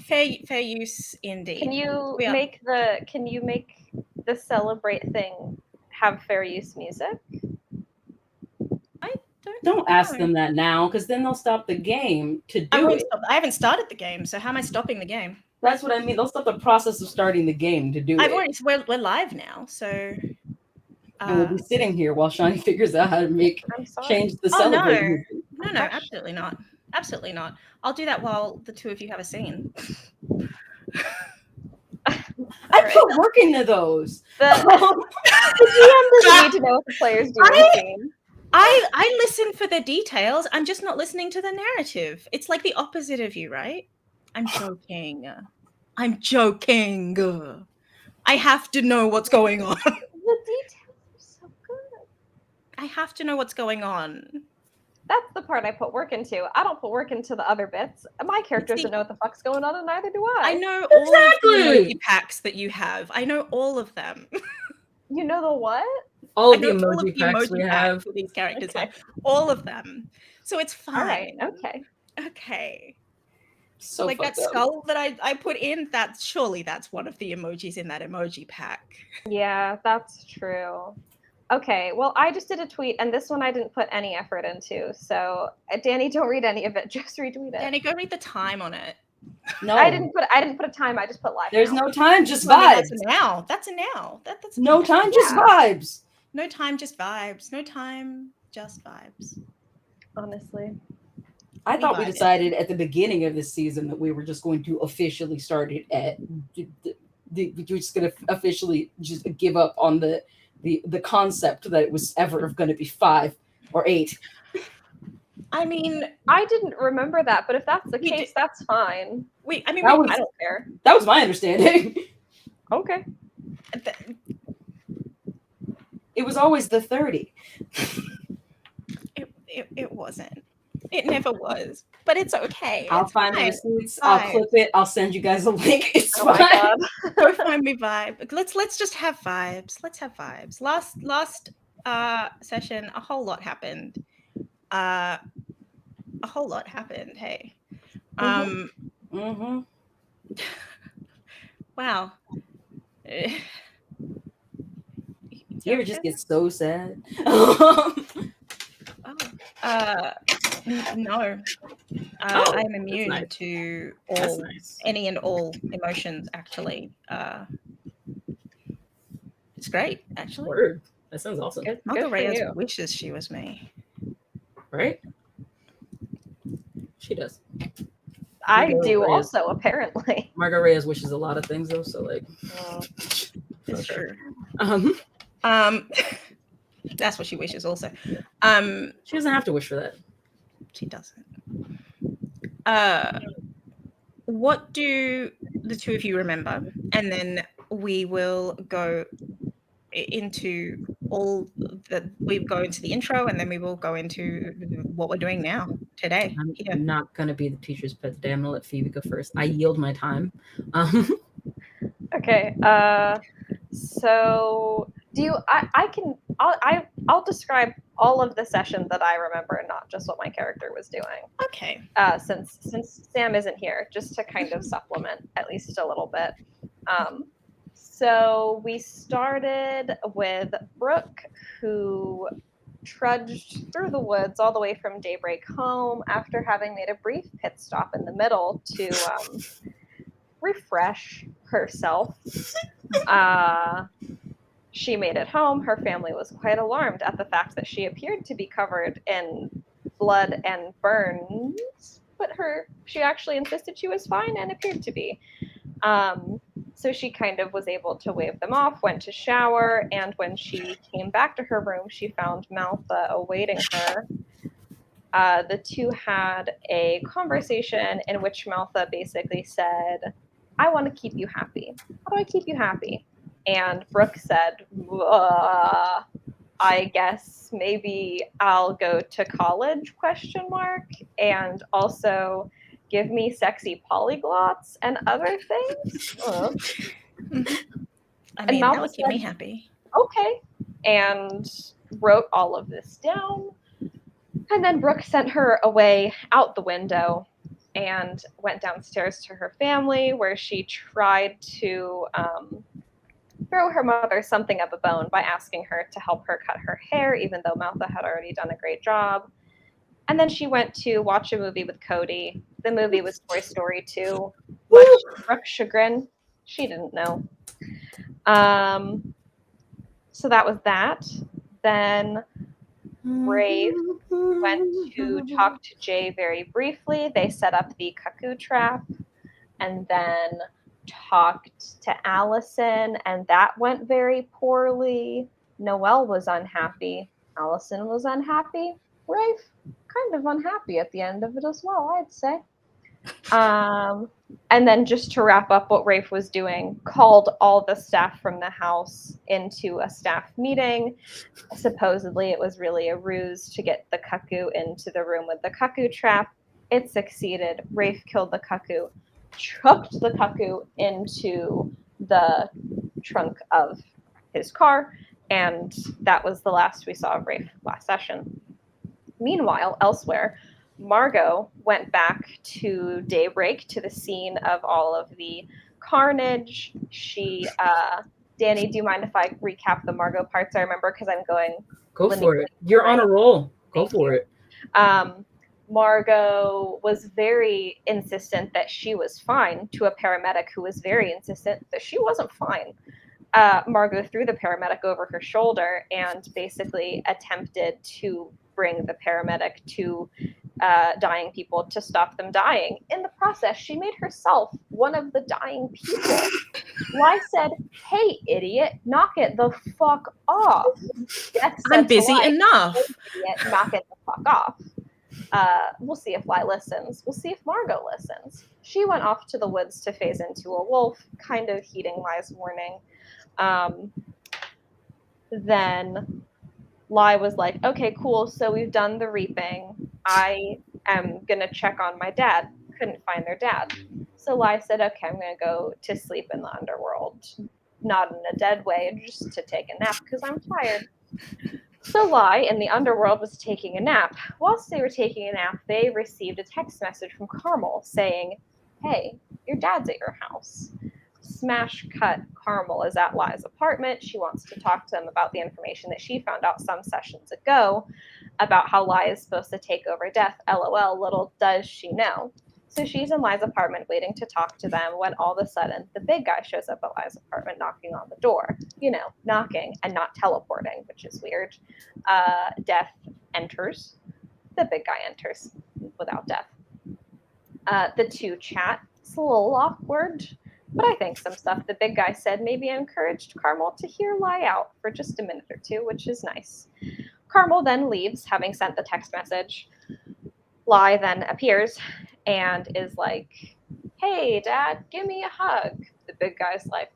Fair use indeed. Can you We are. make the celebrate thing have fair use music? I Don't ask know. them that now, because then they'll stop the game to I do won't it. stop. I haven't started the game, so how am I stopping the game? That's what I mean. They'll stop the process of starting the game to do I've it. already. We're live now, so. And we'll be sitting here while Shawnee figures out how to I'm sorry. change the Oh celebrate no, music. no, absolutely not. Absolutely not. I'll do that while the two of you have a scene. I put work into those. The DM doesn't need to know what the players do in the scene. I listen for the details. I'm just not listening to the narrative. It's like the opposite of you, right? I'm joking. I'm joking. I have to know what's going on. The details are so good. I have to know what's going on. That's the part I put work into. I don't put work into the other bits. My character doesn't know what the fuck's going on, and neither do I. I know all of the Exactly. emoji packs that you have. I know all of them. You know the what? All I of the know all of emoji the packs we emoji have. packs that these characters Okay. have. All of them. So it's fine. All right. Okay. Okay. So Like that fucked up. skull that I put in, that's one of the emojis in that emoji pack. Yeah, that's true. Okay, well, I just did a tweet, and this one I didn't put any effort into. So, Danny, don't read any of it. Just retweet it. Danny, go read the time on it. No, I didn't put a time. I just put live. There's now. no time, just I mean, vibes. that's a now. That's a now. That's No time, just vibes. No time, just vibes. No time, just vibes. Honestly, I thought we vibed. decided at the beginning of this season that we were just going to officially start it at. We're just going to officially just give up on the concept that it was ever going to be 5 or 8. I mean, I didn't remember that, but if that's the case, that's fine. I don't care. That was my understanding. Okay. It was always the 30. It wasn't. It never was. But it's okay. I'll find the receipts. I'll clip it. I'll send you guys a link. It's fine. My God. Go find me vibe. Let's just have vibes. Let's have vibes. Last session, a whole lot happened. Hey. Wow. You ever just get so sad? No. I'm immune to any and all emotions, actually. It's great, actually. Word. That sounds awesome. Margot wishes she was me. Right? She does. I do also, apparently. Margot Reyes wishes a lot of things, though, so, like... It's true. That's what she wishes also. She doesn't have to wish for that. She doesn't. What do the two of you remember? And then we will go into we go into the intro, and then we will go into what we're doing now, today. I'm not going to be the teacher's pet today. I'm going to let Phoebe go first. I yield my time. Okay. So I'll describe all of the session that I remember, not just what my character was doing. Okay. Since Sam isn't here, just to kind of supplement at least a little bit. So we started with Brooke, who trudged through the woods all the way from Daybreak home after having made a brief pit stop in the middle to refresh herself. She made it home. Her family was quite alarmed at the fact that she appeared to be covered in blood and burns, but she actually insisted she was fine and appeared to be. So she kind of was able to wave them off, went to shower, and when she came back to her room, she found Maltha awaiting her. The two had a conversation in which Maltha basically said, I want to keep you happy. How do I keep you happy? And Brooke said, I guess maybe I'll go to college, ? And also give me sexy polyglots and other things. I mean, that would keep me happy. Okay. And wrote all of this down. And then Brooke sent her away out the window. and went downstairs to her family, where she tried to throw her mother something of a bone by asking her to help her cut her hair, even though Maltha had already done a great job. And then she went to watch a movie with Cody. The movie was Toy Story 2. Much to Brooke's chagrin, she didn't know. So that was that. Then Brave went to talk to Jay very briefly. They set up the cuckoo trap and then talked to Allison, and that went very poorly. Noelle was unhappy. Allison was unhappy. Rafe, kind of unhappy at the end of it as well, I'd say. And then just to wrap up what Rafe was doing, called all the staff from the house into a staff meeting. Supposedly it was really a ruse to get the cuckoo into the room with the cuckoo trap. It succeeded. Rafe killed the cuckoo, chucked the cuckoo into the trunk of his car, and that was the last we saw of Rafe last session. Meanwhile, elsewhere, Margot went back to Daybreak, to the scene of all of the carnage. She, Danny, do you mind if I recap the Margot parts I remember? Because I'm going. Go for it. You're on a roll. Go for it. Margot was very insistent that she was fine, to a paramedic who was very insistent that she wasn't fine. Margot threw the paramedic over her shoulder and basically attempted to bring the paramedic to dying people to stop them dying. In the process, she made herself one of the dying people. Lai said, "Hey, idiot, knock it the fuck off." I'm busy enough. "Hey, idiot, knock it the fuck off." We'll see if Lai listens. We'll see if Margot listens. She went off to the woods to phase into a wolf, kind of heeding Lai's warning. Then Lai was like, "Okay, cool, so we've done the reaping. I am going to check on my dad." Couldn't find their dad. So Lai said, "Okay, I'm going to go to sleep in the underworld. Not in a dead way, just to take a nap because I'm tired." So Lai in the underworld was taking a nap. Whilst they were taking a nap, they received a text message from Carmel saying, "Hey, your dad's at your house." Smash cut, Carmel is at Lai's apartment. She wants to talk to him about the information that she found out some sessions ago about how Lai is supposed to take over Death. LOL, little does she know. So she's in Lai's apartment waiting to talk to them when all of a sudden the big guy shows up at Lai's apartment knocking on the door. You know, knocking and not teleporting, which is weird. Death enters. The big guy enters without Death. The two chat. It's a little awkward, but I think some stuff the big guy said maybe encouraged Carmel to hear Lai out for just a minute or two, which is nice. Carmel then leaves, having sent the text message. Lai then appears and is like, "Hey, Dad, give me a hug." The big guy's like,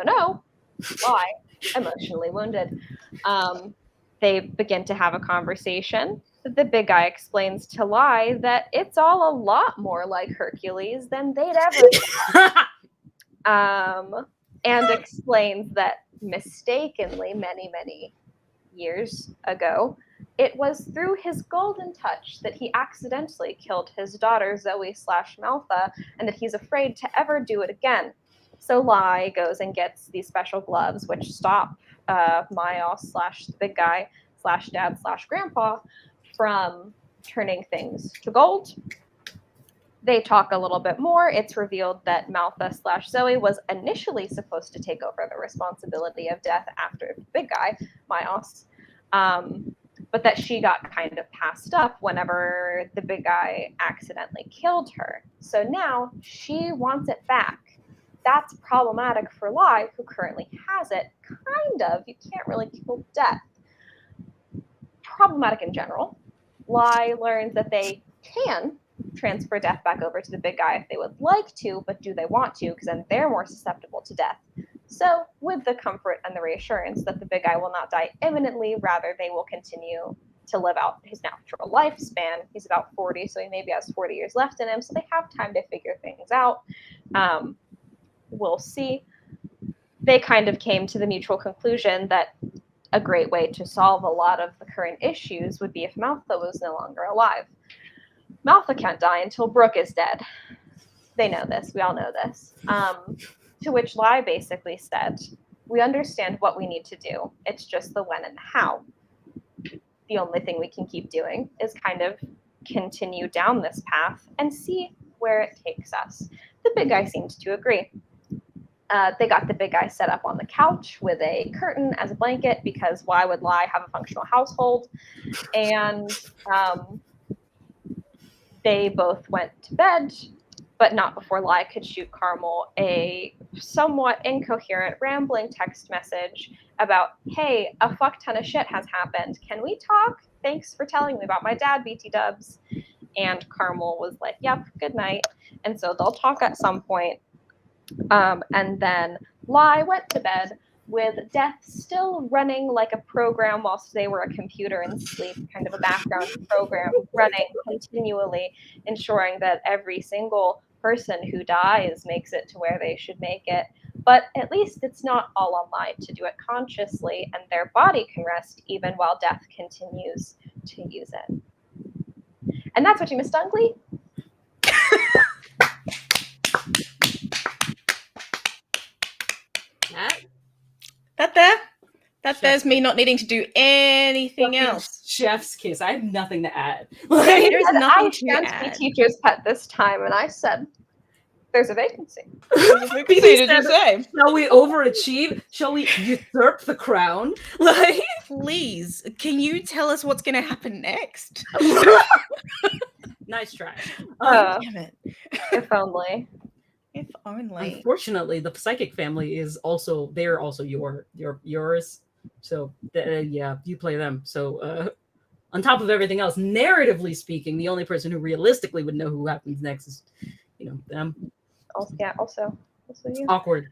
No. Lai, emotionally wounded. They begin to have a conversation. The big guy explains to Lai that it's all a lot more like Hercules than they'd ever and explains that mistakenly, many years ago, it was through his golden touch that he accidentally killed his daughter Zoe/Maltha, and that he's afraid to ever do it again. So Lai goes and gets these special gloves which stop Myos/ the big guy / dad / grandpa from turning things to gold. They talk a little bit more. It's revealed that Maltha / Zoe was initially supposed to take over the responsibility of Death after the big guy, Myos, but that she got kind of passed up whenever the big guy accidentally killed her. So now she wants it back. That's problematic for Lai, who currently has it. Kind of. You can't really kill Death. Problematic in general. Lai learns that they can transfer Death back over to the big guy if they would like to, but do they want to? Because then they're more susceptible to Death. So, with the comfort and the reassurance that the big guy will not die imminently, rather they will continue to live out his natural lifespan. He's about 40, so he maybe has 40 years left in him, so they have time to figure things out. We'll see. They kind of came to the mutual conclusion that a great way to solve a lot of the current issues would be if Maltha was no longer alive. Malfa can't die until Brooke is dead. They know this. We all know this. To which Lai basically said, we understand what we need to do. It's just the when and the how. The only thing we can keep doing is kind of continue down this path and see where it takes us. The big guy seemed to agree. They got the big guy set up on the couch with a curtain as a blanket because why would Lai have a functional household? And they both went to bed, but not before Lai could shoot Carmel a somewhat incoherent, rambling text message about, hey, a fuck ton of shit has happened. Can we talk? Thanks for telling me about my dad, BT dubs. And Carmel was like, yep, good night. And so they'll talk at some point. And then Lai went to bed with Death still running like a program whilst they were a computer in sleep, kind of a background program running continually, ensuring that every single person who dies makes it to where they should make it. But at least it's not all on Lai to do it consciously, and their body can rest even while Death continues to use it. And that's what you missed, Ugly. There's me not needing to do anything else. Chef's kiss. I have nothing to add. There's nothing to I add. be teacher's pet this time, and I said, "There's a vacancy." Did you say? Shall we overachieve? Shall we usurp the crown? Like, please, can you tell us what's going to happen next? Nice try. Damn it! If only. If only. Unfortunately, the psychic family is also yours. So yeah, you play them. So on top of everything else, narratively speaking, the only person who realistically would know who happens next is, them. Also you. Awkward.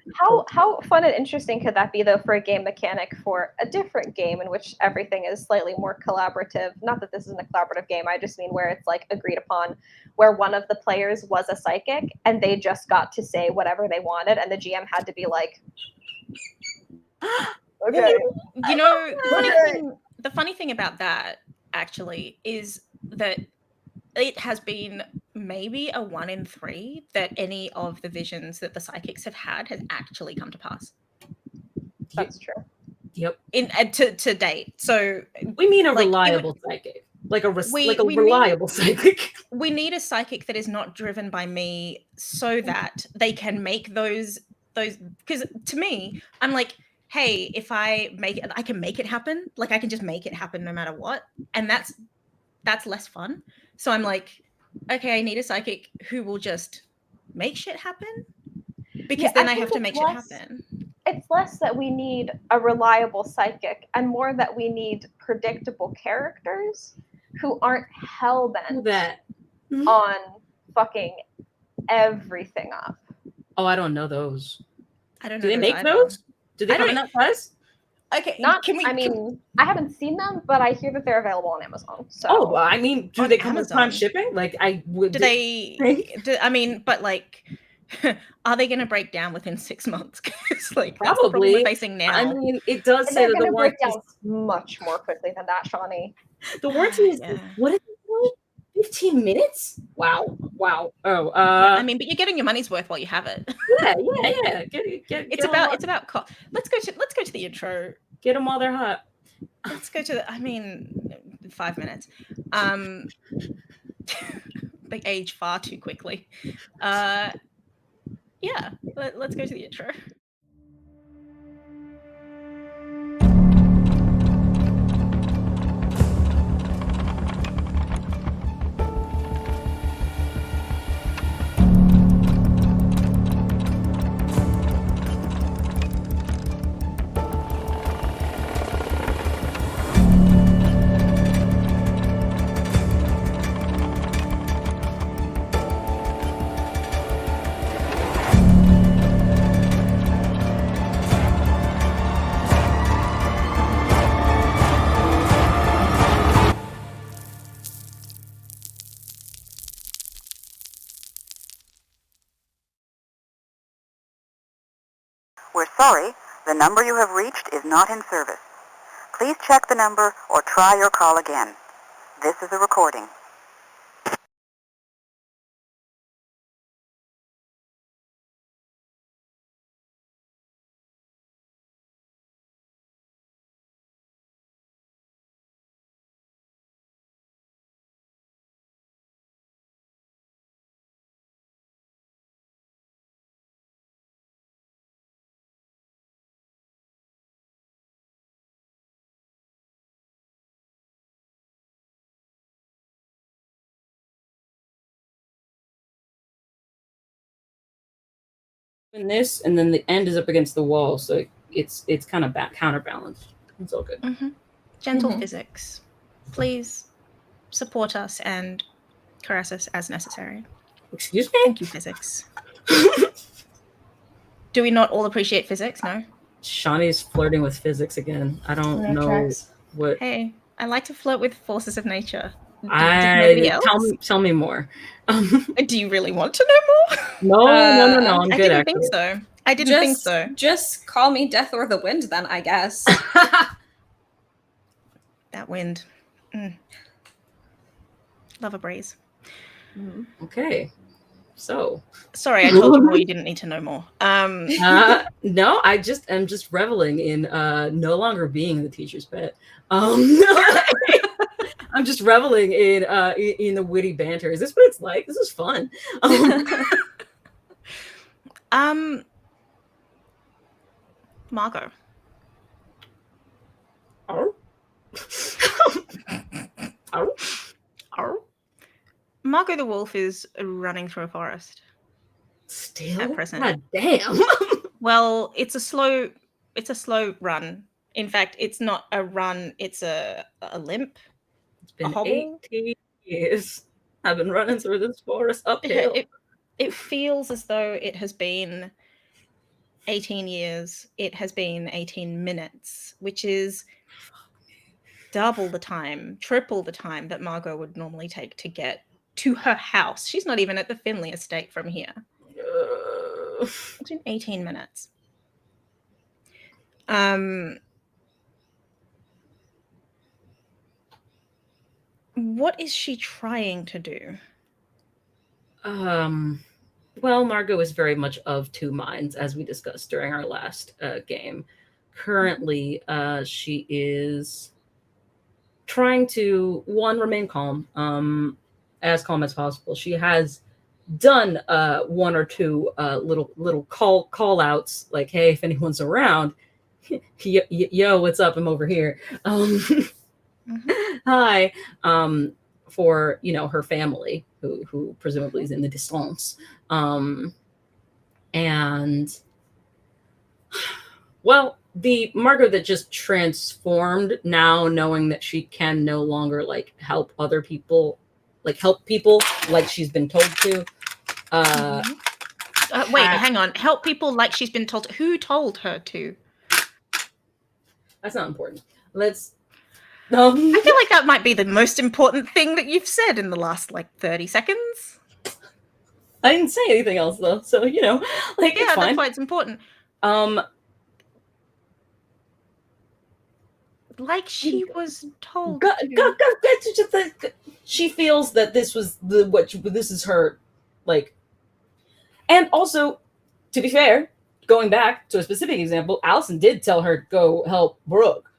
How fun and interesting could that be, though, for a game mechanic for a different game in which everything is slightly more collaborative? Not that this isn't a collaborative game, I just mean where it's like agreed upon, where one of the players was a psychic and they just got to say whatever they wanted, and the GM had to be like, okay. The funny thing about that actually is that it has been maybe a 1 in 3 that any of the visions that the psychics have had has actually come to pass. That's true. Yep. To date. So we mean a reliable psychic. Like a reliable psychic. We need a psychic that is not driven by me so that they can make those because to me, I'm like, hey, if I make it, I can make it happen. Like I can just make it happen no matter what. And that's less fun. So I'm like, okay, I need a psychic who will just make shit happen because then I have to make shit happen. It's less that we need a reliable psychic and more that we need predictable characters who aren't hell-bent on fucking everything up. Oh, I don't know those. I don't know. Do they make those? Do they come in that size? Okay, I haven't seen them, but I hear that they're available on Amazon. So. Oh, well, I mean, do they come with prime shipping? Like, I would. But like, are they going to break down within 6 months? Like, probably. That's the problem we're facing now. I mean, it does say that the warranty break down much more quickly than that, Shawnee. The warranty is what is it? 15 minutes? Wow. Oh, I mean, but you're getting your money's worth while you have it. Yeah. It's about let's go to the intro. Get them while they're hot. Let's go to 5 minutes. They age far too quickly. Let's go to the intro. We're sorry, the number you have reached is not in service. Please check the number or try your call again. This is a recording. in this, and then the end is up against the wall, so it's kind of counterbalanced. It's all good. Gentle Mhm. physics. Please support us and caress us as necessary. Excuse me? Thank you, physics. Do we not all appreciate physics? No? Shawnee's flirting with physics again. I don't know Tracks. what. Hey, I like to flirt with forces of nature. Did nobody else? Tell me more. Do you really want to know more? No. I'm I good. didn't think so. I didn't think so. Just call me Death or the Wind, then, I guess. That wind. Love a breeze. Okay. So. Sorry, I told you more. You didn't need to know more. No, I'm just reveling in no longer being the teacher's pet. I'm just reveling in the witty banter. Is this what it's like? This is fun. Margot. Oh. Oh. Oh. Margot the wolf is running through a forest. Still? At present. God damn. Well, it's a slow run. In fact, it's not a run, it's a limp. It's been A hobble? 18 years. I've been running through this forest uphill. It feels as though it has been 18 years. It has been 18 minutes, which is double the time, triple the time that Margot would normally take to get to her house. She's not even at the Finley estate from here. It's been 18 minutes. What is she trying to do? Well, Margot is very much of two minds, as we discussed during our last game. Currently, she is trying to, one, remain calm, as calm as possible. She has done one or two little call outs, like, hey, if anyone's around, yo, what's up? I'm over here. Hi. For her family, who presumably is in the distance, and well, the Margot that just transformed, now knowing that she can no longer help other people, help people like she's been told to. Wait, hang on. Help people like she's been told to. Who told her to? That's not important. Let's. I feel like that might be the most important thing that you've said in the last 30 seconds. I didn't say anything else though, so yeah, it's fine. That's why it's important. Like she was told. She feels that this was this is her, and also, to be fair, going back to a specific example, Allison did tell her to go help Brooke,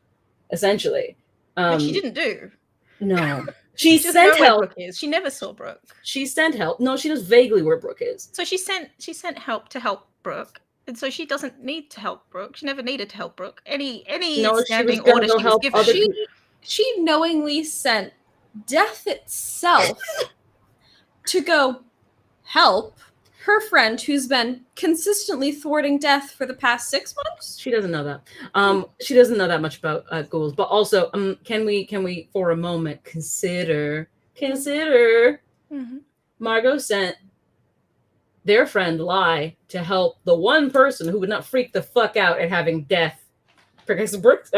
essentially. Which she didn't do. No. She sent help. Where Brooke is. She never saw Brooke. She sent help. No, she knows vaguely where Brooke is. So she sent help to help Brooke. And so she doesn't need to help Brooke. She never needed to help Brooke. Any standing order she was given. She knowingly sent Death itself to go help her friend who's been consistently thwarting Death for the past 6 months. She doesn't know that. She doesn't know that much about ghouls. But also, can we for a moment consider Margot sent their friend Lie to help the one person who would not freak the fuck out at having Death. Because Brooke,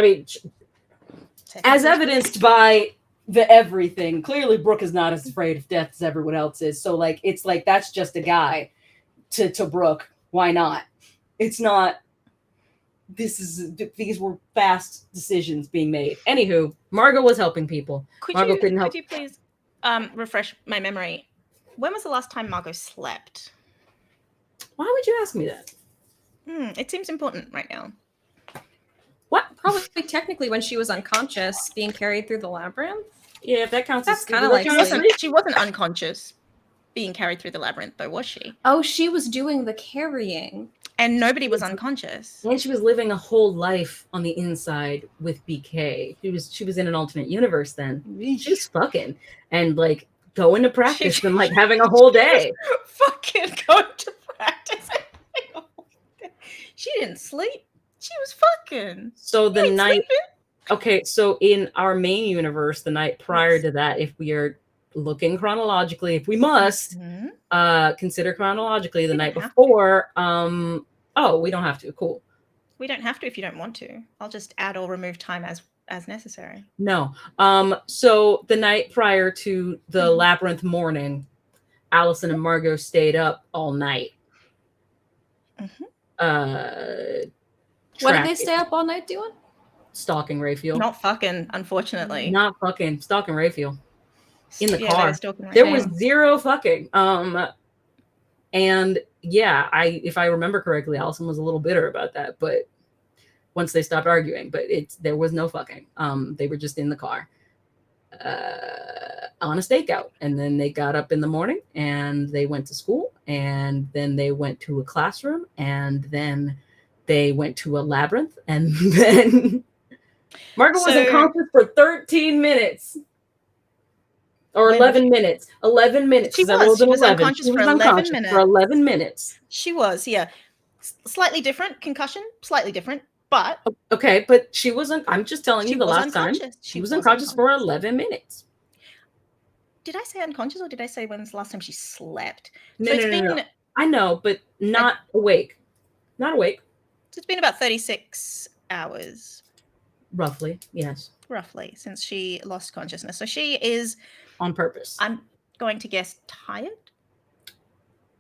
as evidenced by the everything, clearly Brooke is not as afraid of Death as everyone else is. So it's that's just a guy to Brooke. Why not? It's not. These were fast decisions being made. Anywho, Margot was helping people. Margot couldn't help. Could you please refresh my memory? When was the last time Margot slept? Why would you ask me that? It seems important right now. What? Probably technically when she was unconscious, being carried through the labyrinth. Yeah, if that counts. That's kind of like she wasn't unconscious, being carried through the labyrinth, though, was she? Oh, she was doing the carrying, and nobody was unconscious. And she was living a whole life on the inside with BK. She was in an alternate universe then. She was fucking and going to practice and having a whole day. Fucking going to practice. She didn't sleep. She was fucking. So the You ain't night. sleeping. Okay, so in our main universe, the night prior Yes. to that, if we are looking chronologically, if we must consider chronologically, the We night don't have to. before. Oh, we don't have to. Cool. We don't have to if you don't want to. I'll just add or remove time as necessary. No. So the night prior to the labyrinth morning, Allison and Margot stayed up all night. What did they stay up all night doing? Stalking Raphael. Not fucking, unfortunately. Not fucking stalking Raphael. In the Yeah, car. they were stalking There Raphael. was zero fucking. And yeah, if I remember correctly, Allison was a little bitter about that, but once they stopped arguing, but there was no fucking. They were just in the car on a stakeout, and then they got up in the morning and they went to school, and then they went to a classroom, and then they went to a labyrinth, and then Margot was unconscious for 13 minutes. Or 11 minutes. 11 minutes. She was unconscious for 11 minutes. For 11 minutes. She was, yeah. Slightly different concussion, slightly different, but okay, but she wasn't. I'm just telling you the last time she was unconscious for 11 minutes. Did I say unconscious or did I say when's the last time she slept? No, no. I know, but not awake. Not awake. So it's been about 36 hours. Roughly, yes. Roughly, since she lost consciousness. So she is on purpose. I'm going to guess tired.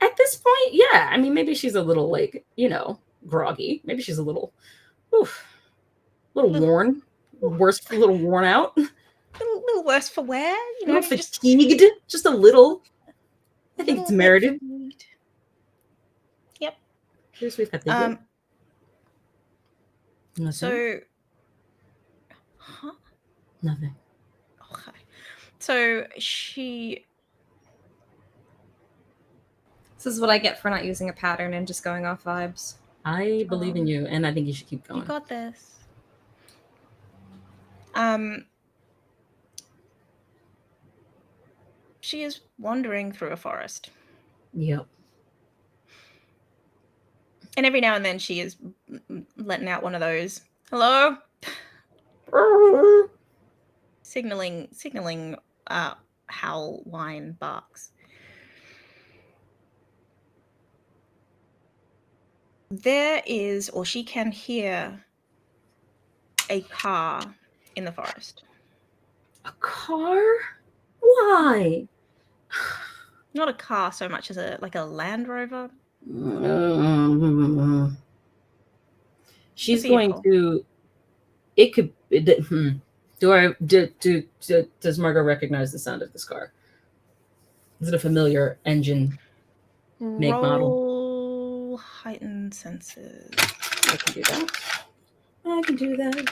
At this point, yeah. I mean, maybe she's a little groggy. Maybe she's a little worn. Worse, a little worn out. A little worse for wear, you know, fatigued, just a little. I think it's merited. Yep. Here's we've got the so nothing. Okay. So she This is what I get for not using a pattern and just going off vibes. I believe in you, and I think you should keep going. You got this. She is wandering through a forest. Yep. And every now and then she is letting out one of those hello signaling howl whine barks. There is, or she can hear, a car in the forest. A car? Why? Not a car so much as a Land Rover. She's going to. It could. Does Margot recognize the sound of this car? Is it a familiar engine make model? Heightened senses. I can do that. I can do that.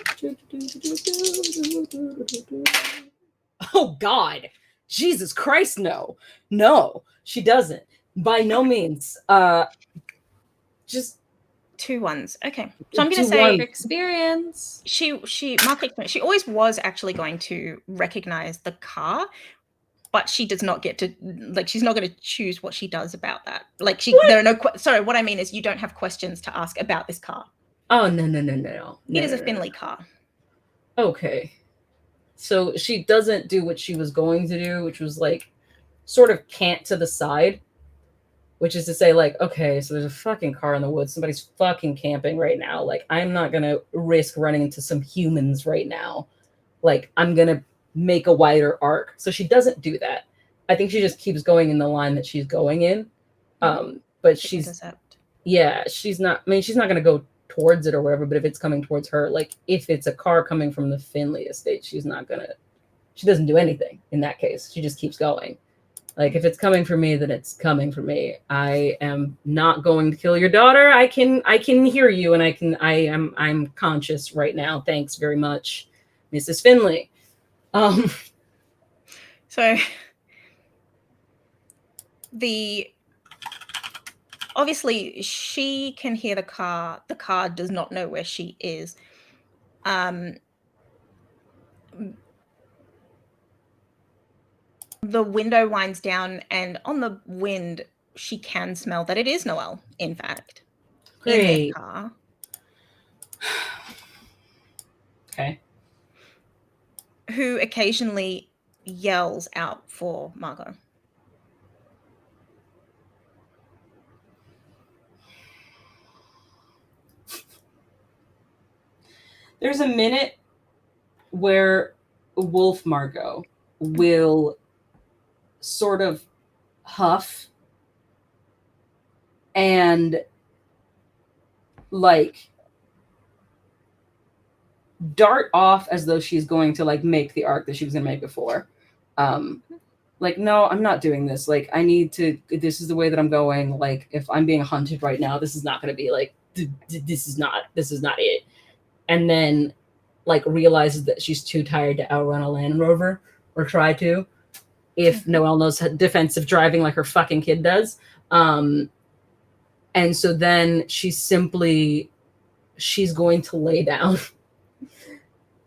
Oh God, Jesus Christ! No, she doesn't. By no means. Just 2 ones. Okay, so I'm going to say experience. She always was actually going to recognize the car, but she does not get to she's not going to choose what she does about that. There are no sorry. What I mean is you don't have questions to ask about this car. Oh no! It is a Finley car. Okay, so she doesn't do what she was going to do, which was sort of cant to the side. Which is to say, okay, so there's a fucking car in the woods. Somebody's fucking camping right now. I'm not going to risk running into some humans right now. I'm going to make a wider arc. So she doesn't do that. I think she just keeps going in the line that she's going in. But she's not, she's not going to go towards it or whatever. But if it's coming towards her, if it's a car coming from the Finley estate, she doesn't do anything in that case. She just keeps going. If it's coming for me, then it's coming for me. I am not going to kill your daughter. I can hear you, and I'm conscious right now. Thanks very much, Mrs. Finley. So obviously she can hear the car. The car does not know where she is. The window winds down, and on the wind, she can smell that it is Noelle, in fact, in their car. Okay. who occasionally yells out for Margot. There's a minute where Wolf Margot will sort of huff and like dart off as though she's going to like make the arc that she was going to make before. Like, no, I'm not doing this. Like, I need to, this is the way that I'm going. Like, if I'm being hunted right now, this is not going to be like, this is not it. And then like realizes that she's too tired to outrun a Land Rover or try to, if Noelle knows defensive driving like her fucking kid does. And so then she's going to lay down.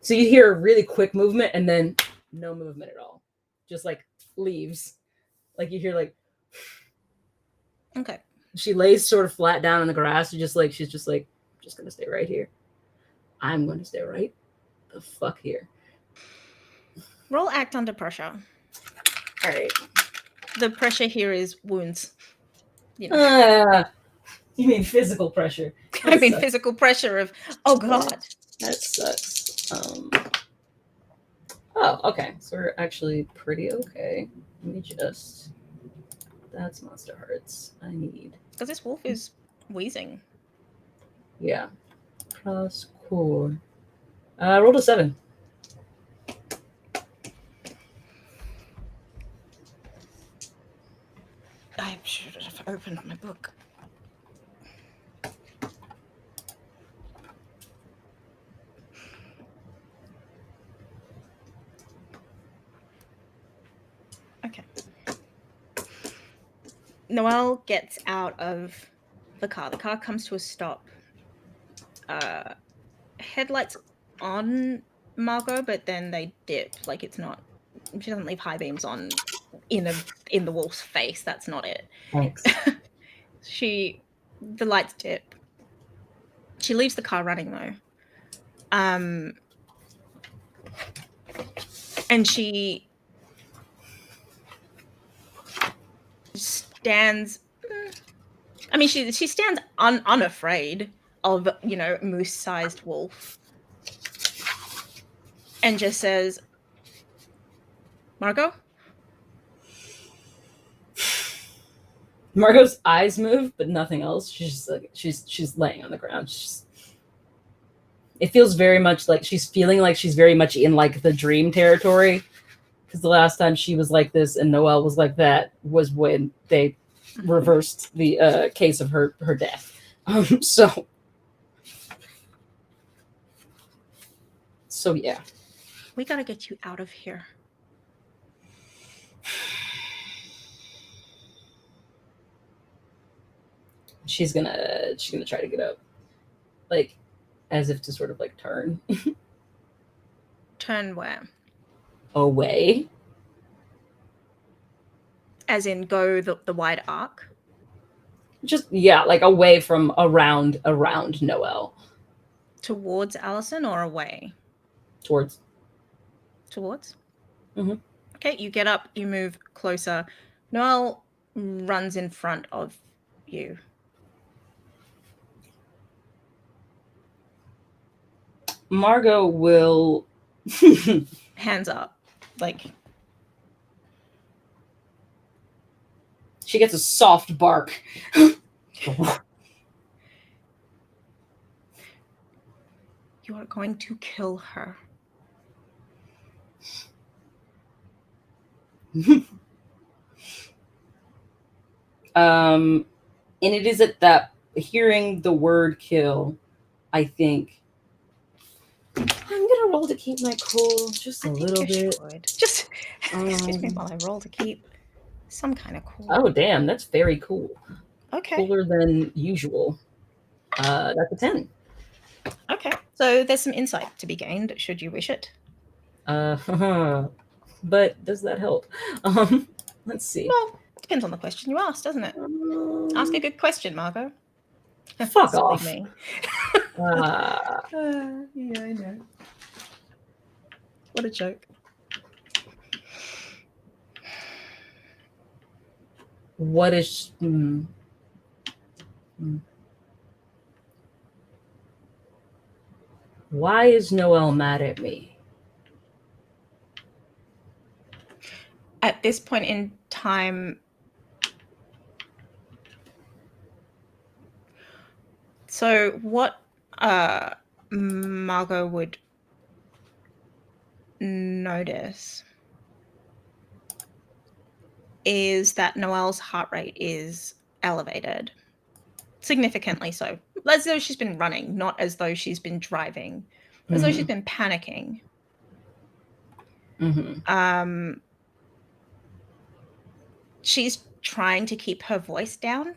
So you hear a really quick movement and then no movement at all. Just like leaves. Like you hear like, Okay. she lays sort of flat down on the grass. She's just like, I'm just going to stay right here. I'm going to stay right the fuck here. Roll act under pressure. All right. The pressure here is wounds. You know. You mean physical pressure? I mean physical pressure of, oh God. That sucks. Oh, okay. So we're actually pretty okay. Let me just. That's Monsterhearts. I need. Because this wolf is wheezing. Yeah. Plus core. Rolled a 7. I should have opened my book. Okay. Noelle gets out of the car. The car comes to a stop. Headlights on Margot, but then they dip. Like it's not. She doesn't leave high beams on in the wolf's face. That's not it. Thanks. The lights dip. She leaves the car running though. And she stands. I mean, she stands unafraid of, moose-sized wolf, and just says, "Margot." Margot's eyes move, but nothing else. She's just like she's laying on the ground. It feels very much like she's feeling like she's very much in like the dream territory. Because the last time she was like this and Noelle was like that was when they reversed the case of her death. So yeah. We gotta get you out of here. She's gonna try to get up, like as if to sort of like turn. Turn where? Away. As in go the wide arc? Just like away from around Noelle. Towards Allison or away? Towards. Mm-hmm. Okay, you get up, you move closer. Noelle runs in front of you. Margot will hands up, like she gets a soft bark. You are going to kill her. And it is at that hearing the word kill, I think I'm gonna roll to keep my cool just a little bit. Just excuse me while I roll to keep some kind of cool. Oh damn, that's very cool. Okay. Cooler than usual. That's a 10. Okay. So there's some insight to be gained, should you wish it. But does that help? Let's see. Well, depends on the question you ask, doesn't it? Ask a good question, Margot. Fuck off. Me. Yeah, I know. What a joke. What is... Why is Noelle mad at me? At this point in time, so what Margot would notice is that Noelle's heart rate is elevated, significantly so, as though she's been running, not as though she's been driving, as though she's been panicking. She's trying to keep her voice down,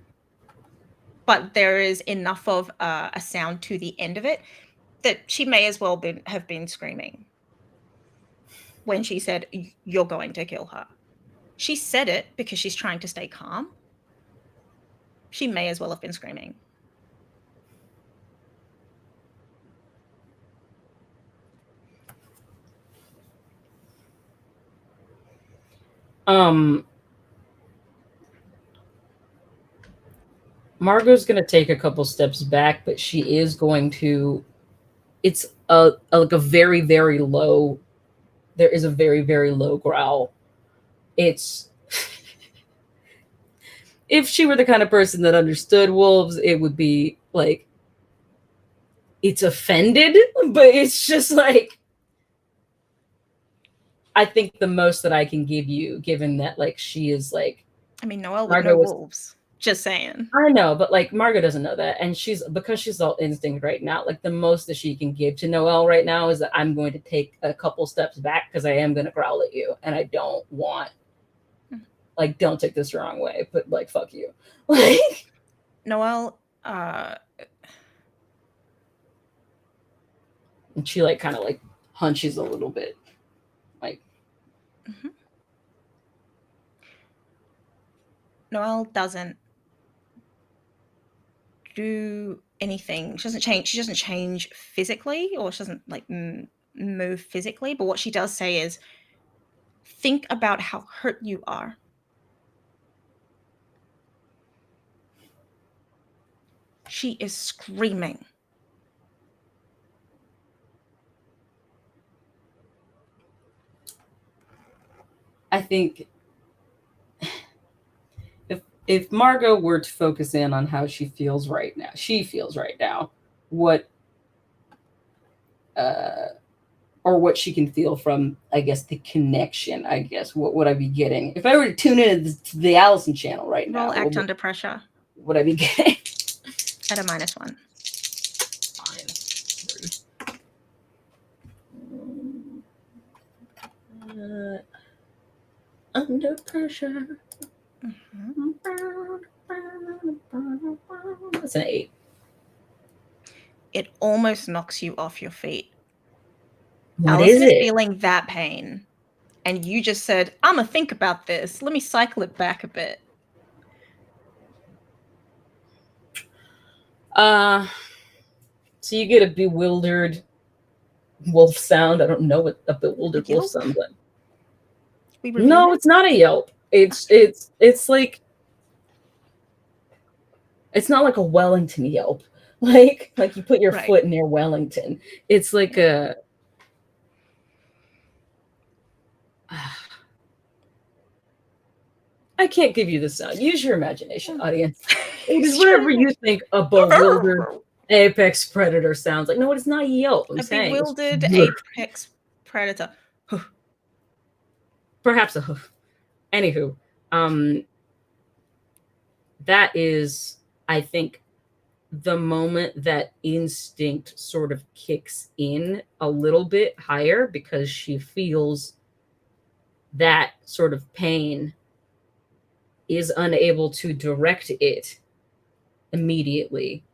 but there is enough of a sound to the end of it that she may as well have been screaming when she said, "You're going to kill her." She said it because she's trying to stay calm. She may as well have been screaming. Margot's going to take a couple steps back, but she is going to... It's like a very, very low... There is a very, very low growl. It's... If she were the kind of person that understood wolves, it would be like... It's offended, but it's just like... I think the most that I can give you, given that like she is like... I mean, Noelle would know wolves. Just saying. I know, but like Margot doesn't know that, and because she's all instinct right now. Like the most that she can give to Noelle right now is that I'm going to take a couple steps back because I am going to growl at you, and I don't want... Like, don't take this the wrong way, but like fuck you. Like Noelle, and she like kind of like hunches a little bit, like... Noelle doesn't do anything. She doesn't change physically, or she doesn't like move physically, but what she does say is, think about how hurt you are. She is screaming. I think if Margot were to focus in on how she feels right now, what or what she can feel from, I guess, the connection, I guess, what would I be getting? If I were to tune in to the Allison channel right now, Roll act under pressure. Would I be getting? At a -1. Fine. Under pressure. That's an 8. It almost knocks you off your feet. What Allison is it? Feeling that pain, and you just said, "I'm gonna think about this. Let me cycle it back a bit." So you get a bewildered wolf sound. I don't know what a bewildered wolf sounds like. No, it's not a yelp. It's like... It's not like a Wellington yelp. Like you put your foot near Wellington. It's like a... I can't give you the sound. Use your imagination, audience. It is whatever you think a bewildered apex predator sounds like. No, it's not a yelp. I'm saying bewildered apex predator. Perhaps a hoof. Anywho, that is, I think, the moment that instinct sort of kicks in a little bit higher, because she feels that sort of pain, is unable to direct it immediately,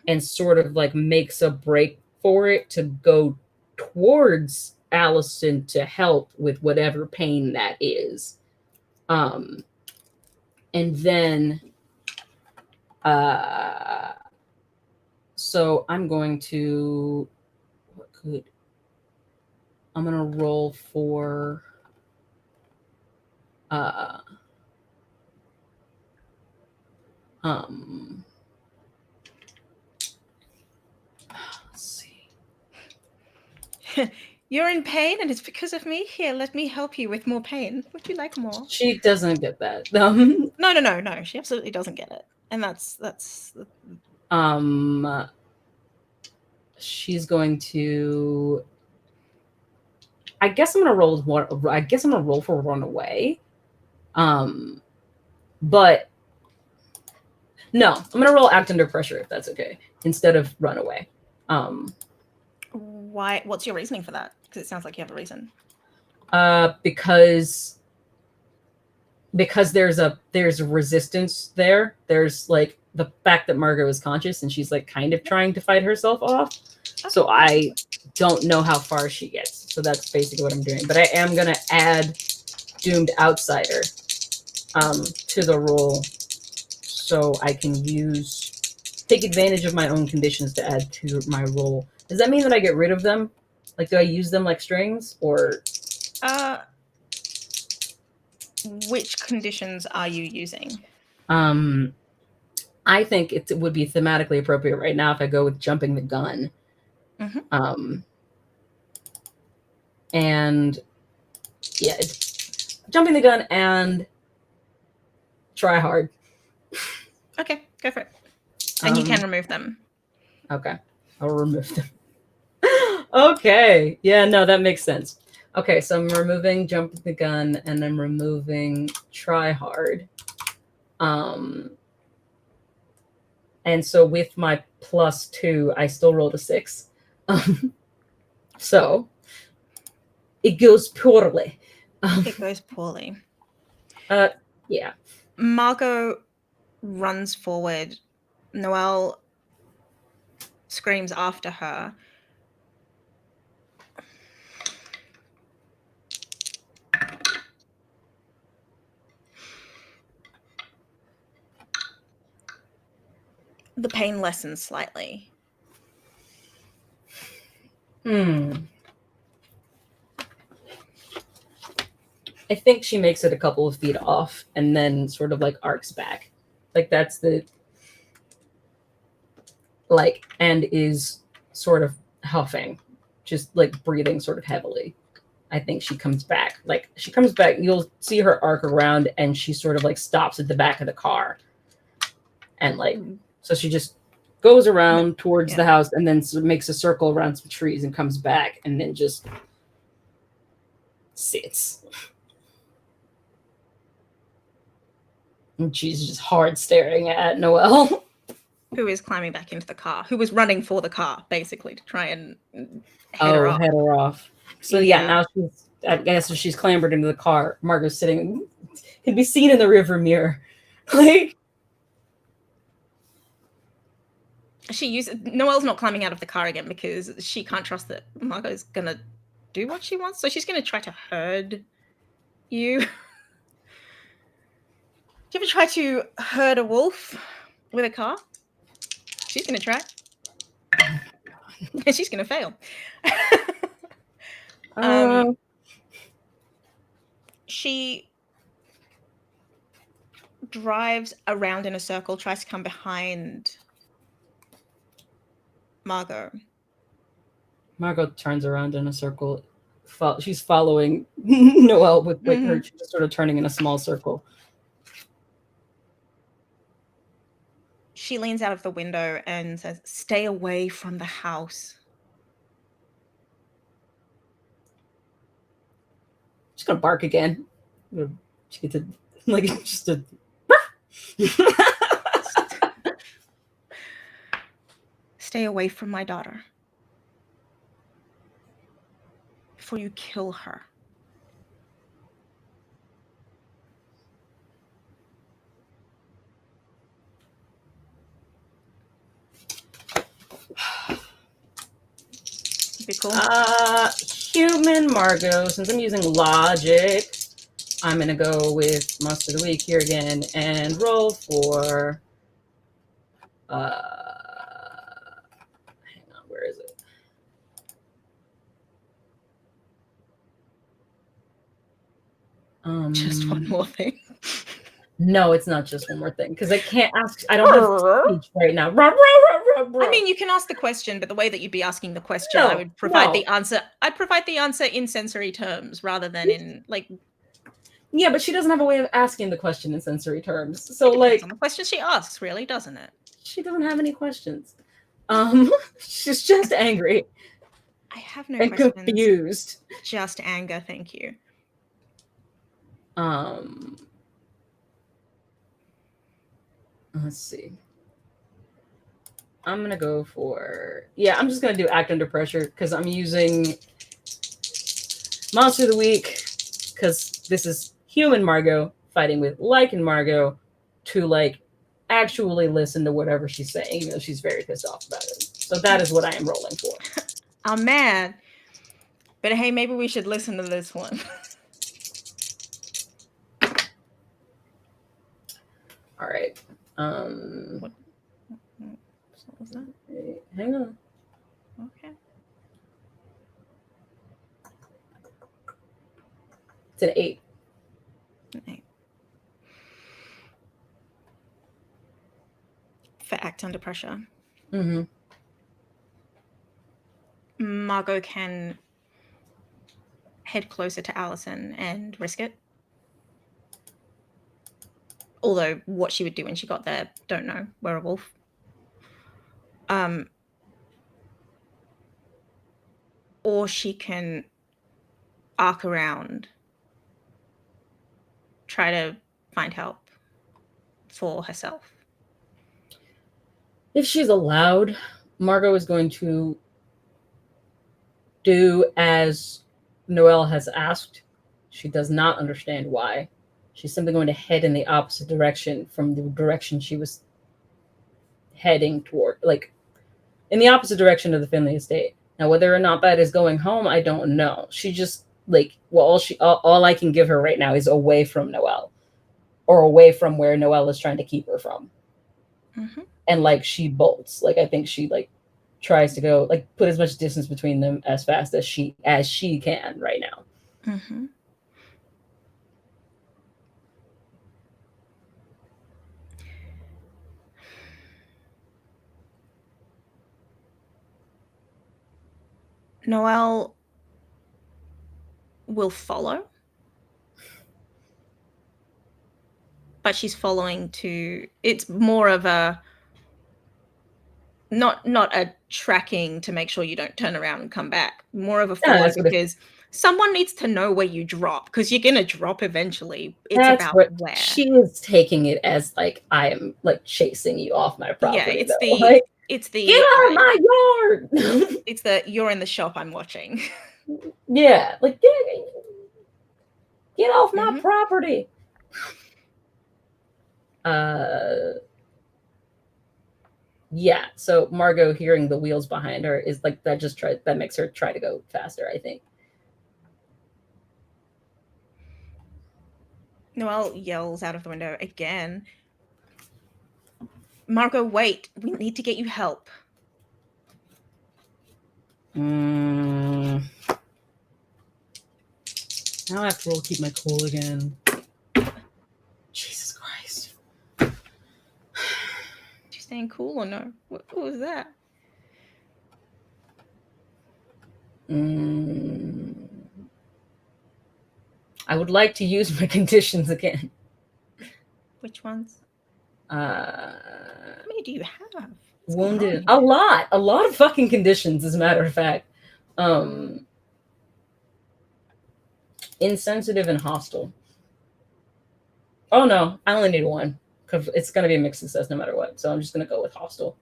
and sort of like makes a break for it to go towards Allison to help with whatever pain that is. And then So I'm going to. What could? I'm gonna roll for. Uh, um. Let's see. You're in pain, and it's because of me. Here, let me help you with more pain. Would you like more? She doesn't get that. No. She absolutely doesn't get it, and that's. She's going to. I guess I'm gonna roll one. I guess I'm gonna roll for run away. But no, I'm gonna roll act under pressure if that's okay instead of run away. Why? What's your reasoning for that? Because it sounds like you have a reason. Because there's a resistance there. There's like the fact that Margot is conscious and she's like kind of trying to fight herself off. Okay. So I don't know how far she gets. So that's basically what I'm doing. But I am gonna add doomed outsider to the roll so I can take advantage of my own conditions to add to my roll. Does that mean that I get rid of them? Like, do I use them like strings or? Which conditions are you using? I think it would be thematically appropriate right now if I go with jumping the gun. Mm-hmm. And yeah, jumping the gun and try hard. Okay, go for it. And you can remove them. Okay, I'll remove them. Okay, yeah, no, that makes sense. Okay, so I'm removing jumping the gun and I'm removing try hard. And so with my +2, I still rolled a 6. So it goes poorly. It goes poorly. Yeah. Margot runs forward. Noelle screams after her. The pain lessens slightly. I think she makes it a couple of feet off and then sort of like arcs back. Like that's and is sort of huffing, just like breathing sort of heavily. I think she comes back. Like she comes back, you'll see her arc around and she sort of like stops at the back of the car. And like, so she just goes around towards the house and then makes a circle around some trees and comes back and then just sits. And she's just hard staring at Noelle. Who is climbing back into the car, who was running for the car, basically, to try and head her off. So now I guess she's clambered into the car. Margot's sitting, can be seen in the rearview mirror. Like, Noelle's not climbing out of the car again because she can't trust that Margot's gonna do what she wants. So she's gonna try to herd you. Do you ever try to herd a wolf with a car? She's gonna try. And she's gonna fail. She drives around in a circle, tries to come behind Margot. Margot turns around in a circle. She's following Noelle with her. She's just sort of turning in a small circle. She leans out of the window and says, "Stay away from the house." She's gonna bark again. She gets just a. Stay away from my daughter before you kill her. Be cool. Human Margot. Since I'm using logic, I'm gonna go with Monster of the Week here again and roll for Just one more thing. No, it's not just one more thing because I can't ask. I don't have speech right now. I mean, you can ask the question, but the way that you'd be asking the question, I would provide the answer. I'd provide the answer in sensory terms rather than in like. Yeah, but she doesn't have a way of asking the question in sensory terms. So, It depends on the question she asks, really, doesn't it? She doesn't have any questions. She's just angry. I have no and questions. Confused. Just anger, thank you. Let's see. I'm gonna go for I'm just gonna do act under pressure because I'm using Monster of the Week because this is human Margot fighting with lichen Margot to like actually listen to whatever she's saying, even though she's very pissed off about it. So that is what I am rolling for. I'm mad, but hey, maybe we should listen to this one. All right. What was that? Hang on. Okay. It's an 8. An 8. For act under pressure. Mm-hmm. Margot can head closer to Allison and risk it. Although what she would do when she got there, don't know. We're a wolf. Or she can arc around, try to find help for herself. If she's allowed, Margot is going to do as Noelle has asked. She does not understand why. She's simply going to head in the opposite direction from the direction she was heading toward, like in the opposite direction of the Finley estate. Now, whether or not that is going home, I don't know. She just like, well, all I can give her right now is away from Noelle, or away from where Noelle is trying to keep her from. Mm-hmm. And like she bolts. Like I think she like tries to go like put as much distance between them as fast as she can right now. Mm-hmm. Noelle will follow, but she's following to. It's more of a not a tracking to make sure you don't turn around and come back. More of a follow because someone needs to know where you drop because you're gonna drop eventually. It's about where. She is taking it as like I am like chasing you off my property. Yeah, it's the get out of my yard. It's the you're in the shop. I'm watching. Yeah, like get off my property. Yeah, so Margot hearing the wheels behind her is like that makes her try to go faster, I think. Noelle yells out of the window again. Margot, wait. We need to get you help. Now I have to keep my cool again. Jesus Christ. She's staying cool or no? What was that? I would like to use my conditions again. Which ones? How many do you have? Wounded. A lot of fucking conditions, as a matter of fact. Insensitive and hostile. Oh no, I only need one because it's going to be a mixed success no matter what. So I'm just going to go with hostile.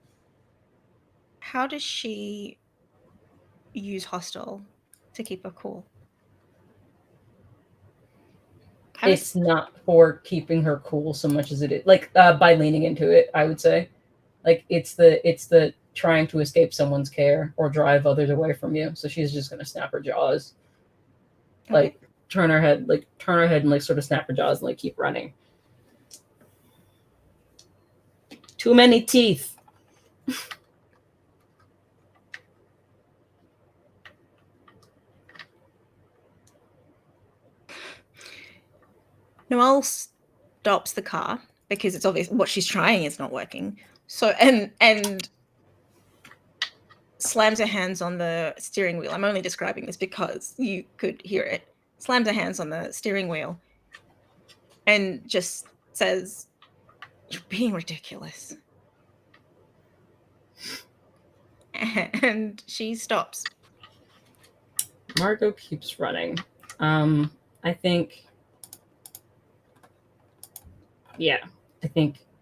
How does she use hostile to keep her cool? It's not for keeping her cool so much as it is like by leaning into it. I would say, like it's the trying to escape someone's care or drive others away from you. So she's just going to snap her jaws, like turn her head and like sort of snap her jaws and like keep running. Too many teeth. Noelle stops the car because it's obvious what she's trying is not working. So and slams her hands on the steering wheel. I'm only describing this because you could hear it. Slams her hands on the steering wheel and just says, "You're being ridiculous." And she stops. Margot keeps running. I think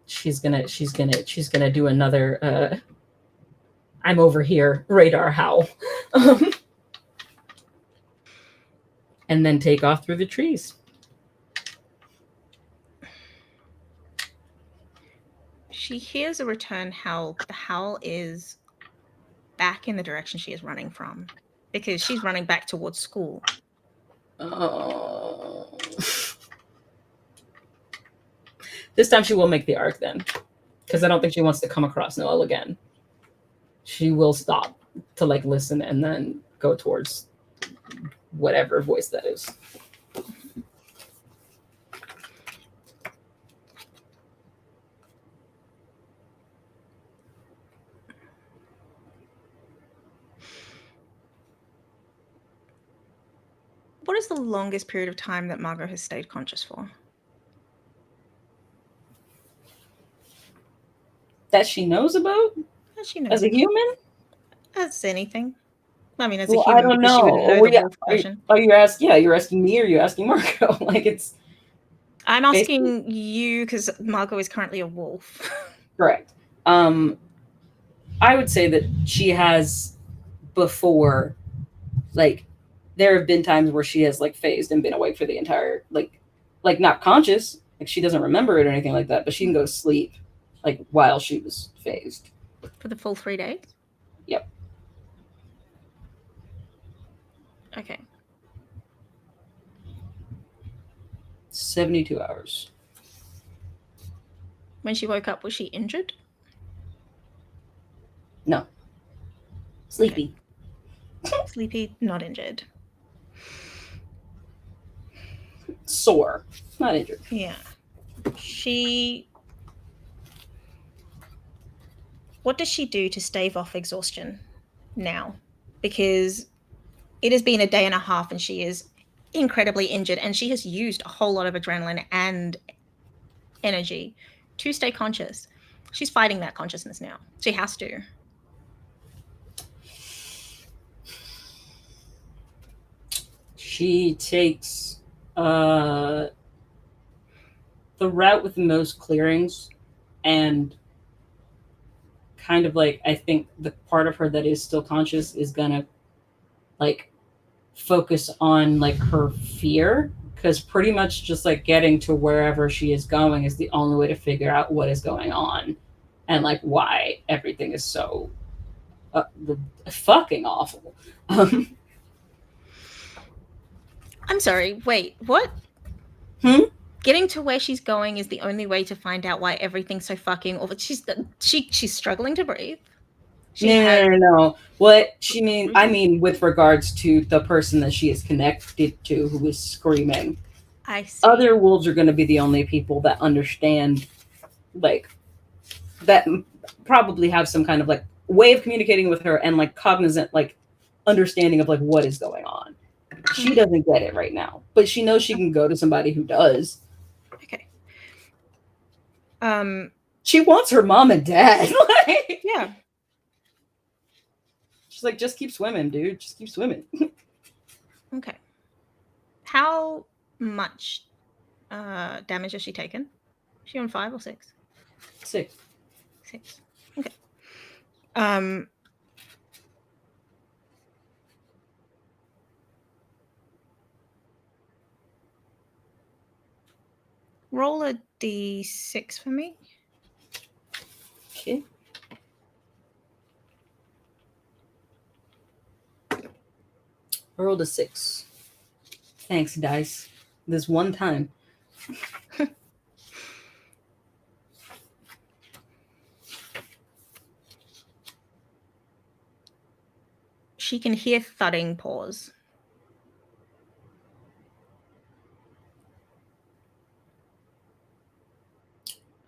she's gonna do another I'm over here radar howl. And then take off through the trees. She hears a return howl, but the howl is back in the direction she is running from because she's running back towards school. Oh. This time she will make the arc then, because I don't think she wants to come across Noelle again. She will stop to like listen and then go towards whatever voice that is. What is the longest period of time that Margot has stayed conscious for? That she knows about? As she knows As a human? as anything. I mean, as Well, a human, I don't because she wouldn't know know. the wolf version. Are you asking? Yeah, you're asking me, or you're asking Margot? Like it's. I'm asking you because Margot is currently a wolf. Correct. I would say that she has before, like, there have been times where she has like phased and been awake for the entire like not conscious, like she doesn't remember it or anything like that, but she can go to sleep like while she was phased. For the full 3 days? Yep. Okay. 72 hours. When she woke up, was she injured? No. Sleepy. Sleepy, not injured. Sore. Not injured. Yeah. What does she do to stave off exhaustion now? Because it has been a day and a half and she is incredibly injured and she has used a whole lot of adrenaline and energy to stay conscious. She's fighting that consciousness now. She has to. She takes the route with the most clearings, and kind of like I think the part of her that is still conscious is gonna like focus on like her fear, because pretty much just like getting to wherever she is going is the only way to figure out what is going on and like why everything is so fucking awful. I'm sorry, wait, what? Getting to where she's going is the only way to find out why everything's so fucking awful. She's struggling to breathe. No. What she mean? I mean, with regards to the person that she is connected to, who is screaming. I see. Other wolves are going to be the only people that understand, like, that probably have some kind of like way of communicating with her and like cognizant, like, understanding of like what is going on. She doesn't get it right now, but she knows she can go to somebody who does. Okay. She wants her mom and dad. Like, yeah. She's like, just keep swimming, dude. Just keep swimming. Okay. How much damage has she taken? Is she on 5 or 6? 6. 6. Okay. Roll a d6 for me. Okay. I rolled a 6. Thanks, dice. This one time. She can hear thudding paws.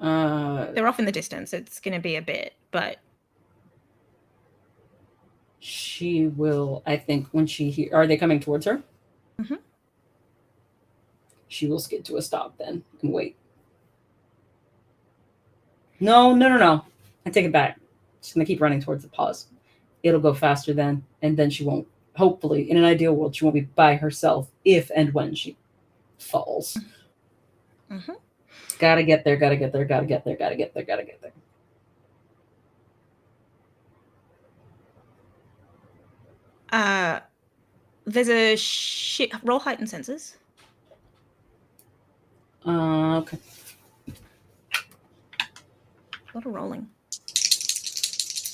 They're off in the distance. It's going to be a bit, but she will, I think, when are they coming towards her? Mm-hmm. She will skid to a stop then and wait. No. I take it back. She's going to keep running towards the pause. It'll go faster then, and then she won't, hopefully, in an ideal world, she won't be by herself if and when she falls. Mm-hmm. Gotta get there. There's a roll heightened senses. Okay. A lot of rolling.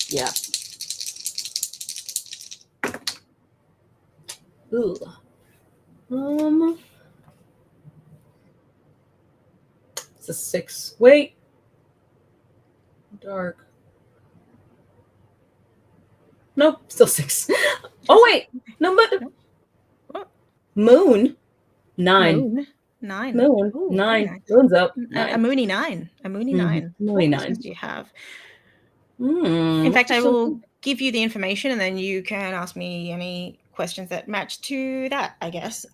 Yeah. Ooh. It's a 6. Wait. Dark. Nope, still 6. Oh wait. No, but What? Moon. 9. Moon. 9. Moon. Ooh, 9. nice. Moon's up. A 9. moony 9. A moony 9. Moony What 9. questions do you have? In fact, I will give you the information, and then you can ask me any questions that match to that, I guess.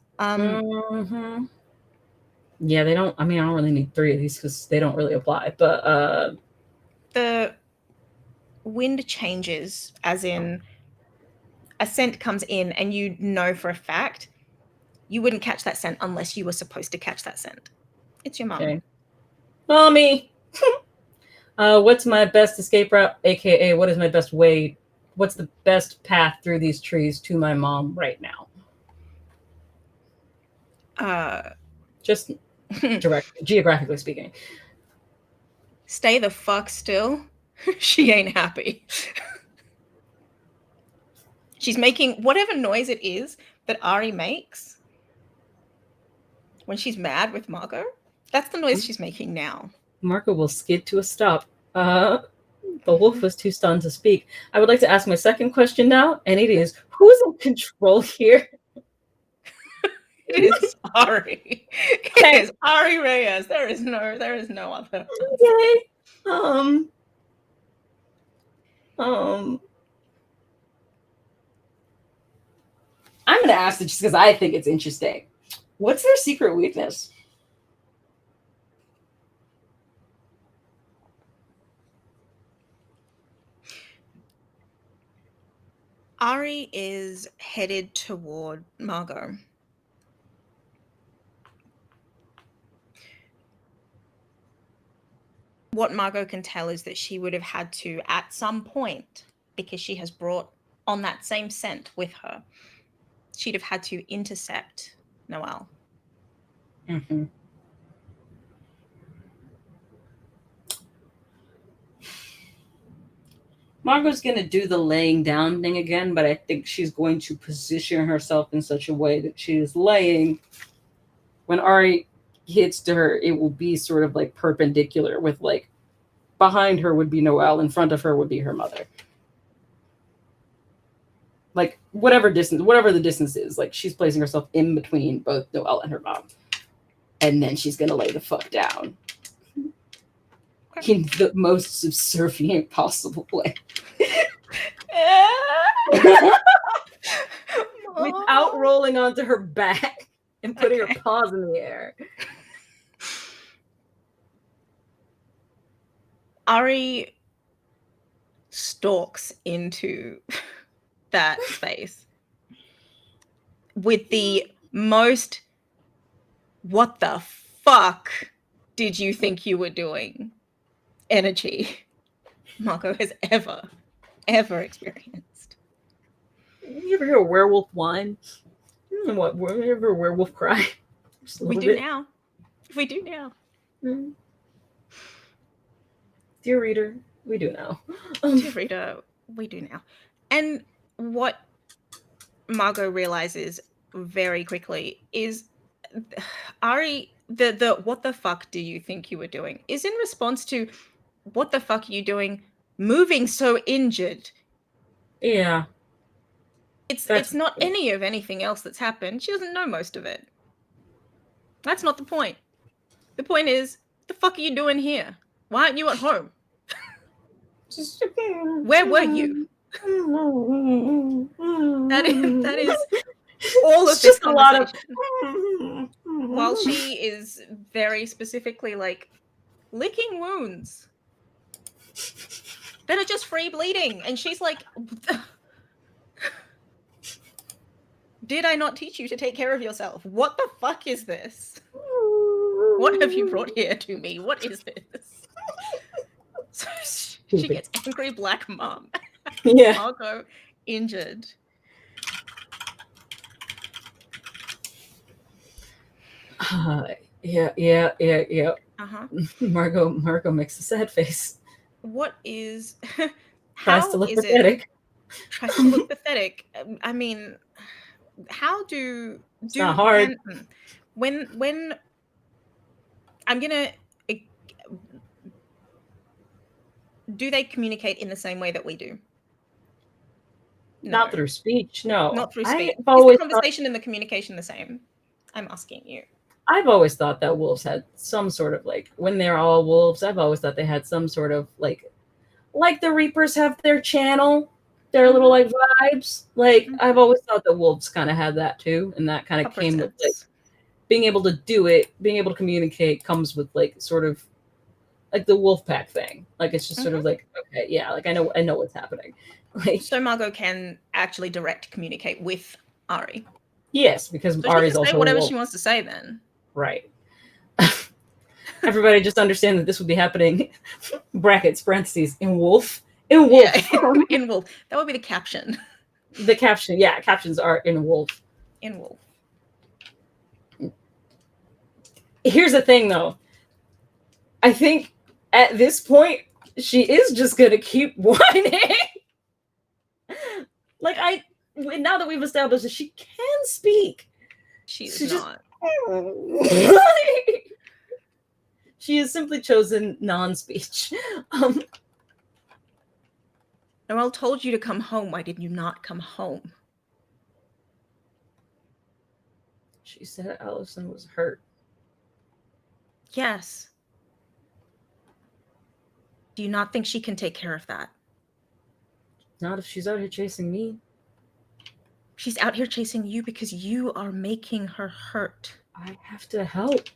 Yeah, they don't. I mean, I don't really need 3 of these because they don't really apply. But the wind changes, as in a scent comes in, and you know for a fact you wouldn't catch that scent unless you were supposed to catch that scent. It's your mom. okay. Mommy. What's my best escape route? AKA, what is my best way? What's the best path through these trees to my mom right now? Just geographically speaking. Stay the fuck still. She ain't happy. She's making whatever noise it is that Ari makes when she's mad with Margot. That's the noise she's making now. Margot will skid to a stop. The wolf was too stunned to speak. I would like to ask my second question now, and it is, who is in control here? It is Ari. It is Ari Reyes. There is no other. Okay. I'm gonna ask it just because I think it's interesting. What's their secret weakness? Ari is headed toward Margot. What Margot can tell is that she would have had to, at some point, because she has brought on that same scent with her, she'd have had to intercept Noelle. Mm-hmm. Margot's going to do the laying down thing again, but I think she's going to position herself in such a way that she is laying. When Ari hits to her, it will be sort of like perpendicular with like behind her would be Noelle, in front of her would be her mother. Like whatever the distance is, like she's placing herself in between both Noelle and her mom. And then she's going to lay the fuck down. In the most subservient possible way. Without rolling onto her back and putting her paws in the air. Ari stalks into that space with the most "what the fuck did you think you were doing?" energy Margot has ever experienced. You ever hear a werewolf whine? What? You ever a werewolf cry? We do now. Mm. Dear reader, we do now. Dear reader, we do now. And what Margot realizes very quickly is Ari, the "what the fuck do you think you were doing?" is in response to "what the fuck are you doing moving so injured?" Yeah. It's not any of anything else that's happened. She doesn't know most of it. That's not the point. The point is, the fuck are you doing here? Why aren't you at home? Just, Where were you? That is all of It's this just a lot of. conversation. While she is very specifically like licking wounds that are just free bleeding, and she's like, did I not teach you to take care of yourself? What the fuck is this? What have you brought here to me? What is this? So she gets angry black mom. Yeah. Margot injured. Yeah. Uh-huh. Margot makes a sad face. What is Tries to how look is pathetic. it tries to look pathetic? I mean, how do It's not hard. when I'm gonna do they communicate in the same way that we do? Not through speech, no. Not through speech. I've always Is the conversation and the communication the same? I'm asking you. I've always thought that wolves had some sort of like, when they're all wolves, I've always thought they had some sort of like the Reapers have their channel, their little like vibes. Like I've always thought that wolves kind of had that too, and that kind of came with like being able to do it, being able to communicate comes with like sort of like the wolf pack thing. Like it's just sort of like, okay, yeah, like I know what's happening. Like, so Margot can actually direct communicate with Ari. Yes, because so Ari's she can also say whatever a wolf. she wants to say then. Right. Everybody just understand that this would be happening, brackets, parentheses, in wolf. In wolf. Yeah, in wolf. That would be the caption. The caption, yeah, captions are in wolf. In wolf. Here's the thing, though. I think at this point, she is just going to keep whining. Like, now that we've established that she can speak. She's not. She has simply chosen non-speech. Noelle told you to come home. Why did you not come home? She said Allison was hurt. Yes. Do you not think she can take care of that? Not if she's out here chasing me. She's out here chasing you because you are making her hurt. I have to help.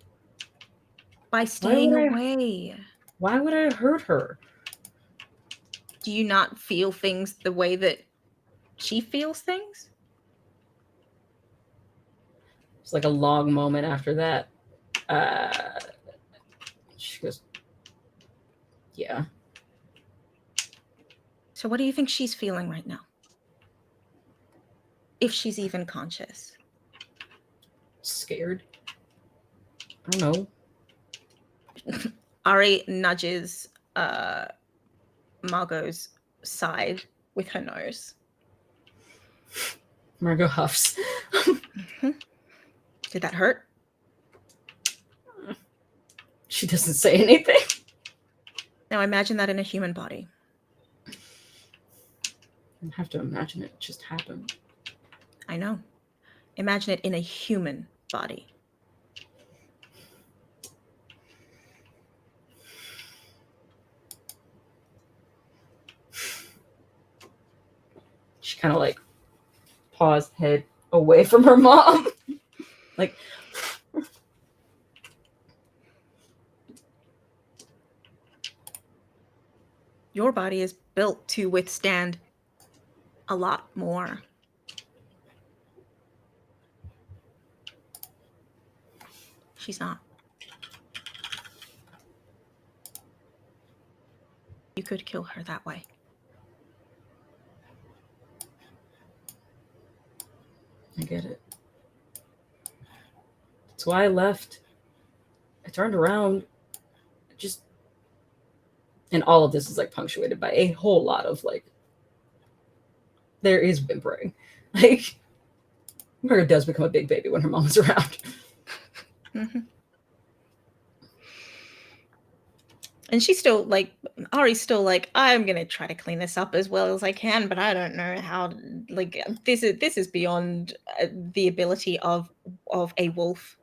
By staying away. Why would I hurt her? Do you not feel things the way that she feels things? It's like a long moment after that. She goes, yeah. So what do you think she's feeling right now? If she's even conscious. Scared. I don't know. Ari nudges Margot's side with her nose. Margot huffs. Did that hurt? She doesn't say anything. Now imagine that in a human body. I have to imagine it just happened. I know. Imagine it in a human body. She kind of like paused, head away from her mom. Like, your body is built to withstand a lot more. She's not. You could kill her that way. I get it. That's why I left. I turned around. And all of this is like punctuated by a whole lot of like, there is whimpering. Like, Margaret does become a big baby when her mom is around. Mm-hmm. And she's still like, Ari's still like, I'm gonna try to clean this up as well as I can, but I don't know how. Like, this is beyond the ability of a wolf.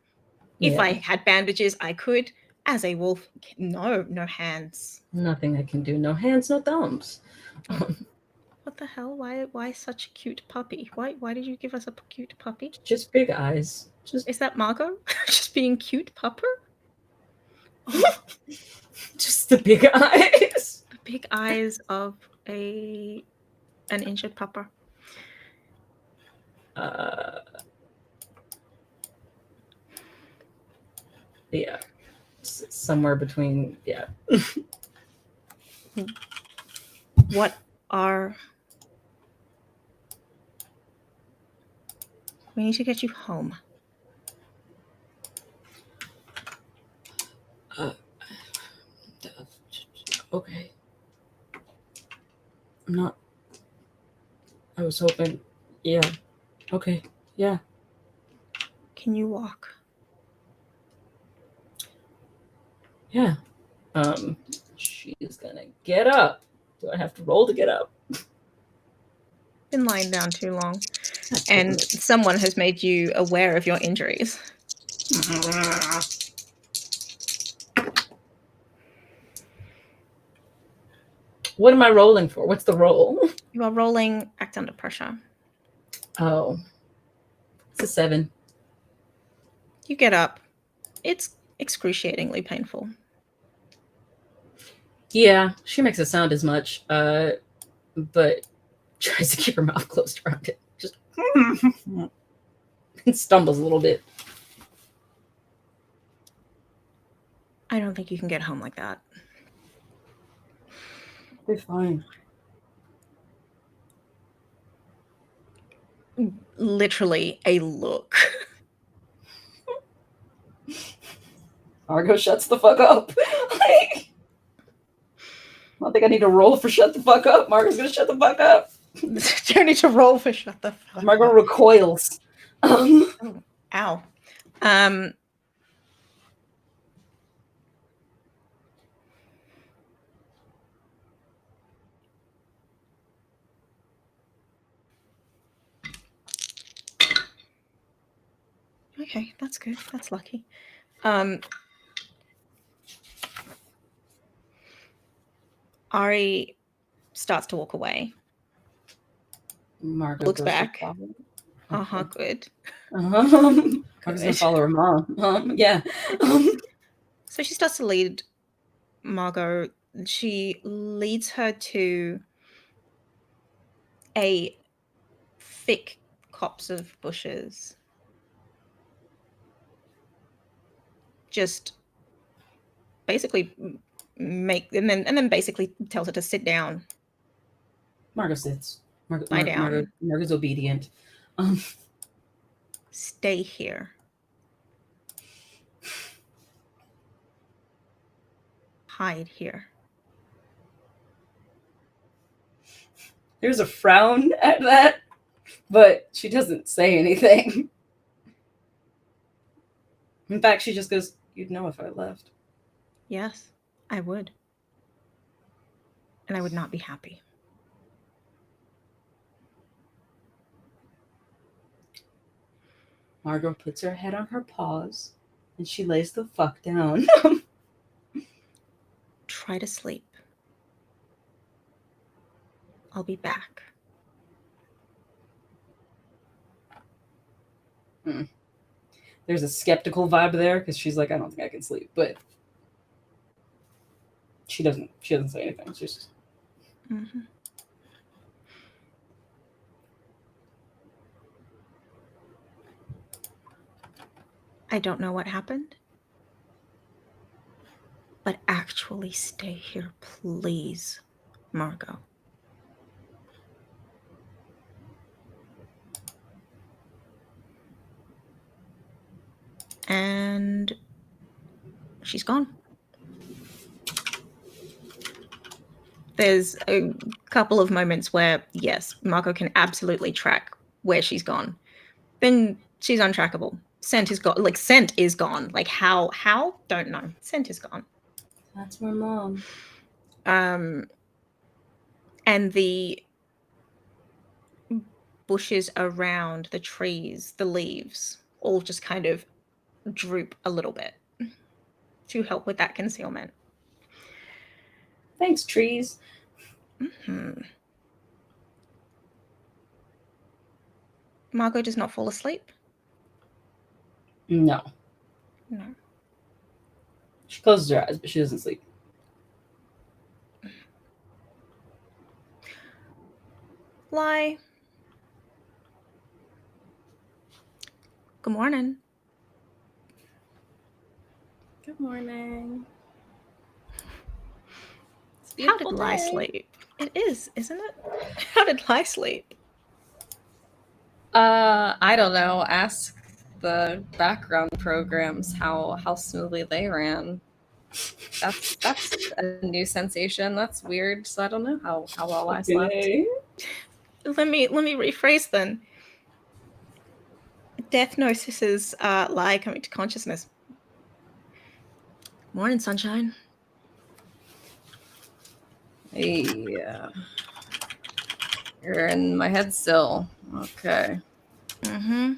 If I had bandages, I could, As a wolf, no hands. Nothing I can do. No hands, no thumbs. What the hell? Why such a cute puppy? Why did you give us a cute puppy? Just big eyes. Is that Margot? Just being cute pupper? Just the big eyes. The big eyes of an injured pupper. Yeah. Somewhere between, yeah. What are... We need to get you home. Okay. I'm not... I was hoping... Yeah. Okay. Yeah. Can you walk? Yeah. She's gonna get up. Do I have to roll to get up? Been lying down too long. And someone has made you aware of your injuries. What am I rolling for? What's the roll? You are rolling act under pressure. Oh. It's a 7. You get up. It's excruciatingly painful. Yeah, she makes it sound as much, but tries to keep her mouth closed around it. Just and stumbles a little bit. I don't think you can get home like that. They're fine. Literally a look. Margot shuts the fuck up. I don't think I need to roll for shut the fuck up. Margot's gonna shut the fuck up. Don't need to roll for shut the fuck Margot up. recoils. Ow. Okay, that's good. That's lucky. Ari starts to walk away. Margot Looks goes to back. follow. Uh-huh, good. Margot's gonna follow her mom. Yeah. So she starts to lead Margot. She leads her to a thick copse of bushes. Just basically and then basically tells her to sit down. Margot sits. Lie down. Margot's obedient. Stay here. Hide here. There's a frown at that, but she doesn't say anything. In fact, she just goes, "You'd know if I left." Yes, I would. And I would not be happy. Margot puts her head on her paws and she lays the fuck down. Try to sleep. I'll be back. There's a skeptical vibe there because she's like, I don't think I can sleep, but she doesn't say anything. She's just... Mm-hmm. I don't know what happened, but actually stay here, please, Margot. And she's gone. There's a couple of moments where, yes, Margot can absolutely track where she's gone. Then she's untrackable. Scent is gone. Like, scent is gone. Like, how? Don't know. Scent is gone. That's my mom. And the bushes around the trees, the leaves, all just kind of droop a little bit. to help with that concealment. Thanks, trees. Mm-hmm. Margot does not fall asleep? No. No. She closes her eyes, but she doesn't sleep. Lie. Good morning. Good morning. How did Lie sleep? It is, isn't it? How did Lie sleep? I don't know. Ask the background programs how smoothly they ran. That's a new sensation. That's weird. So I don't know how well I slept. Okay. Let me rephrase then. Death Gnosis' Lie coming to consciousness. Morning, sunshine. Yeah. You're in my head still. Okay. Mm-hmm.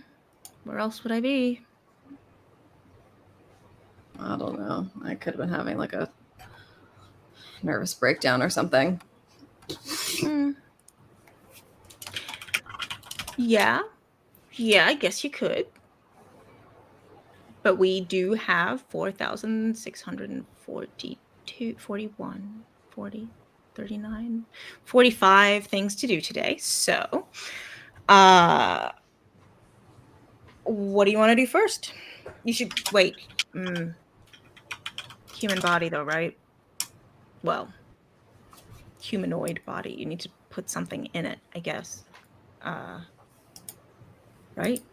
Where else would I be? I don't know. I could have been having like a nervous breakdown or something. Yeah. Yeah, I guess you could. But we do have 4,642, 41, 40, 39, 45 things to do today. So, what do you want to do first? You should wait. Human body, though, right? Well, humanoid body. You need to put something in it, I guess. Right?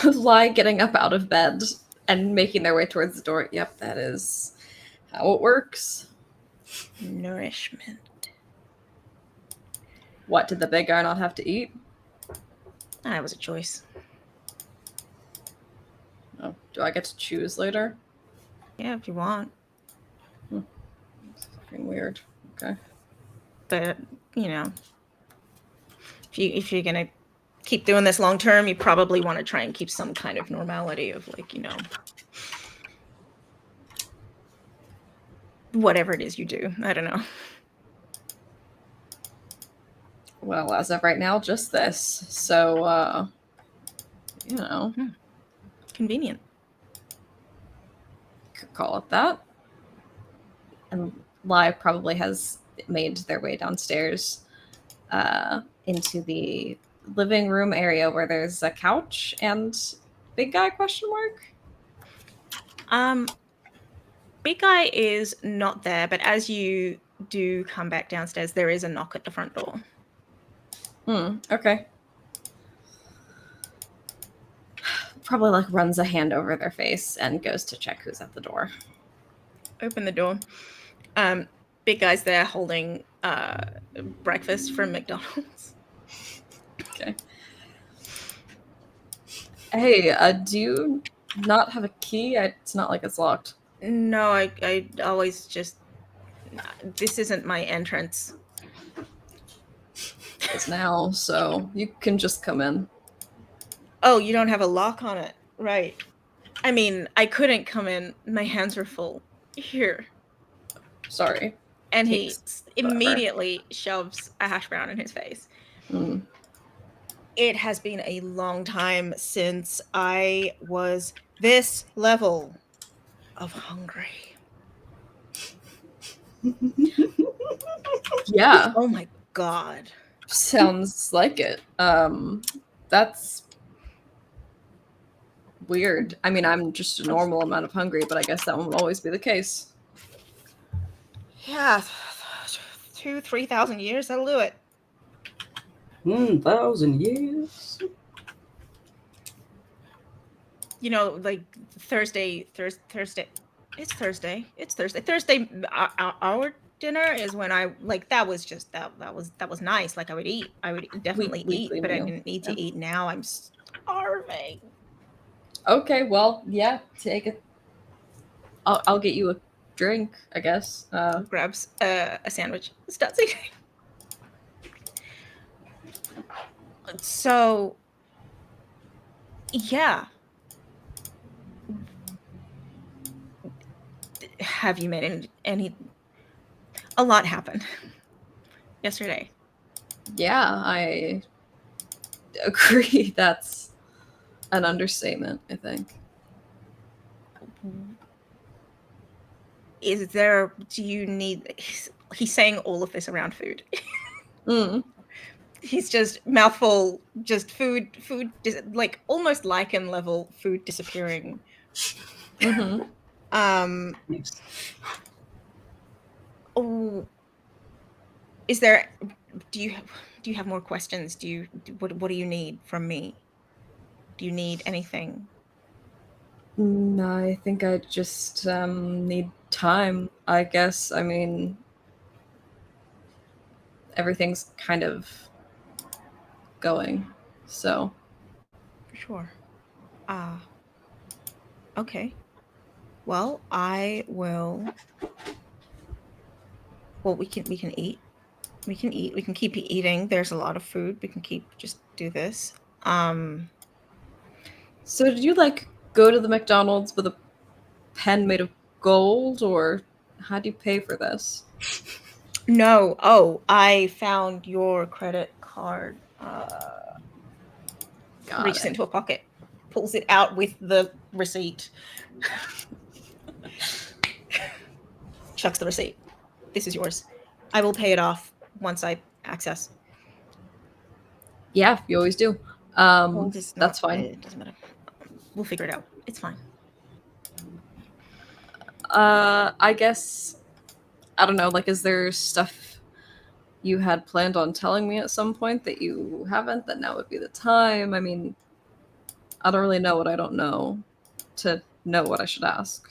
Lie getting up out of bed and making their way towards the door. Yep, that is how it works. Nourishment. What, did the big guy not have to eat? That was a choice. Oh, do I get to choose later? Yeah, if you want. It's fucking weird. Okay. But, you know, if you're gonna keep doing this long term, you probably want to try and keep some kind of normality of, like, you know, whatever it is you do. I don't know. Well, as of right now, just this. So, you know, Convenient. could call it that. And Live probably has made their way downstairs into the living room area where there's a couch and big guy question mark. Big guy is not there, but as you do come back downstairs, there is a knock at the front door. Okay. Probably like runs a hand over their face and goes to check who's at the door. Open the door. Big guy's there holding breakfast from McDonald's. Okay. Hey, do you not have a key? It's not like it's locked. No, I always just... This isn't my entrance. It's now, so you can just come in. Oh, you don't have a lock on it. Right. I mean, I couldn't come in. My hands were full. Here. Sorry. And he Takes immediately shoves a hash brown in his face. It has been a long time since I was this level of hungry. Yeah. Oh my god. Sounds like it. That's weird. I mean, I'm just a normal amount of hungry, but I guess that won't always be the case. Yeah, 2,000-3,000 years, that'll do it. 1,000 years. You know, like Thursday. It's Thursday. Thursday. Our dinner is when I like that was just that was nice. Like I would eat. I would definitely Weekly eat, but meal. I didn't need to eat now. I'm starving. Okay, well, yeah, take it. I'll get you a drink, I guess. Grabs a sandwich. Starts eating. So, yeah. have you made any? A lot happened yesterday. Yeah, I agree. That's an understatement, I think. Is there? Do you need? He's saying all of this around food. Mm. He's just mouthful, just food, like almost lichen level food disappearing. Mm-hmm. Yes. Oh, is there? Do you have more questions? What do you need from me? Do you need anything? I think I just need time, I guess. I mean, everything's kind of going, so. For sure. Ah, okay. Well, I will. Well, we can eat. We can eat. We can keep eating. There's a lot of food. We can keep just do this. So did you, like, go to the McDonald's with a pen made of gold, or how do you pay for this? No. Oh, I found your credit card. Got Reaches it. into a pocket, pulls it out with the receipt. Chucks the receipt. This is yours. I will pay it off once I access. Yeah, you always do. Gold is not. That's fine. It doesn't matter. We'll figure it out. It's fine. I guess, I don't know, like, is there stuff you had planned on telling me at some point that you haven't, that now would be the time? I mean, I don't really know what I don't know to know what I should ask.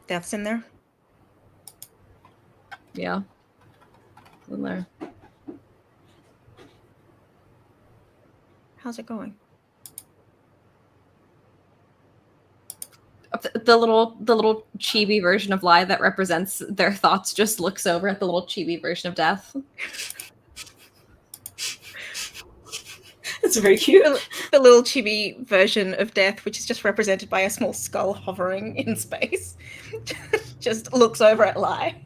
Death's in there. Yeah. It's in there. How's it going? The little chibi version of lie that represents their thoughts just looks over at the little chibi version of death. That's very cute. The little chibi version of death, which is just represented by a small skull hovering in space, just looks over at Lai.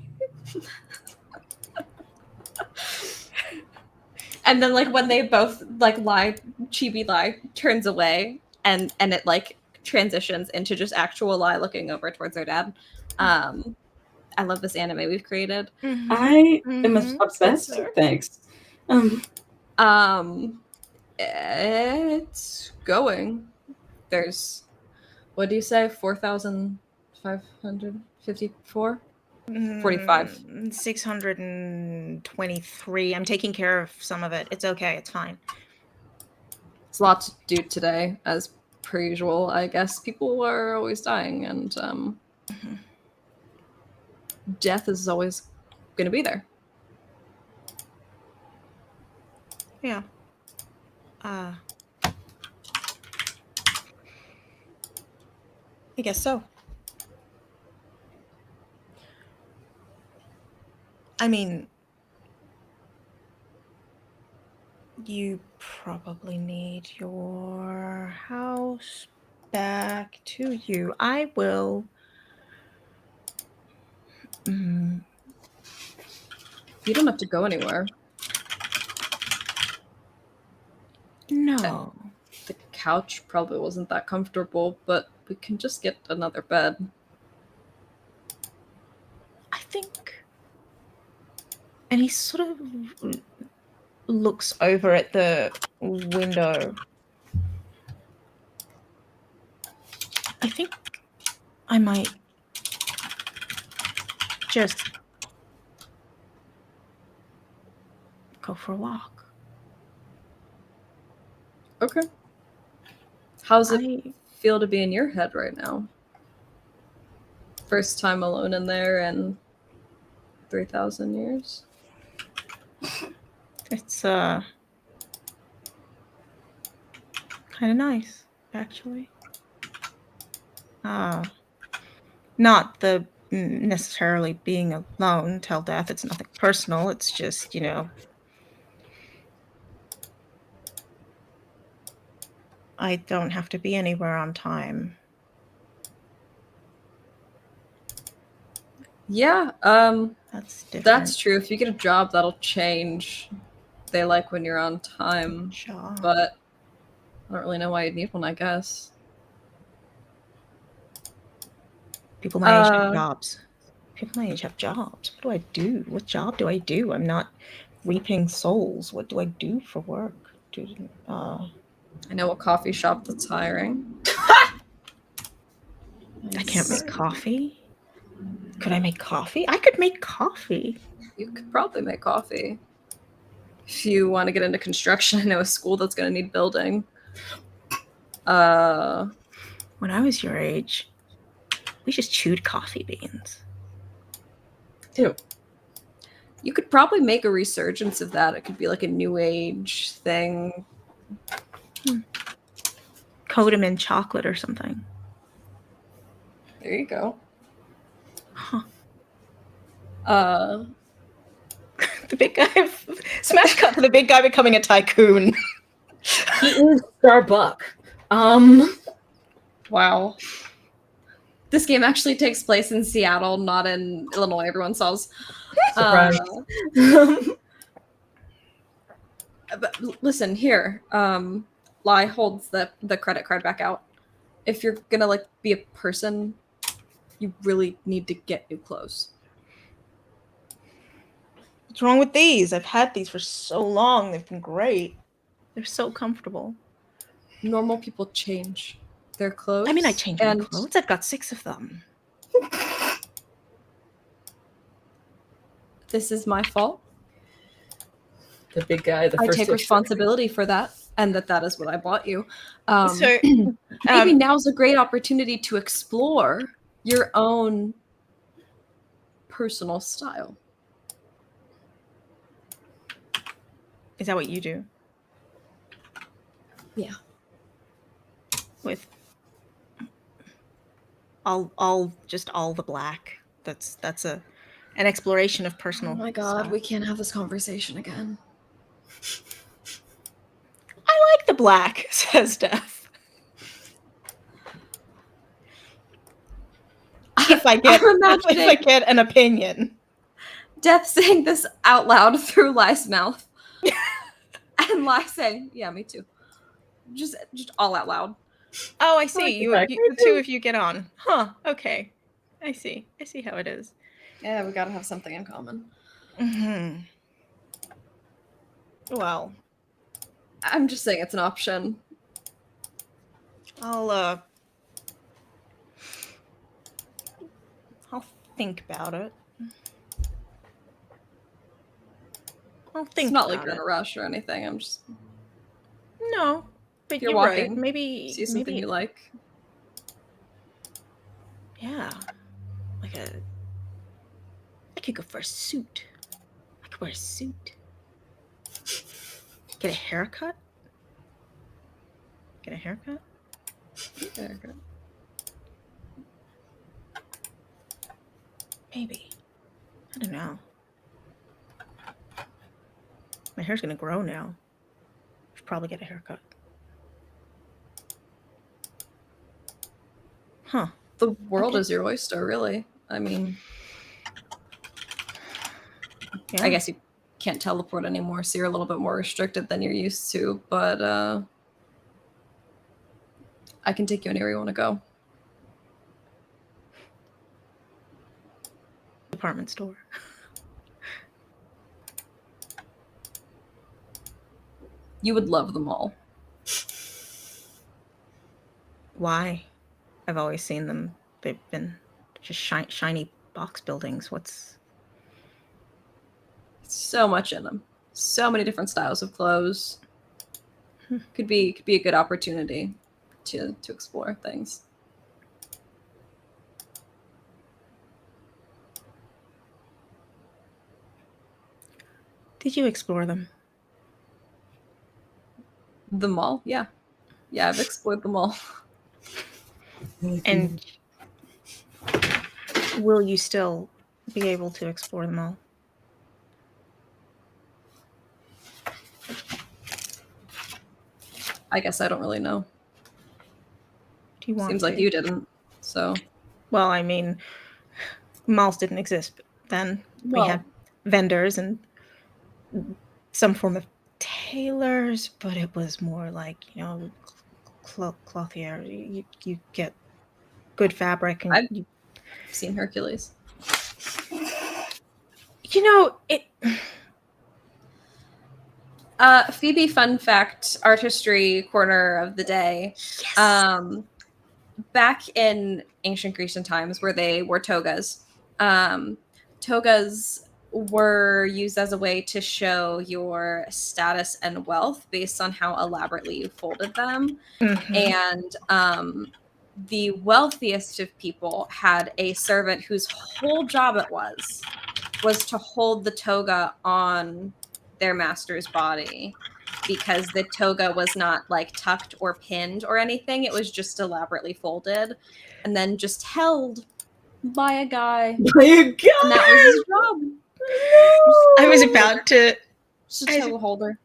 And then, like, when they both, like, chibi lie turns away, and it, like, transitions into just actual lie looking over towards their dad. I love this anime we've created. I am Mhm. obsessed. Sir. Thanks. It's going. There's, what do you say, 4,554? 45. 623. I'm taking care of some of it. It's okay. It's fine. It's a lot to do today, as per usual. I guess people are always dying, and death is always going to be there. Yeah. I guess so. I mean, you probably need your house back to you. I will. You don't have to go anywhere. No. The couch probably wasn't that comfortable, but we can just get another bed. I think. And he sort of looks over at the window. I think I might just go for a walk. Okay. How's it I feel to be in your head right now? First time alone in there in 3,000 years? It's kind of nice, actually. Not the necessarily being alone till death. It's nothing personal. It's just, I don't have to be anywhere on time. Yeah, That's different. that's true. If you get a job, that'll change. They like when you're on time, Job. but I don't really know why you'd need one, I guess. People my age have jobs. People my age have jobs. What do I do? What job do I do? I'm not reaping souls. What do I do for work? I know a coffee shop that's hiring. I can't make coffee. Could I make coffee? I could make coffee. You could probably make coffee. If you want to get into construction, I know a school that's going to need building. When I was your age, we just chewed coffee beans. Ew. You could probably make a resurgence of that. It could be like a new age thing. Coat them in chocolate or something. There you go. Huh. The big guy. Smash cut to the big guy becoming a tycoon. He is Starbuck. Wow. This game actually takes place in Seattle, not in Illinois. Everyone saws. Surprise. But listen here. Lai holds the credit card back out. If you're gonna like be a person, you really need to get new clothes. What's wrong with these? I've had these for so long. They've been great. They're so comfortable. Normal people change their clothes. I mean, I change my clothes. I've got 6 of them. This is my fault. The big guy. I take responsibility for that, and that is what I bought you. So maybe now's a great opportunity to explore your own personal style. Is that what you do? Yeah. With all the black. That's an exploration of personal. Oh my god, style. we can't have this conversation again. I like the black, says Steph. If I get an opinion. Death saying this out loud through Lai's mouth. And Lai saying, yeah, me too. Just all out loud. Oh, I see. You the two of you get on. Huh, okay. I see how it is. Yeah, we gotta have something in common. Mm-hmm. Well, I'm just saying it's an option. I'll think about it. It's not like you're in a rush or anything. I'm just no, but you're walking. Right. Maybe see something you like. Yeah, I could go for a suit. I could wear a suit. Get a haircut. Maybe. I don't know. My hair's gonna grow now. Should probably get a haircut. Huh. The world is your oyster, really. I mean, yeah. I guess you can't teleport anymore, so you're a little bit more restricted than you're used to, but I can take you anywhere you want to go. Department store. You would love them all. Why? I've always seen them. They've been just shiny box buildings. What's so much in them? So many different styles of clothes. Could be a good opportunity to explore things. Did you explore them? The mall? Yeah. Yeah, I've explored them all. And will you still be able to explore them all? I guess I don't really know. Do you want Seems to? like you didn't. So, Well, I mean, malls didn't exist then. We well, had vendors and some form of tailors, but it was more like, clothier. You get good fabric and I've seen Hercules. it. Phoebe, fun fact, artistry corner of the day. Yes. Back in ancient Grecian times where they wore togas, togas were used as a way to show your status and wealth based on how elaborately you folded them. Mhm. And the wealthiest of people had a servant whose whole job it was to hold the toga on their master's body, because the toga was not like tucked or pinned or anything. It was just elaborately folded and then just held by a guy. My God! And that was his job. I was about to. Just a toga holder.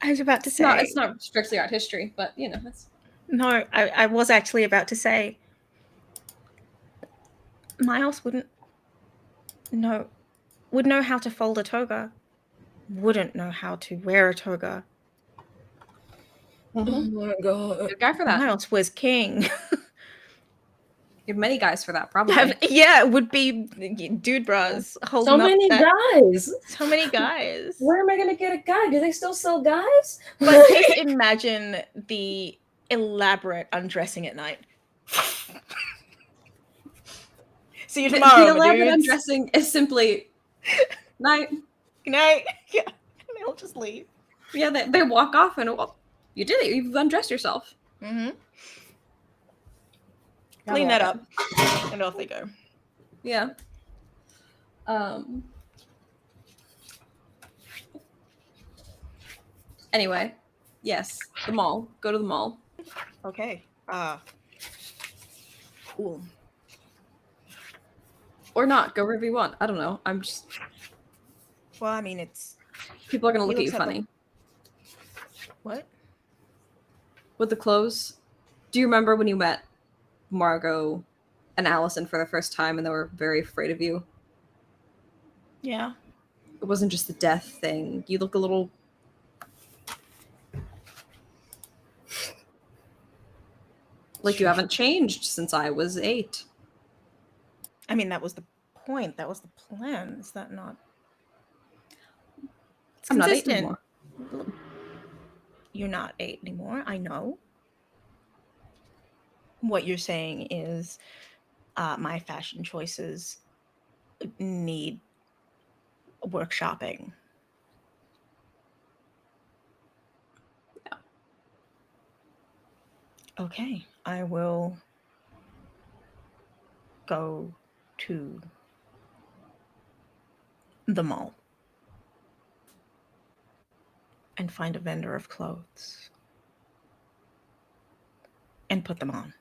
I was about to It's say. not strictly art history, but that's No, I was actually about to say. Miles would know how to fold a toga, wouldn't know how to wear a toga. Oh my God. good guy for that. Miles was king. You have many guys for that, probably. Yeah, it would be dude bras holding So up many that- guys. So many guys. Where am I gonna get a guy? Do they still sell guys? But just imagine the elaborate undressing at night. See you tomorrow, The my elaborate dudes. undressing is simply night. Good night. Yeah, and they'll just leave. Yeah, they walk off and, well, you did it. You've undressed yourself. Mm-hmm. Clean that up, and off they go. Yeah. Anyway, yes, the mall. Go to the mall. Okay. Cool. Or not. Go wherever you want. I don't know. I'm just... Well, I mean, it's People are going to look at you looks like funny. what? With the clothes. Do you remember when you met Margot and Allison for the first time and they were very afraid of you? Yeah. It wasn't just the death thing. You look a little... like you haven't changed since I was 8. I mean, that was the point. That was the plan. Is that not? It's I'm not 8 consistent. anymore. You're not 8 anymore. I know. What you're saying is my fashion choices need workshopping. Yeah. Okay, I will go to the mall and find a vendor of clothes and put them on.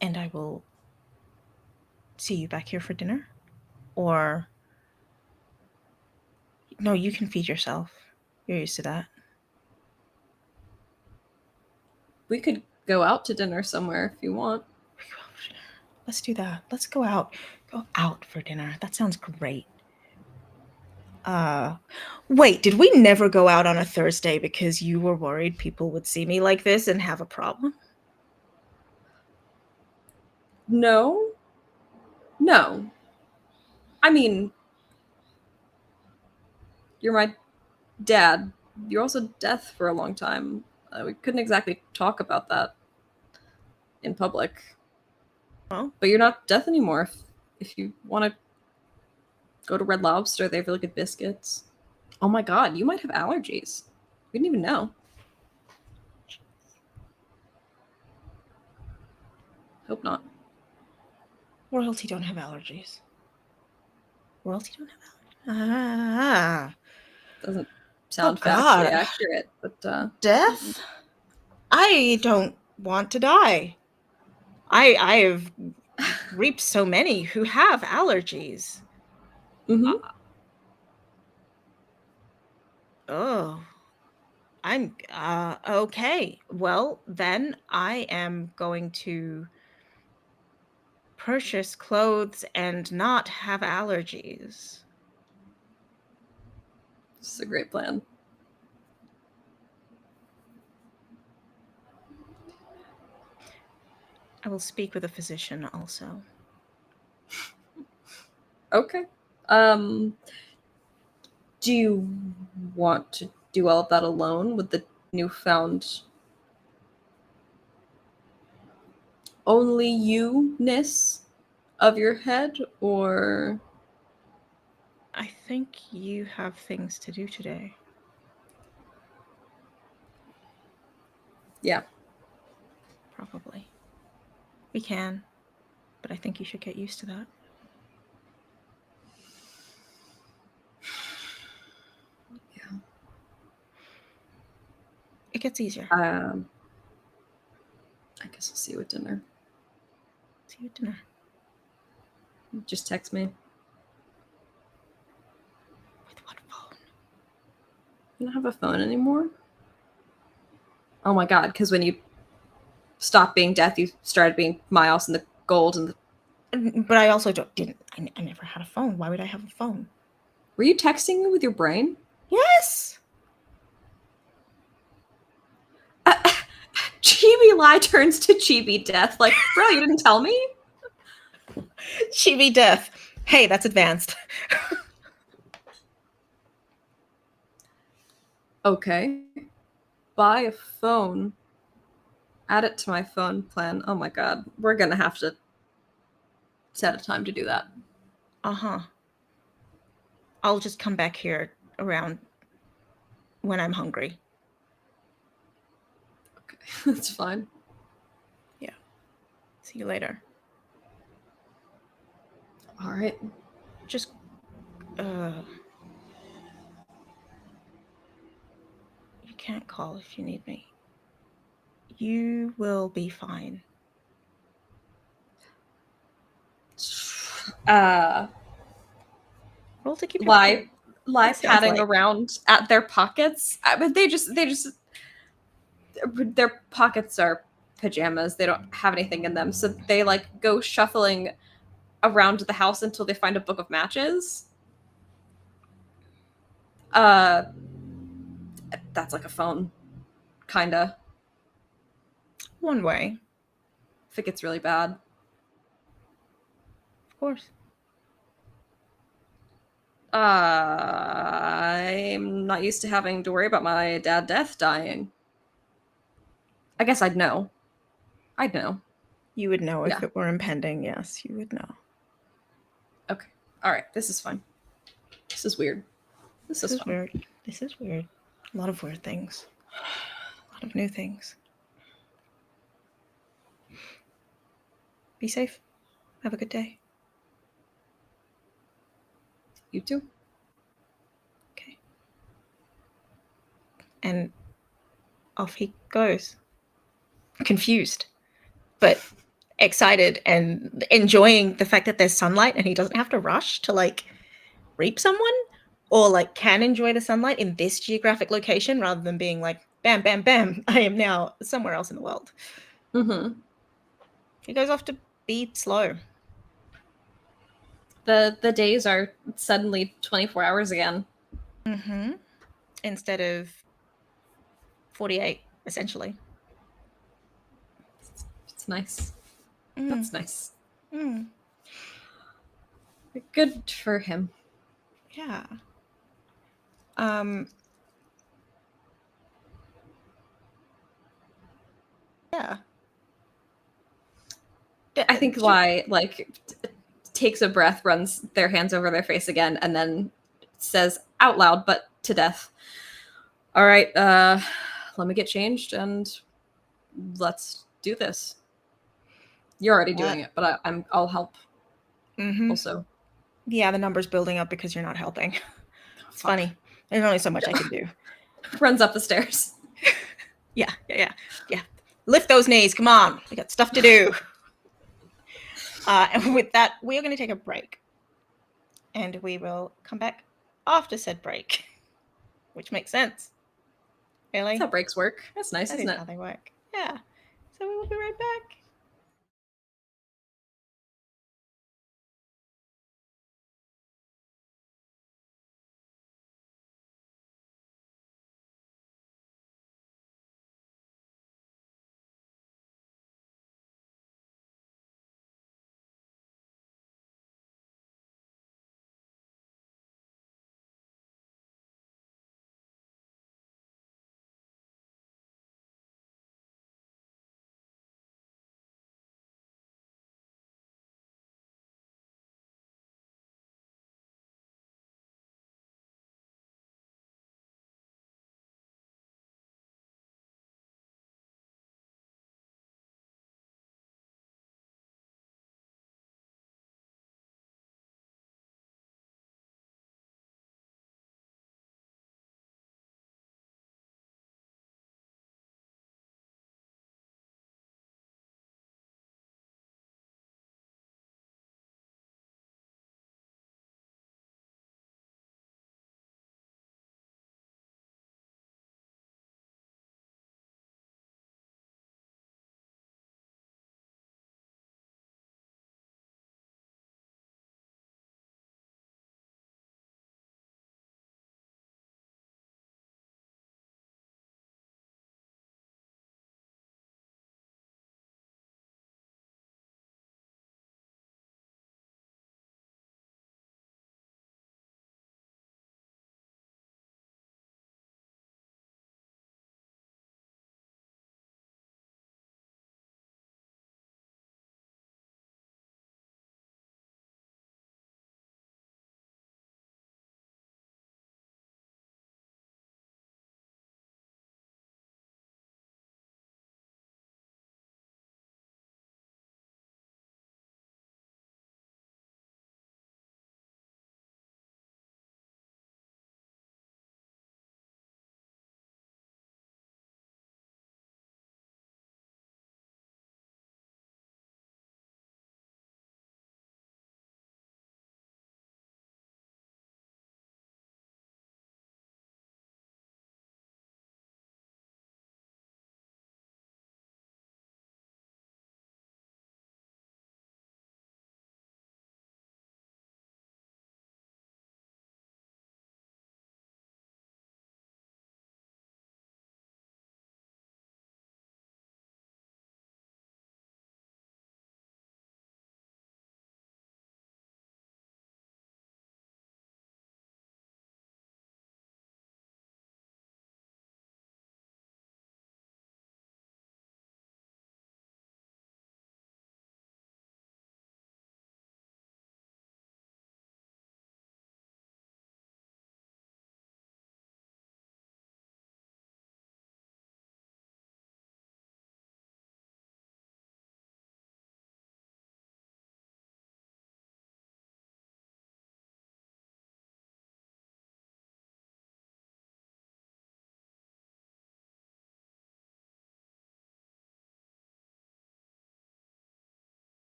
And I will see you back here for dinner. Or no, you can feed yourself. You're used to that. We could go out to dinner somewhere if you want. Let's do that. Let's go out. Go out for dinner. That sounds great. Wait, did we never go out on a Thursday because you were worried people would see me like this and have a problem? No. I mean, you're my dad. You're also deaf for a long time. We couldn't exactly talk about that in public. Well, but you're not deaf anymore. If you want to go to Red Lobster, they have really good biscuits. Oh my God, you might have allergies. We didn't even know. Hope not. royalty don't have allergies. Royalty don't have allergies. Doesn't sound God. factually accurate, but Death? I don't want to die. I have reaped so many who have allergies. mhm. Oh. I'm okay. Well, then I am going to purchase clothes and not have allergies. This is a great plan. I will speak with a physician also. Okay. Do you want to do all of that alone with the newfound only you-ness of your head, or I think you have things to do today. yeah? Probably. We can, but I think you should get used to that. Yeah. It gets easier. I guess I'll see you at dinner. See you at dinner. Just text me. With what phone? You don't have a phone anymore? Oh my god, because when you stopped being death, you started being Miles and the gold and the... But I also I never had a phone. Why would I have a phone? Were you texting me with your brain? Yes! Chibi lie turns to chibi death. Like, bro, you didn't tell me? Chibi death. Hey, that's advanced. Okay. Buy a phone. Add it to my phone plan. Oh my god. We're gonna have to set a time to do that. Uh-huh. I'll just come back here around when I'm hungry. Okay, that's fine. Yeah. See you later. All right. Just, you can't call if you need me. You will be fine. Roll to keep your Lie It sounds patting like. around at their pockets. I mean, they just their pockets are pajamas. They don't have anything in them, so they like go shuffling around the house until they find a book of matches. That's like a phone, kinda. One way, If it gets really bad. of course. I'm not used to having to worry about my dad death dying. I guess I'd know. I'd know. You would know if Yeah. it were impending. Yes, you would know. Okay. All right. This is fine. This is weird. This is fun. weird. This is weird. A lot of weird things. A lot of new things. Be safe. Have a good day. You too. Okay. And off he goes. Confused, but excited and enjoying the fact that there's sunlight and he doesn't have to rush to like reap someone, or like can enjoy the sunlight in this geographic location rather than being like bam bam bam, I am now somewhere else in the world. Mm-hmm. He goes off to be slow. The days are suddenly 24 hours again. Mm-hmm. Instead of 48, essentially. It's nice. Mm. That's nice. Mm. Good for him. Yeah. Yeah. I think Lai takes a breath, runs their hands over their face again, and then says out loud, but to death, "All right, let me get changed and let's do this." You're already doing it, but I'll help. Mm-hmm. Also, yeah, the number's building up because you're not helping. It's funny. There's only so much I can do. Runs up the stairs. Yeah. Lift those knees. Come on. We got stuff to do. And with that, we are going to take a break. And we will come back after said break, which makes sense. Really? That's how breaks work. That's nice, That isn't is it? how they work. Yeah. So we will be right back.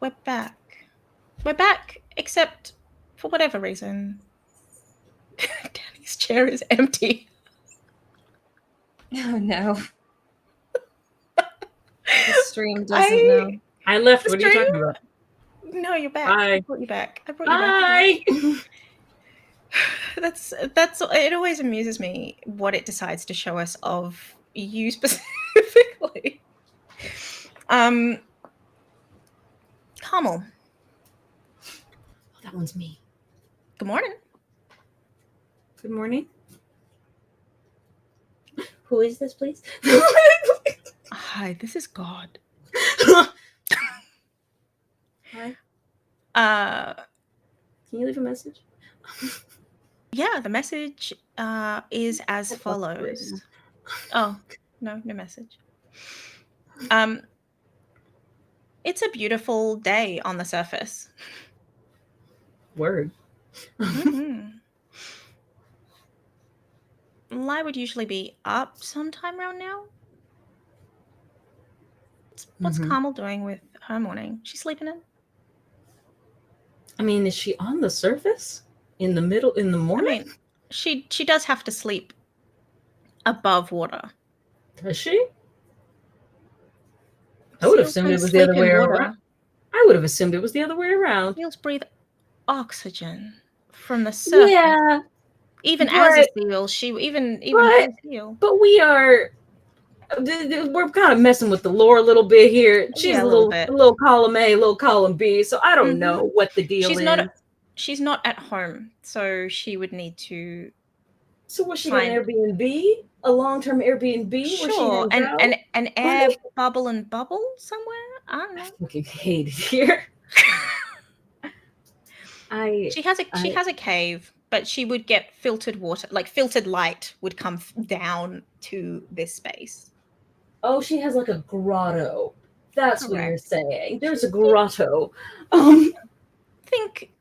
we're back. We're back, except for whatever reason. Danny's chair is empty. Oh no. The stream doesn't know. I left. The What are you talking stream? about? No, you're back. Bye. I brought you back. I brought you back. Bye. That's it. Always amuses me what it decides to show us of you specifically. Carmel. That one's me. Good morning. Good morning. Who is this, please? Hi, this is God. Hi. Can you leave a message? Yeah, the message is as follows. Oh, no message. It's a beautiful day on the surface. Word. Mm-hmm. Lai would usually be up sometime around now. What's Carmel doing with her morning? She's sleeping in? I mean, is she on the surface? In the middle, in the morning? I mean, she does have to sleep above water. Does she? I would have Seals assumed don't it was the sleep other in way water. around. I would have assumed it was the other way around. Seals breathe oxygen from the surface. Yeah. Even as a seal, even as a seal. But we're kind of messing with the lore a little bit here. She's Yeah, a little column A, a little column B. So I don't know what the deal is. She's not at home, so she would need to. So was she got an Airbnb? A long-term Airbnb? Sure, and an air bubble and bubble somewhere? I don't know. I fucking hate it here. She has a cave, but she would get filtered water, like filtered light would come down to this space. Oh, she has like a grotto. That's what you're saying. There's a grotto. Think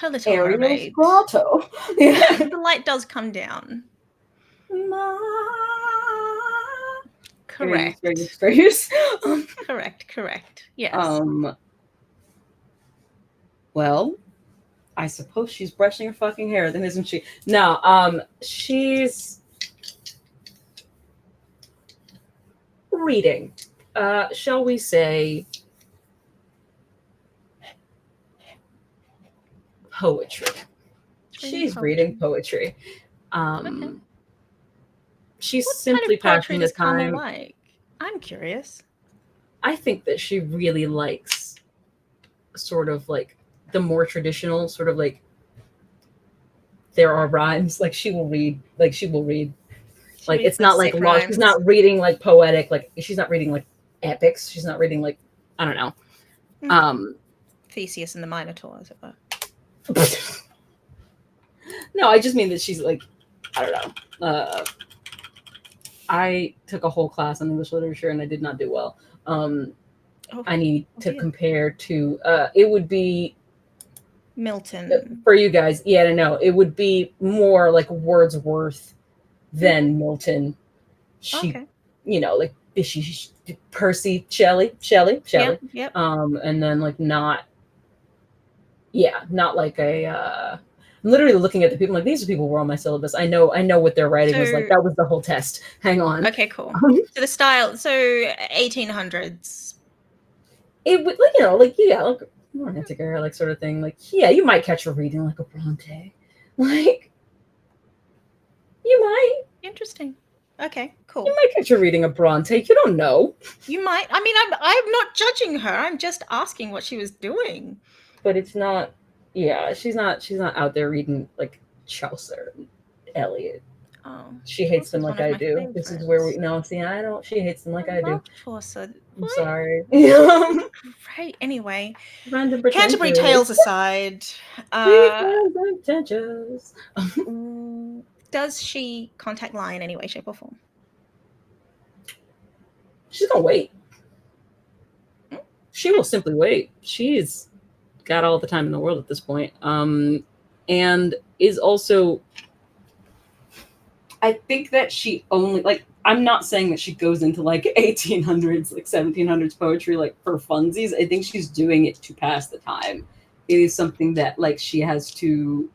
Little Ariel's Mermaid. grotto. Yeah, the light does come down. Correct. Correct. Yes. Well, I suppose she's brushing her fucking hair, then isn't she? No, she's reading. Shall we say poetry? She's reading poetry. She's what simply kind of poetry passing does the time. Carmel like? I'm curious. I think that she really likes sort of like the more traditional, sort of like there are rhymes. Like she will read. Like it's not like law. She's not reading like poetic. Like she's not reading like epics. She's not reading like I don't know. Theseus and the Minotaur, as it were. No, I just mean that she's like I don't know. I took a whole class on English literature and I did not do well. I need to compare to it would be Milton for you guys. Yeah, I know it would be more like Wordsworth than Milton. She, you know, like she Percy Shelley. Yep. And then like not like a. I'm literally looking at the people like these are people who were on my syllabus. I know what their writing was like. That was the whole test. Hang on. Okay, cool. So the style, so 1800s. It would, like, you know, like like romantic era, like sort of thing. Like, yeah, you might catch her reading like a Bronte, like you might. Interesting. Okay, cool. You might catch her reading a Bronte. You don't know. You might. I mean, I'm not judging her. I'm just asking what she was doing. But it's not. Yeah, she's not out there reading like Chaucer and Eliot. Oh, she hates them like I do. Favorites. This is where we no see. I don't. She hates them like I do. Chaucer. I'm sorry. Right. Anyway, Canterbury Tales aside, does she contact Lai in any way, shape, or form? She's gonna wait. She will simply wait. She's got all the time in the world at this point. And is also I think that she only like. I'm not saying that she goes into like 1800s, like 1700s poetry, like for funsies. I think she's doing it to pass the time. It is something that like she has to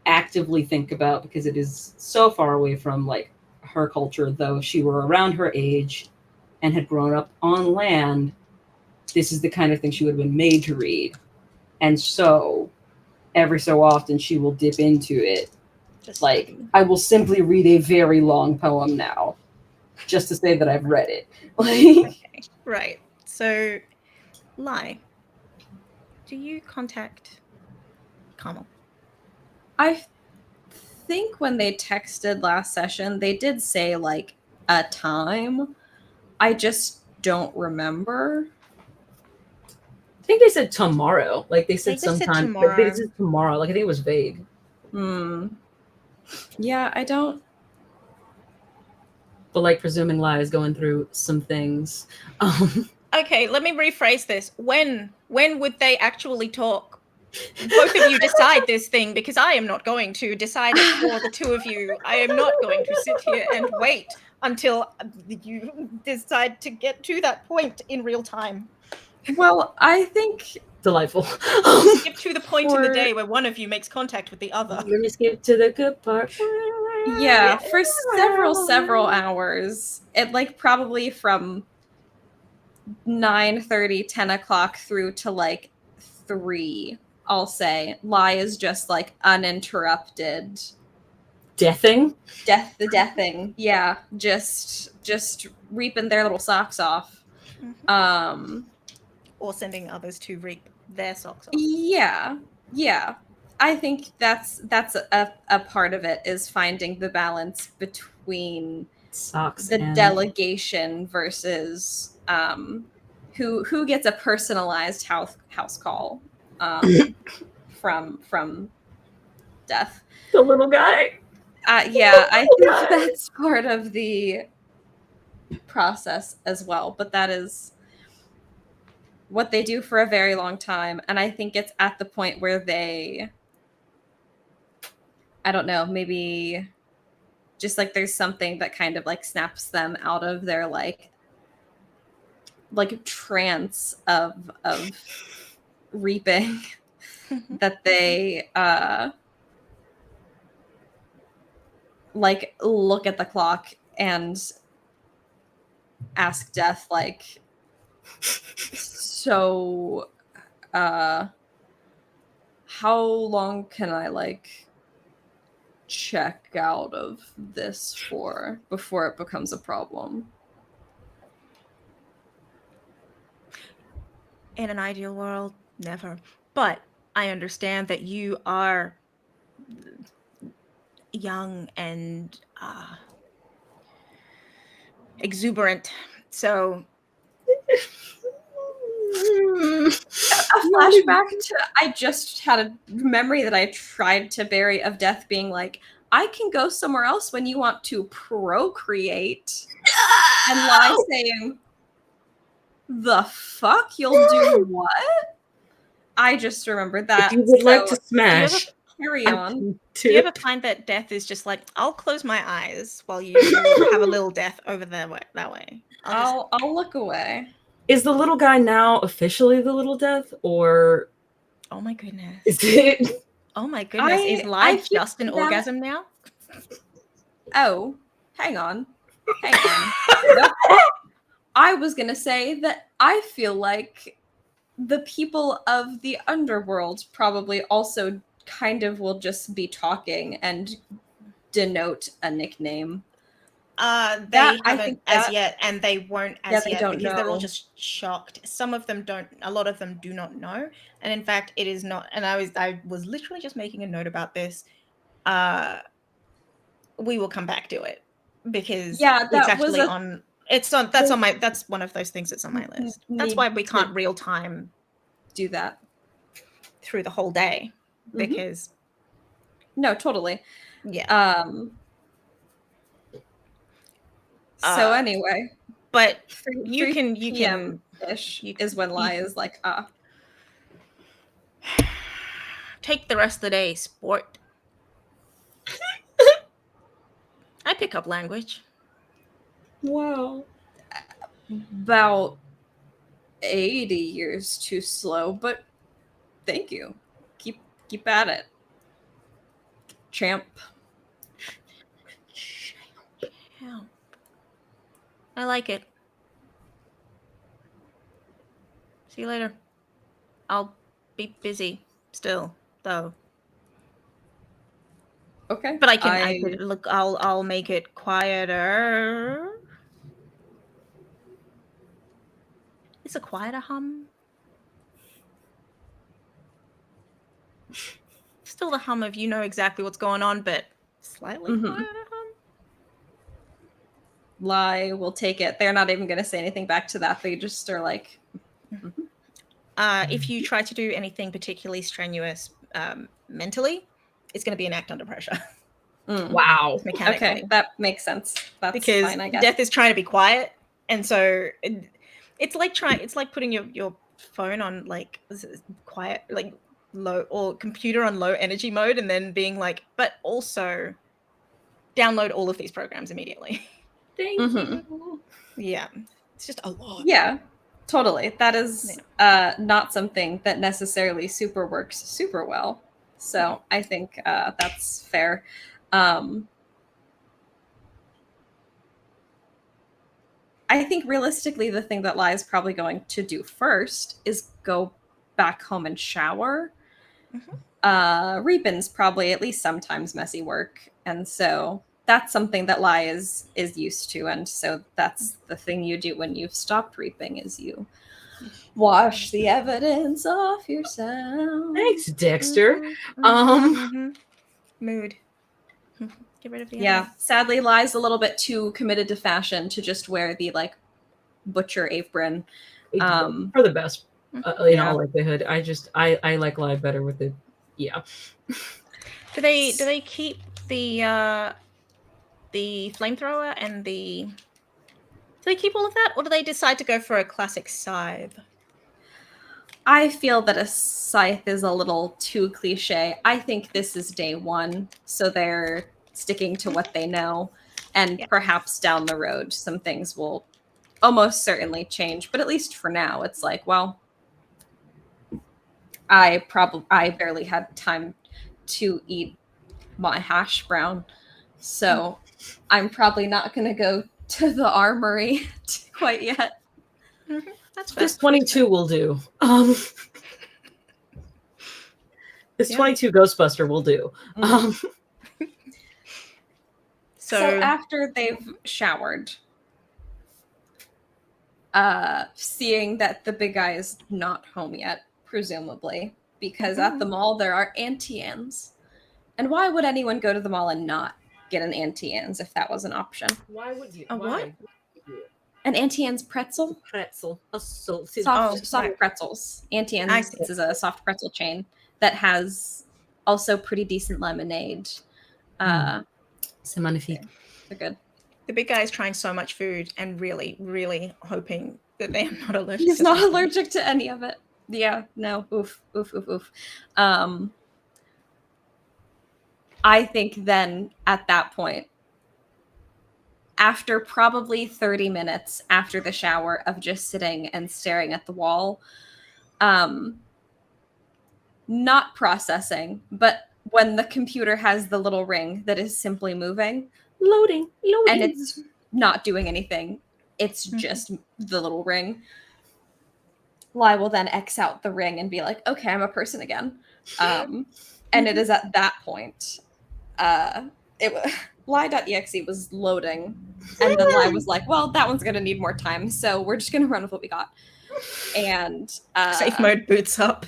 actively think about because it is so far away from like her culture. Though if she were around her age and had grown up on land, this is the kind of thing she would have been made to read. And so every so often she will dip into it. Just Like, I will simply read a very long poem now, just to say that I've read it. Like, okay, right. So, Lai, do you contact Carmel? I think when they texted last session, they did say like a time. I just don't remember. I think they said tomorrow. Like they They said just said sometime. But tomorrow. they said tomorrow. Like I think it was vague. Yeah, I don't. But like presuming Lai is going through some things. Okay, let me rephrase this. When would they actually talk? Both of you decide this thing because I am not going to decide it for the two of you. I am not going to sit here and wait until you decide to get to that point in real time. Well, I think Delightful. Skip to the point in the day where one of you makes contact with the other. Let me skip to the good part. yeah, for several hours. It like probably from 9:30, 10 o'clock through to like 3, I'll say. Lai is just like uninterrupted. Deathing? The deathing. Yeah. Just reaping their little socks off. Or sending others to reap their socks off. Yeah. I think that's a part of it is finding the balance between Socks the and delegation versus who gets a personalized house call from death. the little guy. Yeah, I think that's part of the process as well, but that is what they do for a very long time, and I think it's at the point where they, I don't know, maybe just like there's something that kind of like snaps them out of their like trance of reaping that they like look at the clock and ask death like, so how long can I like check out of this for before it becomes a problem? In an ideal world, never. But I understand that you are young and exuberant. So A flashback to I just had a memory that I tried to bury of death being like, I can go somewhere else when you want to procreate. And Lai saying, the fuck? You'll do what? I just remembered that. If you would like so to smash, carry on. do you ever find that death is just like, I'll close my eyes while you have a little death over there that way? I'll look away. is the little guy now officially the little death, or Oh my goodness. is it? Oh my goodness. Is I Lai think just an that- orgasm now? Oh, hang on. Nope. I was gonna say that I feel like the people of the underworld probably also kind of will just be talking and denote a nickname. They haven't as yet, and they won't as they yet don't because they're all know. just shocked. Some of them don't. A lot of them do not know, and in fact, it is not. And I was literally just making a note about this. We will come back to it because Yeah, it's that actually was on. It's on. That's on my. That's one of those things that's on my list. That's Need why we to can't real time do that. through the whole day because No, totally. yeah. So anyway, But 3 you can PM-ish is when Lai is like, take the rest of the day, sport. I pick up language. Wow. About 80 years too slow, but thank you. Keep at it. Champ. Help. I like it. See you later. I'll be busy still, though. Okay. But I could look. I'll make it quieter. It's a quieter hum. Still the hum of you know exactly what's going on, but slightly Mhm. quieter hum. Lie will take it. They're not even going to say anything back to that. They just are like, If you try to do anything particularly strenuous mentally, it's going to be an act under pressure. Wow. Mechanically. Okay, that makes sense. That's Because fine, I guess. death is trying to be quiet, and so it's like putting your phone on like quiet, like low, or computer on low energy mode, and then being like, but also download all of these programs immediately. Thank Mhm. you. Yeah, it's just a lot. Yeah, totally. That is not something that necessarily super works super well. So I think that's fair. I think realistically, the thing that Lai is probably going to do first is go back home and shower. Reapin's probably at least sometimes messy work, and so that's something that Lai is used to, and so that's the thing you do when you've stopped reaping is you wash the evidence off yourself. Thanks, Dexter. Mood. Get rid of the Yeah, evidence. sadly, Lai's a little bit too committed to fashion to just wear the like butcher apron. For the best, in Yeah. all likelihood. I like Live better with it. Yeah. Do they keep the flamethrower and the? Do they keep all of that, or do they decide to go for a classic scythe? I feel that a scythe is a little too cliche. I think this is day one, so they're sticking to what they know, and Yeah. perhaps down the road some things will almost certainly change. But at least for now, it's like, well, I barely had time to eat my hash brown, so I'm probably not going to go to the armory quite yet. That's fair. This 22 will do. This Yeah. 22 Ghostbuster will do. So after they've showered, seeing that the big guy is not home yet, presumably, because at the mall there are Auntie Anne's. And why would anyone go to the mall and not get an Auntie Anne's if that was an option? Why would you? A what? An Auntie Anne's pretzel? Pretzel. Soft pretzels. Auntie I Anne's see. is a soft pretzel chain that has also pretty decent lemonade. C'est magnifique. They're good. The big guy is trying so much food and really, really hoping that they are not allergic. He's to not something. allergic to any of it. Yeah, no. Oof. I think then at that point, after probably 30 minutes after the shower of just sitting and staring at the wall, not processing, but when the computer has the little ring that is simply moving, Loading. and it's not doing anything, it's just the little ring. Lai will then X out the ring and be like, okay, I'm a person again. And it is at that point, Lie.exe was loading, and then Lai was like, well, that one's going to need more time, so we're just going to run with what we got. And safe mode boots up.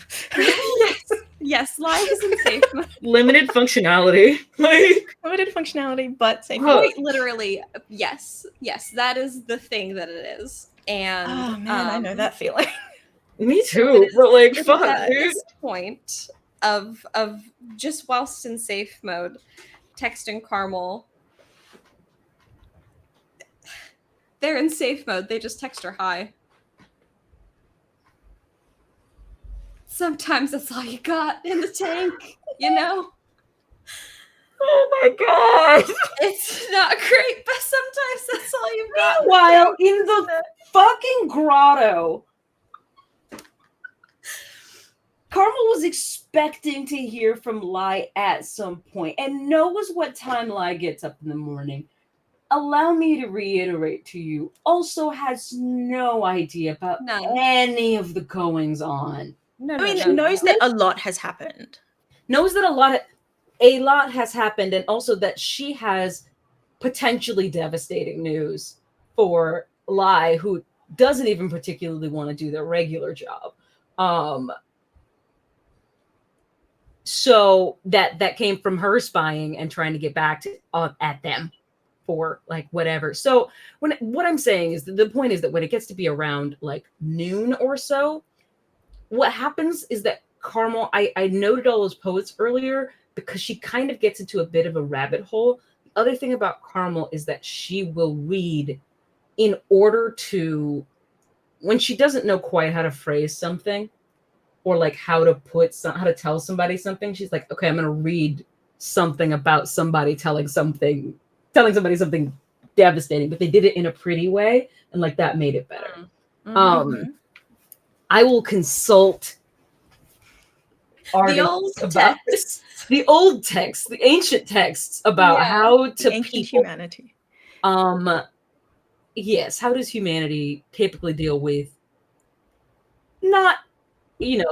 yes, Lai is in safe mode. Limited functionality. Limited functionality, but safe mode. Quite literally, yes, that is the thing that it is. And Oh man, I know that feeling. Me too. But like, it is fuck, at dude. this point of just whilst in safe mode, texting Carmel. They're in safe mode. They just text her hi. Sometimes that's all you got in the tank, you know? Oh my god. It's not great, but sometimes that's all you've got. Meanwhile, in the fucking grotto, Carmel was expecting to hear from Lai at some point and knows what time Lai gets up in the morning. Allow me to reiterate to you, also has no idea about any of the goings on. I mean, knows that a lot has happened. Knows that a lot has happened, and also that she has potentially devastating news for Lai, who doesn't even particularly want to do their regular job. So that came from her spying and trying to get back at them for like whatever. So what I'm saying is that the point is that when it gets to be around like noon or so, what happens is that Carmel, I noted all those poets earlier because she kind of gets into a bit of a rabbit hole. The other thing about Carmel is that she will read in order to, when she doesn't know quite how to phrase something or like how to tell somebody something, she's like, okay, I'm going to read something about somebody telling somebody something devastating, but they did it in a pretty way, and like that made it better. I will consult artists about this. The old texts, the ancient texts about how to ancient humanity. Yes, how does humanity typically deal with not,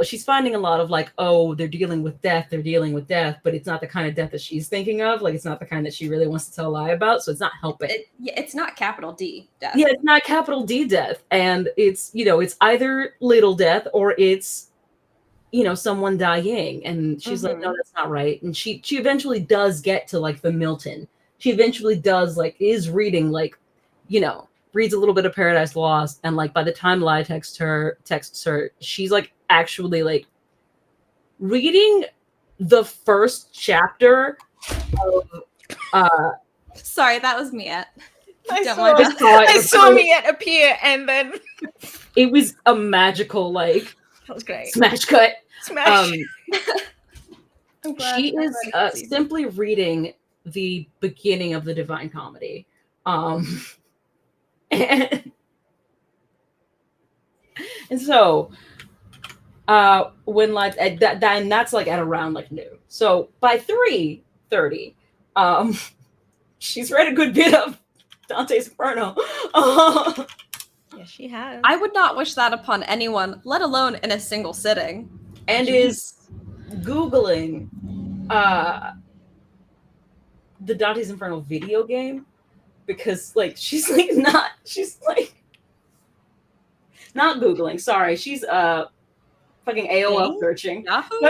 she's finding a lot of like, oh, they're dealing with death, but it's not the kind of death that she's thinking of. Like, it's not the kind that she really wants to tell a lie about, so it's not helping. It's not capital D death. Yeah, it's not capital D death. And it's, it's either little death or it's, someone dying. And she's like, no, that's not right. And she eventually does get to like the Milton. She eventually does is reading reads a little bit of Paradise Lost, and like by the time Lai texts her, she's like actually like reading the first chapter of sorry, that was Miette. I saw Miette appear, and then it was a magical that was great smash cut. Smash. She is simply reading the beginning of the Divine Comedy. And so when and that's like at around like noon. So by 3:30, she's read a good bit of Dante's Inferno. Yes, she has. I would not wish that upon anyone, let alone in a single sitting. And is Googling the Dante's Inferno video game, because she's not Googling. Sorry, she's fucking AOL Bing? searching. Yahoo?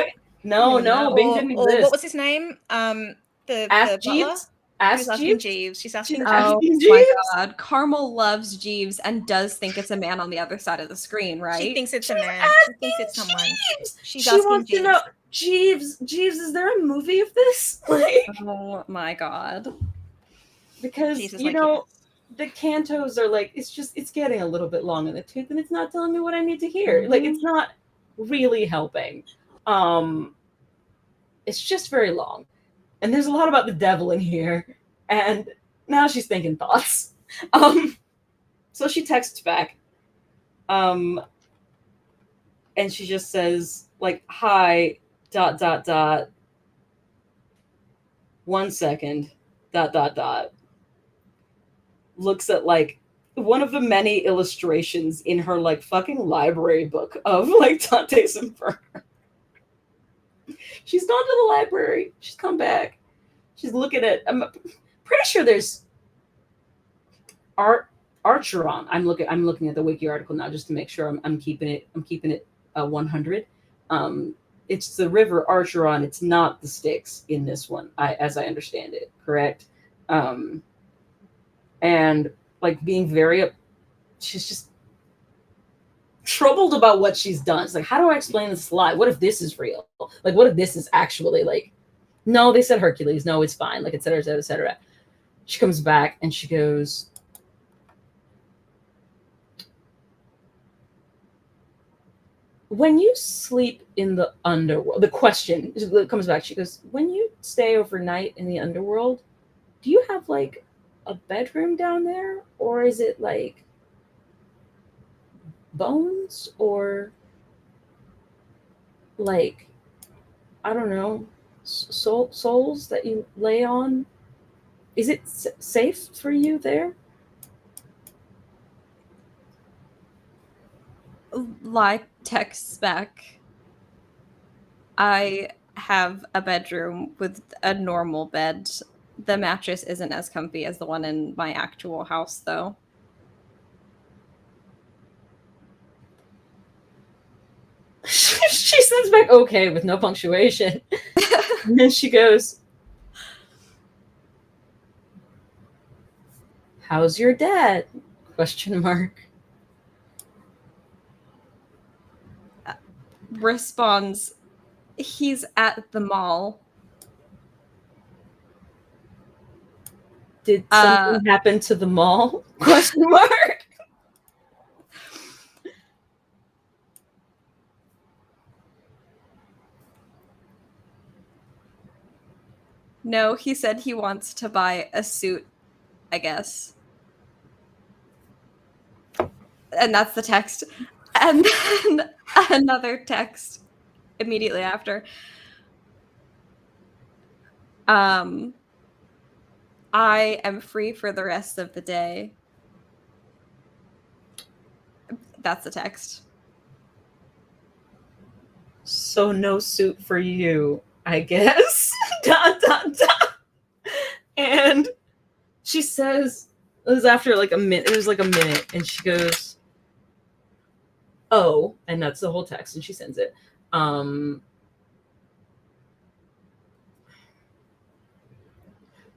No, Bing didn't exist. What was his name? The Ask Jeeves. Ask Jeeves. Jeeves. She's asking She's Jeeves. asking Oh my Jeeves? god, Carmel loves Jeeves and does think it's a man on the other side of the screen, right? She thinks it's a man. She thinks it's someone. Jeeves. She's She asking wants Jeeves. to know, Jeeves, is there a movie of this? Oh my god. Because Jesus, the cantos are it's getting a little bit long in the tooth, and it's not telling me what I need to hear. It's not really helping. It's just very long, and there's a lot about the devil in here, and now she's thinking thoughts. So she texts back, and she just says hi ... 1 second ... looks at one of the many illustrations in her fucking library book of Dante's Inferno. She's gone to the library. She's come back. She's looking at. I'm pretty sure there's Archeron. I'm looking at the wiki article now just to make sure I'm keeping it 100. It's the river Archeron. It's not the Styx in this one, as I understand it. Correct. And being very, she's just troubled about what she's done. It's how do I explain this lie? What if this is real? What if this is actually no, they said Hercules. No, it's fine. Et cetera, et cetera, et cetera. She comes back and she goes, when you sleep in the underworld, the question comes back. She goes, when you stay overnight in the underworld, do you have a bedroom down there, or is it like bones, or like, I don't know, souls that you lay on? Is it safe for you there? Lie texts back. I have a bedroom with a normal bed. The mattress isn't as comfy as the one in my actual house, though. She sends back okay with no punctuation. And then she goes, "How's your dad?" Question mark. Responds, he's at the mall. Did something happen to the mall? Question mark. No, he said he wants to buy a suit, I guess. And that's the text. And then another text immediately after. I am free for the rest of the day. That's the text. So no suit for you, I guess. dot dot dot. And she says, it was after like a minute. It was like a minute, and she goes, "Oh," and that's the whole text, and she sends it.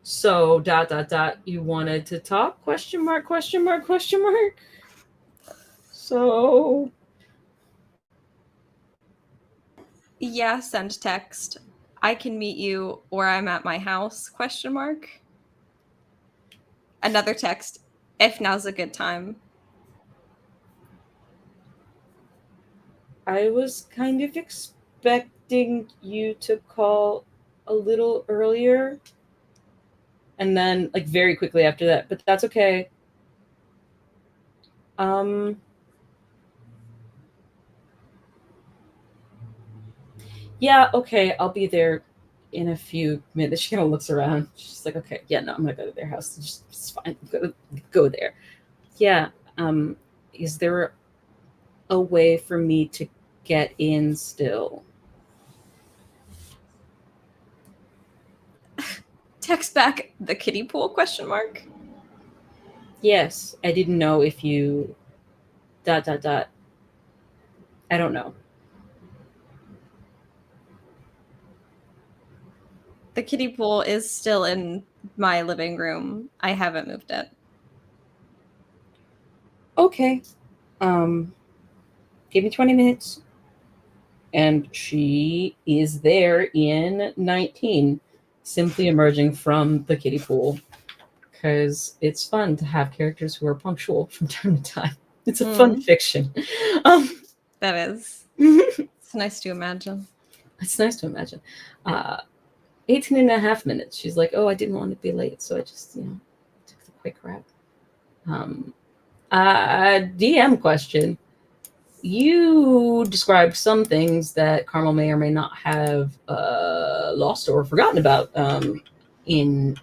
So dot dot dot. You wanted to talk? Question mark? Question mark? Question mark? So Yeah, send text. I can meet you or I'm at my house, question mark. Another text, if now's a good time. I was kind of expecting you to call a little earlier. And then like very quickly after that, but that's okay. Yeah, okay, I'll be there in a few minutes. She kind of looks around. She's like, okay, yeah, no, I'm gonna go to their house. It's fine. Go there. Yeah. Is there a way for me to get in still? Text back the kiddie pool, question mark. Yes, I didn't know if you dot dot dot. I don't know. The kiddie pool is still in my living room. I haven't moved it. Okay. Give me 20 minutes. And she is there in 19, simply emerging from the kiddie pool. Because it's fun to have characters who are punctual from time to time. It's a fun fiction. That is. It's nice to imagine. It's nice to imagine. 18 and a half minutes. She's like, oh, I didn't want to be late, so I just, took the quick wrap. DM question. You described some things that Carmel may or may not have lost or forgotten about in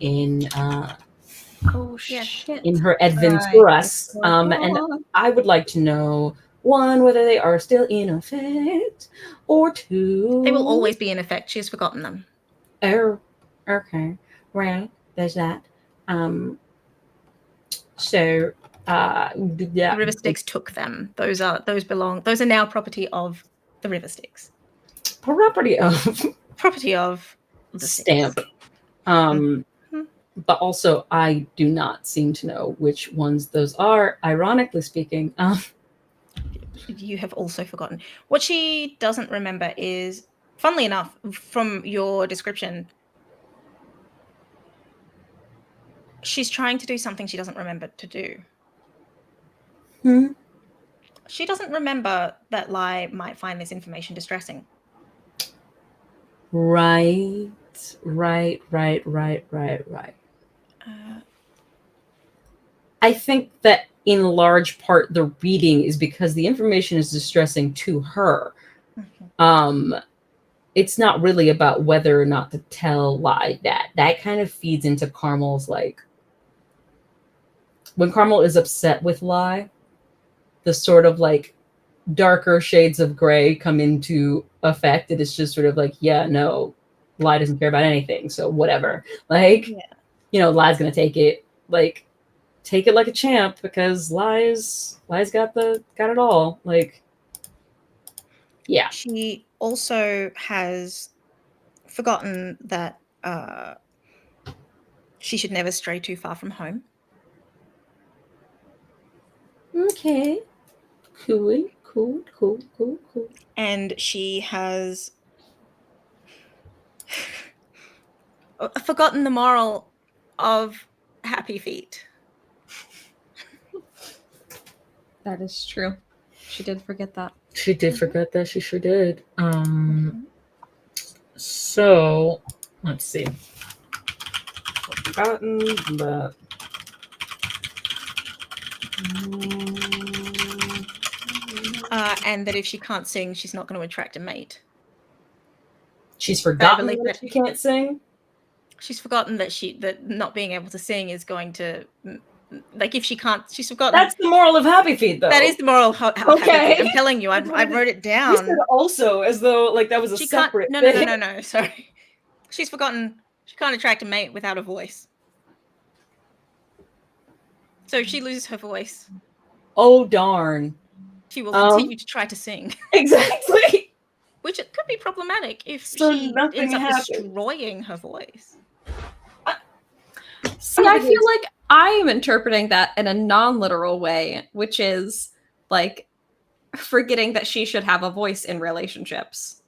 Oh, shit. in her adventurous. And I would like to know, one, whether they are still in effect, or two, They will always be in effect. She's forgotten them. Oh, okay. Well, there's that. So, yeah. The River Styx took them. Those are now property of the River Styx. Property of the Stamp. Styx. But also, I do not seem to know which ones those are. Ironically speaking, You have also forgotten. What she doesn't remember is, funnily enough, from your description, she's trying to do something she doesn't remember to do. She doesn't remember that Lai might find this information distressing. Right. I think that in large part the reading is because the information is distressing to her. It's not really about whether or not to tell lie. That kind of feeds into Carmel's, like, when Carmel is upset with lie, the sort of like darker shades of gray come into effect. It is just sort of like, yeah, no, lie doesn't care about anything, so whatever. Like, you know, lie's gonna take it like a champ, because lie's got it all. Like, yeah. She also has forgotten that she should never stray too far from home. Okay. Cool. And she has forgotten the moral of happy feet. That is true. She did forget that. She did forget that. She sure did. So let's see. Forgotten that. And that if she can't sing, she's not going to attract a mate. She's forgotten believe that that- she can't sing. She's forgotten that not being able to sing is going to, like, if she can't, she's forgotten. That's the moral of Happy Feet, though. That is the moral of Happy Okay. Feet. I'm telling you, I wrote it You down. said also as though like that was a She can't. separate No. thing. Sorry, she's forgotten. She can't attract a mate without a voice. So if she loses her voice, Oh darn! she will continue to try to sing. Exactly. Which it could be problematic if So she nothing ends up happens. destroying her voice. See, I feel like I am interpreting that in a non-literal way, which is like forgetting that she should have a voice in relationships.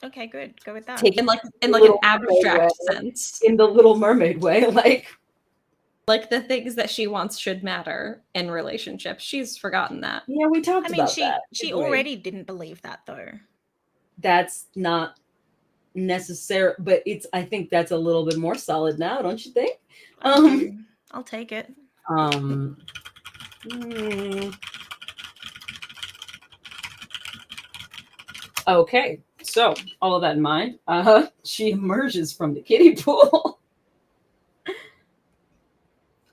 Okay, good. Go with that. Take In like an Little abstract Mermaid sense. in the Little Mermaid way, Like the things that she wants should matter in relationships. She's forgotten that. yeah, we talked I mean, about that. she didn't we? already didn't believe that though. That's not necessary, but I think that's a little bit more solid now, don't you think? I'll take it. Okay, so all of that in mind, she emerges from the kiddie pool.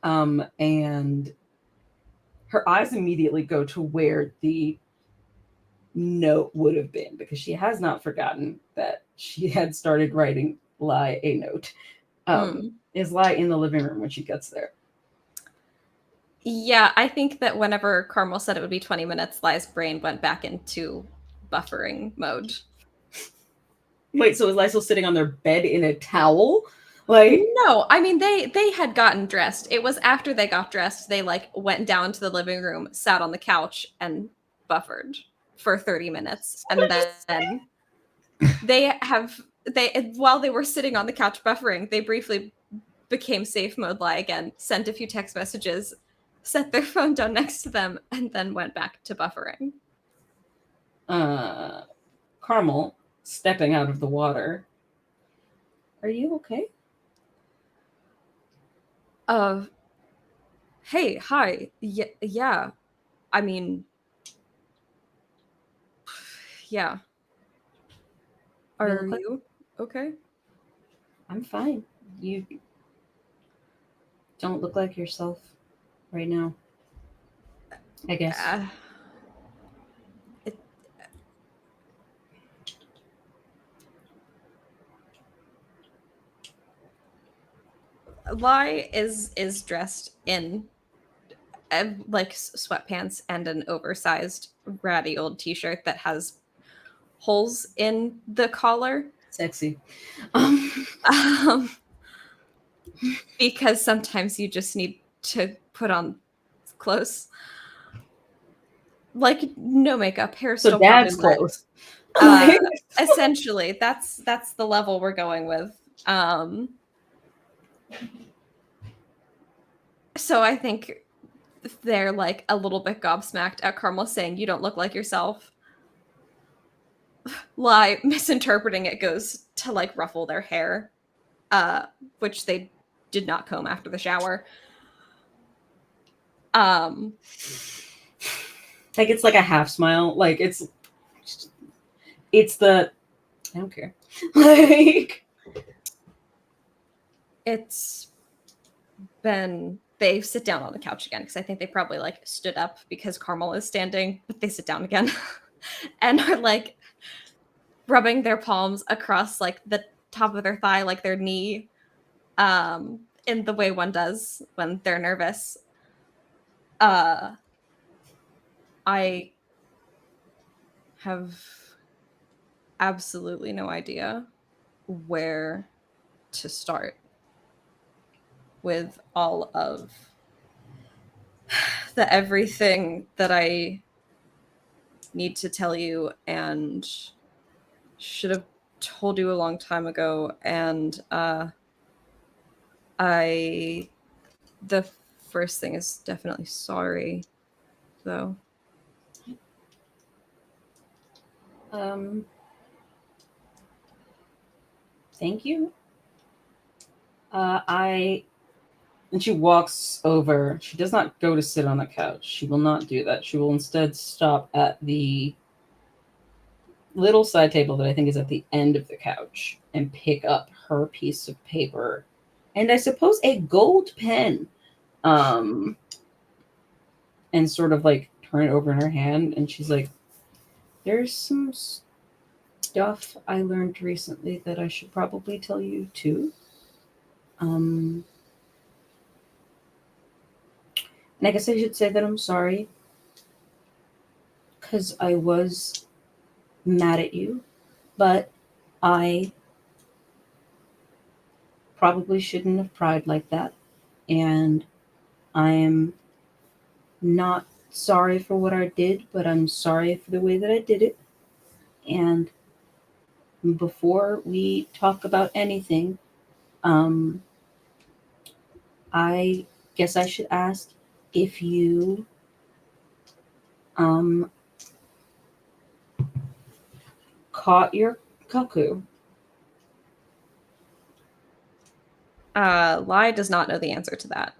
And her eyes immediately go to where the note would have been, because she has not forgotten that she had started writing Lie a note. Is Lie in the living room when she gets there? Yeah, I think that whenever Carmel said it would be 20 minutes, Lie's brain went back into buffering mode. Wait, so is Lie still sitting on their bed in a towel? Like, no, I mean they had gotten dressed. It was after they got dressed, they like went down to the living room, sat on the couch, and buffered for 30 minutes. And then while they were sitting on the couch buffering, they briefly became safe mode Lie again, sent a few text messages, set their phone down next to them, and then went back to buffering. Carmel stepping out of the water. Are you okay? Hey, hi. Yeah. I mean, yeah. Are you okay? I'm fine. You don't look like yourself right now, I guess. Lie is dressed in like sweatpants and an oversized ratty old t-shirt that has holes in the collar. Sexy. Because sometimes you just need to put on clothes. Like no makeup, hair So still dad's probably clothes. Essentially, that's the level we're going with. So I think they're like a little bit gobsmacked at Carmel saying, "You don't look like yourself." Lie, misinterpreting it, goes to like ruffle their hair, which they did not comb after the shower. Like it's like a half smile. Like it's the I don't care. Like It's been they sit down on the couch again because I think they probably like stood up because Carmel is standing, but they sit down again and are like rubbing their palms across like the top of their thigh, like their knee, in the way one does when they're nervous. I have absolutely no idea where to start with all of the everything that I need to tell you and should have told you a long time ago. And the first thing is definitely sorry, though. Thank you. And she walks over. She does not go to sit on the couch. She will not do that. She will instead stop at the little side table that I think is at the end of the couch and pick up her piece of paper and I suppose a gold pen. And sort of like turn it over in her hand. And she's like, there's some stuff I learned recently that I should probably tell you too. And I guess I should say that I'm sorry because I was mad at you, but I probably shouldn't have cried like that. And I am not sorry for what I did, but I'm sorry for the way that I did it. And before we talk about anything, I guess I should ask if you caught your cuckoo. Lai does not know the answer to that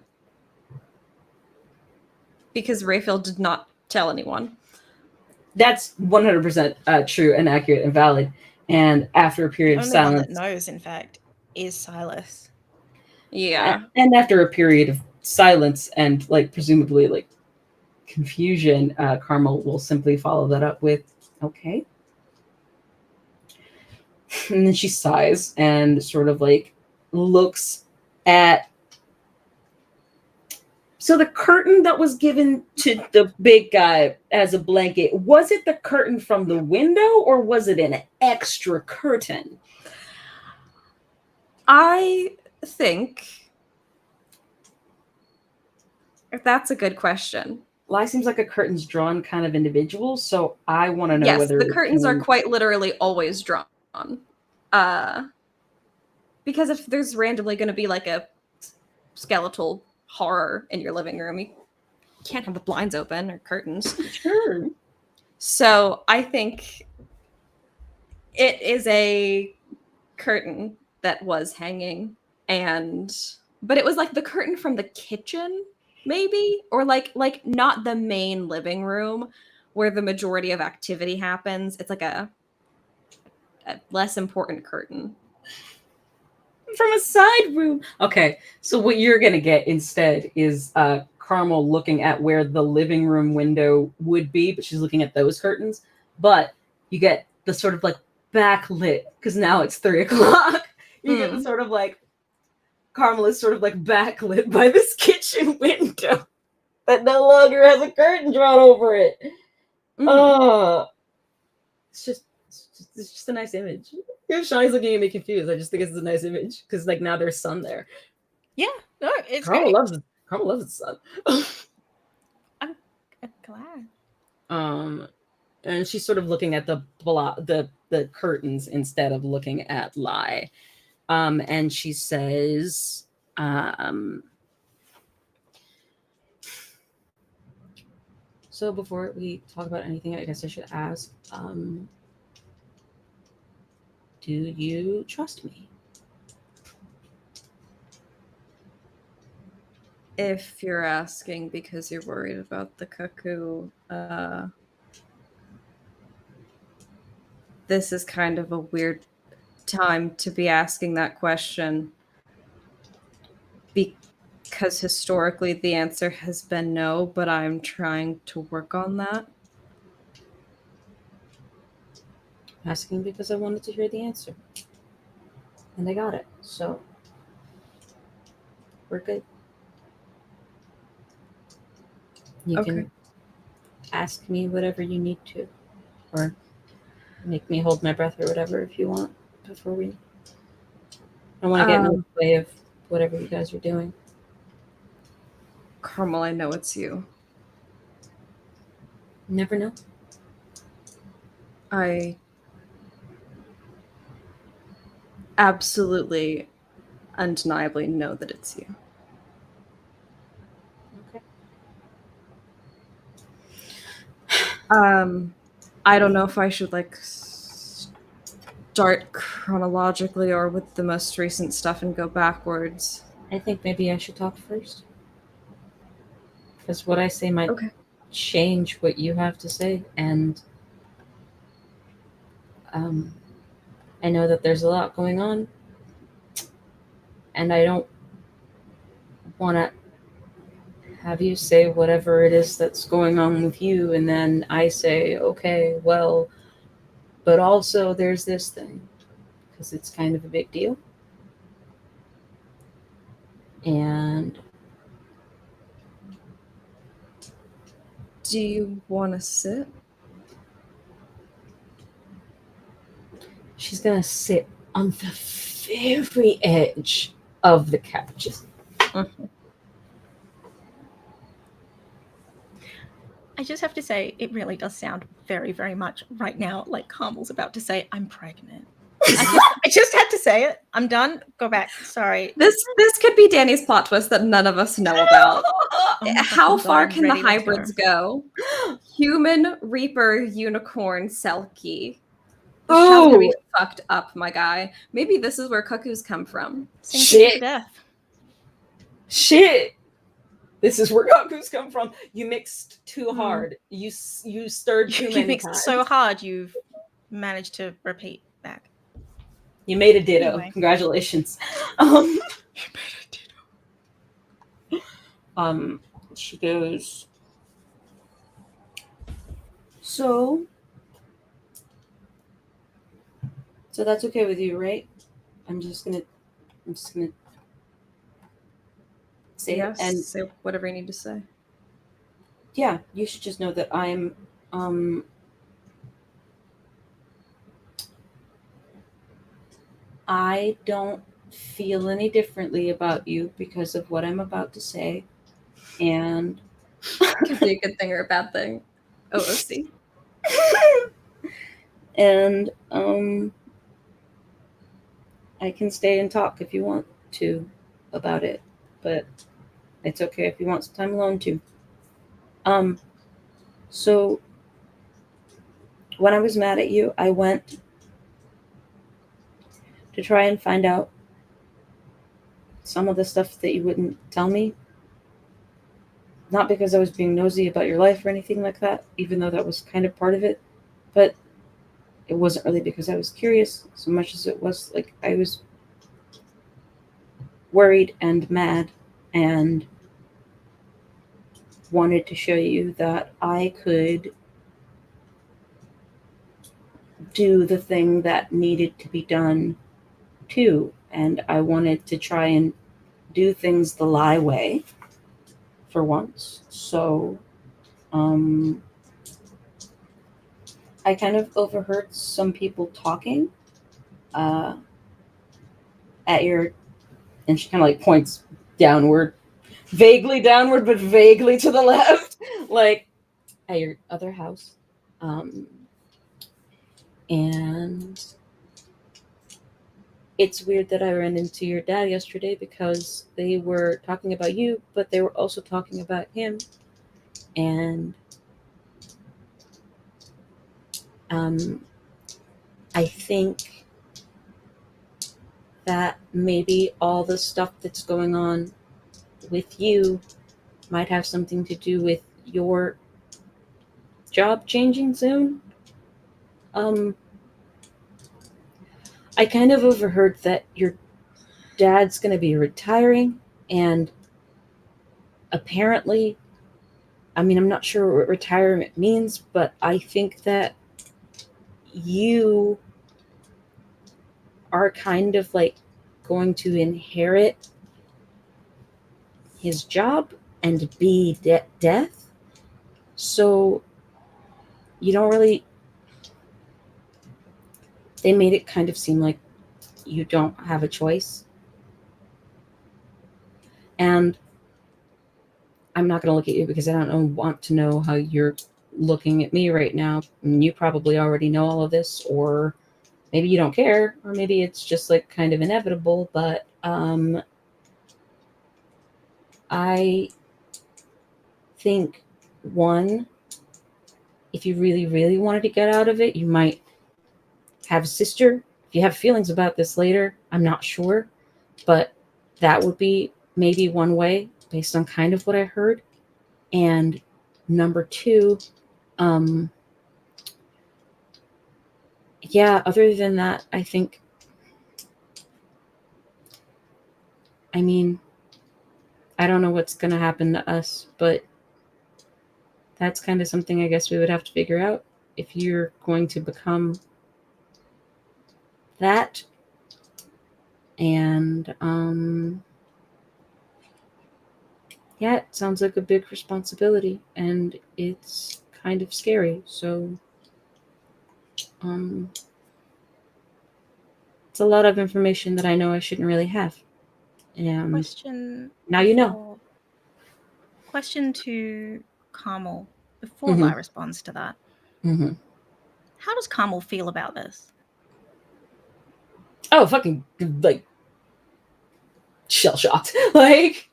because Raphael did not tell anyone. That's 100% true and accurate and valid. And after a period The of only one silence, that knows, in fact, is Silas. Yeah. and after a period of silence and like presumably like confusion, Carmel will simply follow that up with, "Okay." And then she sighs and sort of like looks at. So the curtain that was given to the big guy as a blanket, was it the curtain from the window or was it an extra curtain? I think that's a good question. Lai seems like a curtains drawn kind of individual, so I want to know Yes, whether the curtains are came- quite literally always drawn. Because if there's randomly going to be like a skeletal horror in your living room, you can't have the blinds open or curtains. Sure. So I think it is a curtain that was hanging, but it was like the curtain from the kitchen, maybe, or like not the main living room where the majority of activity happens. It's like a less important curtain. From a side room. Okay, so what you're gonna get instead is Carmel looking at where the living room window would be, but she's looking at those curtains. But you get the sort of like backlit because now it's 3:00. You get the sort of like Carmel is sort of like backlit by this kitchen window that no longer has a curtain drawn over it. It's just a nice image. If Shawnee's looking at me confused, I just think it's a nice image because like now there's sun there. Yeah, no, it's Carmel great. loves the sun. I'm glad. And she's sort of looking at the curtains instead of looking at Lai. And she says, so before we talk about anything, I guess I should ask, do you trust me? if you're asking because you're worried about the cuckoo, this is kind of a weird time to be asking that question because historically the answer has been no, but I'm trying to work on that. Asking because I wanted to hear the answer. And I got it. So we're good. You Okay. can ask me whatever you need to. Or make me hold my breath or whatever if you want before we. I want to get in the way of whatever you guys are doing. Carmel, I know it's you. You never know. I absolutely, undeniably know that it's you. Okay. I don't know if I should like start chronologically or with the most recent stuff and go backwards. I think maybe I should talk first. Because what I say might change what you have to say. And I know that there's a lot going on. And I don't want to have you say whatever it is that's going on with you. And then I say, okay, well, but also there's this thing. Because it's kind of a big deal. And do you want to sit? She's going to sit on the very edge of the couch. Mm-hmm. I just have to say, it really does sound very, very much right now like Carmel's about to say, I'm pregnant. I just had to say it. I'm done. Go back. Sorry. This could be Danny's plot twist that none of us know about. How far God, can the ready, let's hybrids go? Human, Reaper, Unicorn, Selkie. This child's gonna be fucked up, my guy. Maybe this is where cuckoos come from. Sing to death. Shit. This is where cuckoos come from. You mixed too hard. You stirred too many mixed times. so hard you've managed to repeat back. You made a ditto. Anyway. Congratulations. You made a ditto. She goes, so that's okay with you, right? I'm just gonna say Yes, it and say whatever you need to say. Yeah, you should just know that I'm I don't feel any differently about you because of what I'm about to say. And Could be a good thing or a bad thing. OOC. And I can stay and talk if you want to about it, but it's okay if you want some time alone too. So when I was mad at you, I went to try and find out some of the stuff that you wouldn't tell me. Not because I was being nosy about your life or anything like that, even though that was kind of part of it, but it wasn't really because I was curious so much as it was like I was worried and mad and wanted to show you that I could do the thing that needed to be done too. And I wanted to try and do things the lie way for once. So I kind of overheard some people talking at your, and she kind of like points downward, vaguely downward, but vaguely to the left, like at your other house. And it's weird that I ran into your dad yesterday because they were talking about you, but they were also talking about him. And I think that maybe all the stuff that's going on with you might have something to do with your job changing soon. I kind of overheard that your dad's going to be retiring, and apparently, I mean, I'm not sure what retirement means, but I think that you are kind of like going to inherit his job and be death. So you don't really, they made it kind of seem like you don't have a choice. And I'm not going to look at you because I don't want to know how you're looking at me right now. And you probably already know all of this, or maybe you don't care, or maybe it's just like kind of inevitable. But I think, one, if you really, really wanted to get out of it, you might have a sister. If you have feelings about this later, I'm not sure, but that would be maybe one way based on kind of what I heard. And number two, yeah, other than that, I think, I mean, I don't know what's going to happen to us, but that's kind of something I guess we would have to figure out if you're going to become that. And yeah, it sounds like a big responsibility, and it's kind of scary. So it's a lot of information that I know I shouldn't really have. And Question. now you know. Question to Carmel before Lai responds to that. Mm-hmm. How does Carmel feel about this? Oh, fucking, like, shell shocked. Like,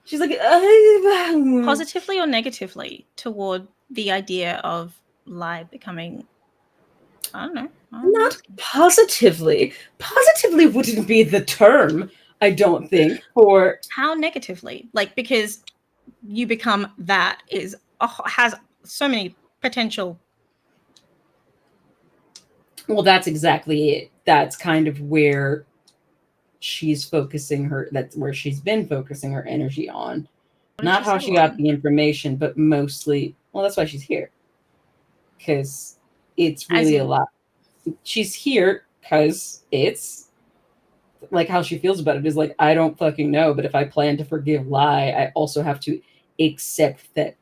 she's like, Positively or negatively toward the idea of Lai becoming, I don't know. Not positively. Positively wouldn't be the term, I don't think, for... How negatively? Like, because you become that has so many potential. Well, that's exactly it. That's kind of where she's focusing that's where she's been focusing her energy on. Not how she got the information, but mostly, well, that's why she's here. Because it's really a lot. She's here because it's like how she feels about it is like, I don't fucking know, but if I plan to forgive Lai, I also have to accept that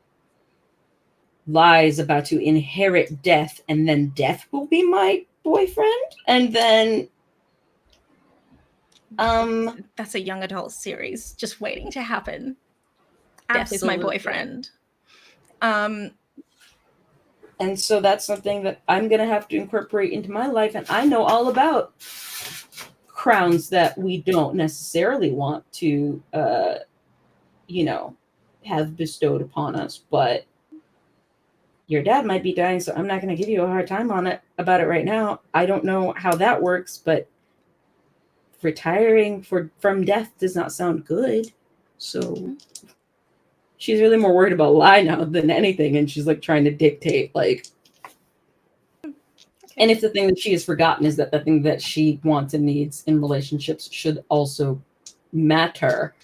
Lai is about to inherit death, and then death will be my boyfriend, and then that's a young adult series just waiting to happen. Absolutely. Death is my boyfriend. And so that's something that I'm going to have to incorporate into my life. And I know all about crowns that we don't necessarily want to, have bestowed upon us. But your dad might be dying, so I'm not going to give you a hard time about it right now. I don't know how that works, but retiring from death does not sound good. So she's really more worried about Lai now than anything. And she's like trying to dictate, like, and if the thing that she has forgotten is that the thing that she wants and needs in relationships should also matter,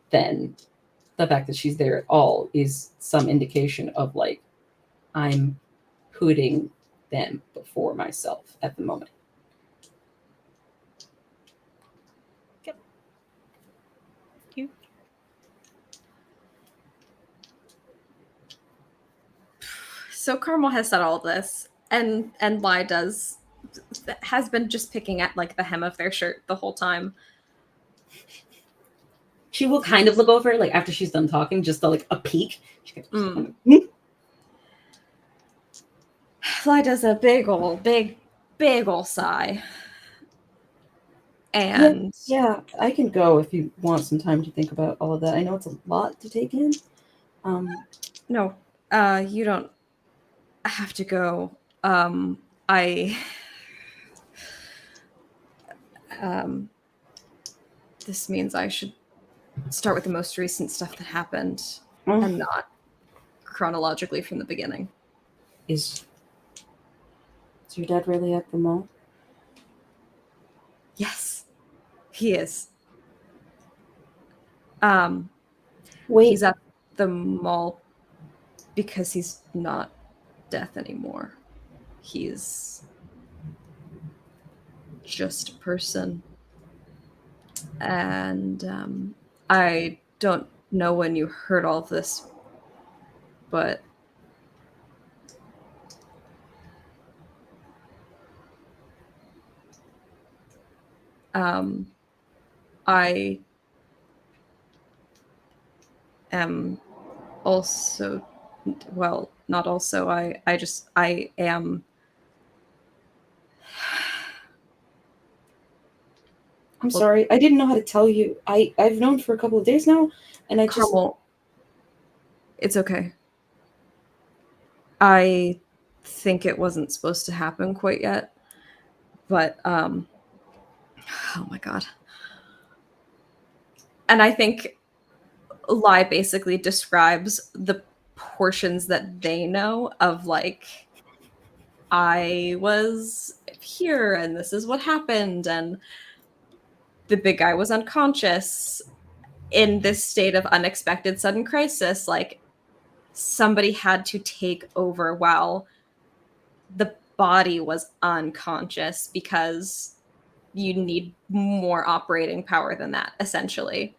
then the fact that she's there at all is some indication of like, I'm putting them before myself at the moment. Yep. You. So Carmel has said all of this, and Lai has been just picking at like the hem of their shirt the whole time. She will kind of look over like after she's done talking, just like a peek. Lai does a big ol' sigh. And yeah, I can go if you want some time to think about all of that. I know it's a lot to take in. No, you don't have to go. This means I should start with the most recent stuff that happened Oh. and not chronologically from the beginning. Is your dad really at the mall? Yes, he is. Wait, He's at the mall because he's not death anymore. He's just a person. And I don't know when you heard all of this, but I am also, well, not also, I am. I'm sorry. I didn't know how to tell you. I've known for a couple of days now, and I just. Carmel, it's okay. I think it wasn't supposed to happen quite yet, but oh my god. And I think Lie basically describes the portions that they know of, like, I was here and this is what happened, and the big guy was unconscious in this state of unexpected sudden crisis. Like, somebody had to take over while the body was unconscious because you need more operating power than that, essentially.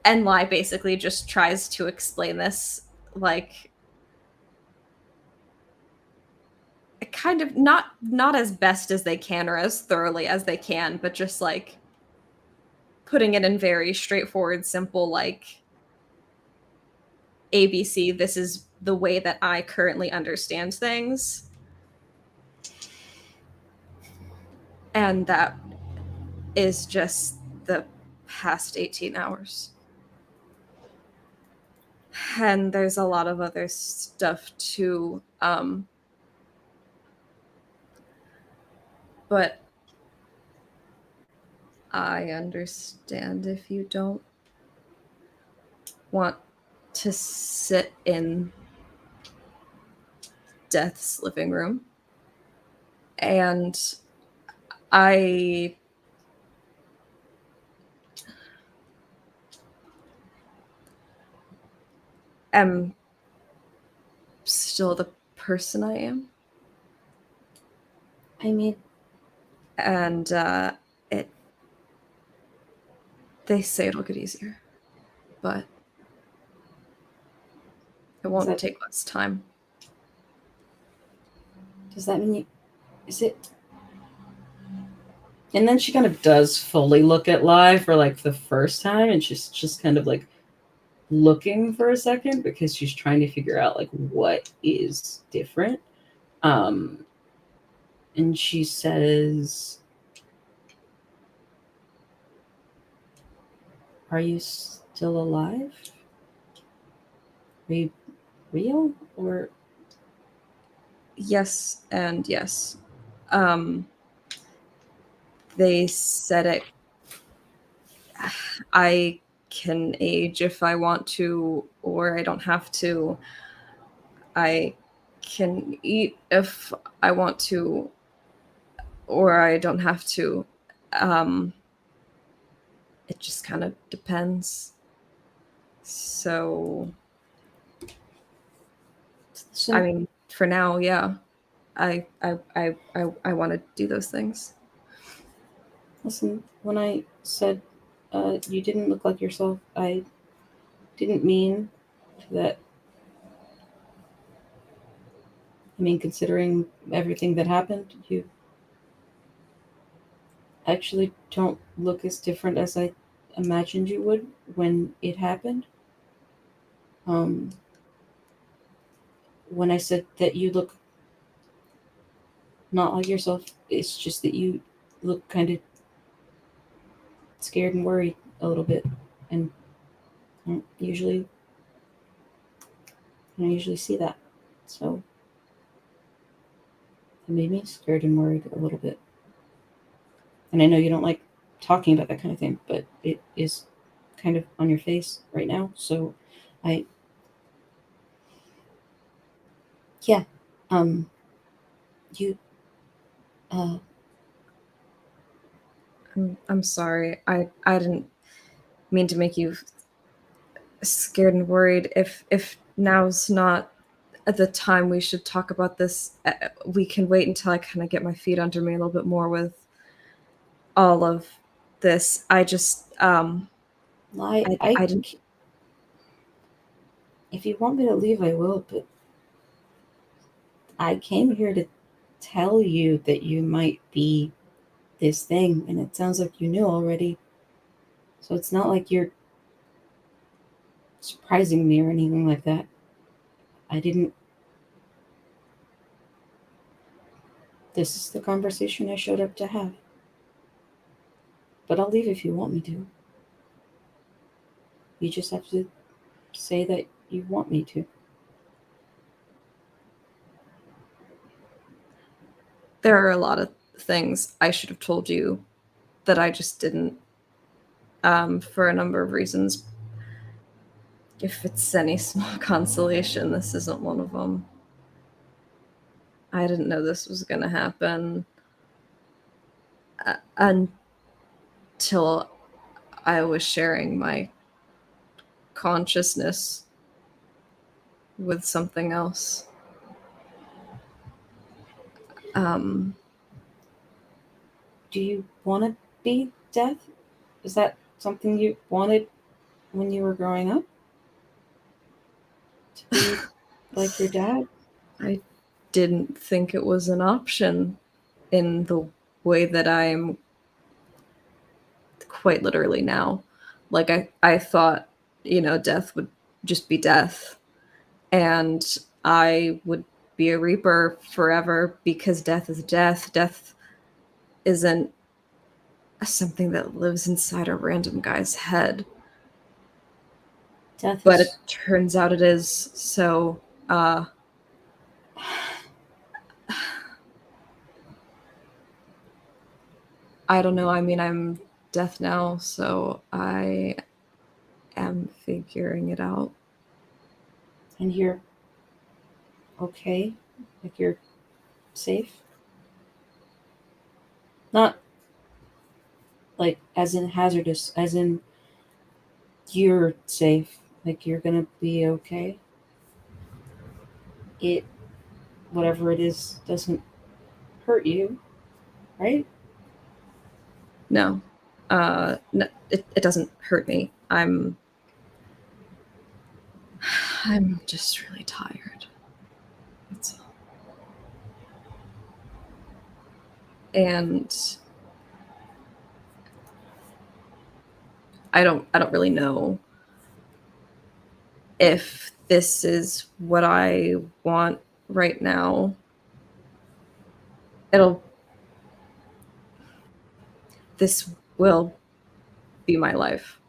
And Lie basically just tries to explain this, like, kind of not as best as they can or as thoroughly as they can, but just like putting it in very straightforward, simple, like, ABC, this is the way that I currently understand things. And that is just the past 18 hours. And there's a lot of other stuff too. But I understand if you don't want to sit in Death's living room. And I am still the person I am. I mean, And they say it'll get easier, but it won't take less time. does that mean is it? And then she kind of does fully look at Lie for like the first time, and she's just kind of like looking for a second because she's trying to figure out like what is different. And she says, "Are you still alive? Are you real or?" Yes and yes. They said it. I can age if I want to, or I don't have to. I can eat if I want to, or I don't have to. It just kind of depends. So, I mean, for now, yeah, I want to do those things. Listen, when I said you didn't look like yourself, I didn't mean that. I mean, considering everything that happened, you actually don't look as different as I imagined you would when it happened. When I said that you look not like yourself, it's just that you look kind of scared and worried a little bit, and I don't usually see that, so it made me scared and worried a little bit. And I know you don't like talking about that kind of thing, but it is kind of on your face right now. So yeah, you, I'm sorry. I didn't mean to make you scared and worried. If now's not at the time we should talk about this, we can wait until I kind of get my feet under me a little bit more with all of this. I just I didn't. if you want me to leave, I will, but I came here to tell you that you might be this thing, and it sounds like you knew already. So it's not like you're surprising me or anything like that. I didn't. This is the conversation I showed up to have. But I'll leave if you want me to. You just have to say that you want me to. There are a lot of things I should have told you that I just didn't, for a number of reasons. If it's any small consolation, this isn't one of them. I didn't know this was going to happen until I was sharing my consciousness with something else. Do you want to be death? Is that something you wanted when you were growing up? To be like your dad? I didn't think it was an option in the way that I'm quite literally now. Like I thought, death would just be death. And I would be a reaper forever because death is death. Death isn't something that lives inside a random guy's head. Death But is. it turns out it is. So I don't know. I mean, I'm death now, so I am figuring it out. And you're okay? Like you're safe? Not like as in hazardous, as in you're safe. Like you're gonna be okay. It, whatever it is, doesn't hurt you, right? No, no, it doesn't hurt me. I'm just really tired. That's all. And I don't really know if this is what I want right now. It'll This will be my life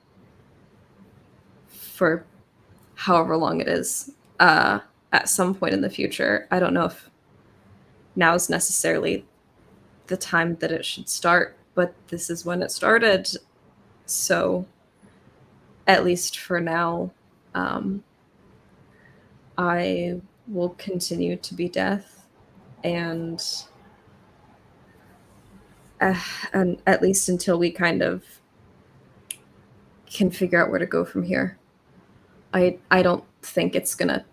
for however long it is. At some point in the future. I don't know if now is necessarily the time that it should start, but this is when it started. So at least for now, um, I will continue to be death, and and at least until we kind of can figure out where to go from here. I don't think it's gonna,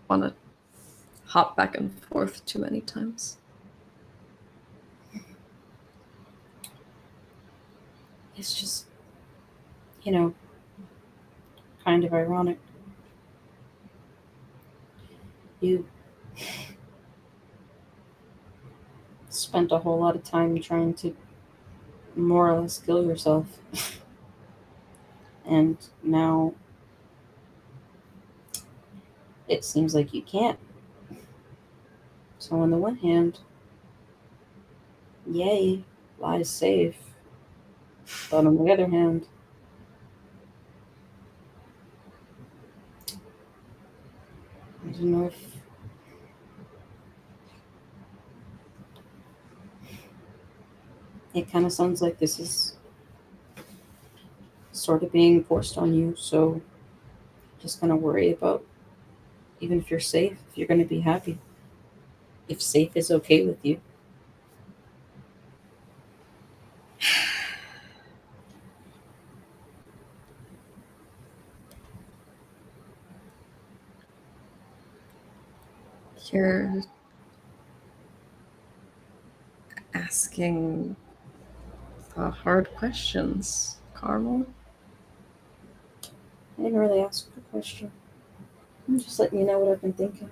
want to hop back and forth too many times. It's just, kind of ironic. You spent a whole lot of time trying to more or less kill yourself. And now it seems like you can't. So, on the one hand, yay, lies safe. But on the other hand, I don't know if it kind of sounds like this is sort of being forced on you. So just kind of worry about, even if you're safe, if you're going to be happy, if safe is okay with you. You're asking hard questions, Carmel. I didn't really ask a question. I'm just letting you know what I've been thinking.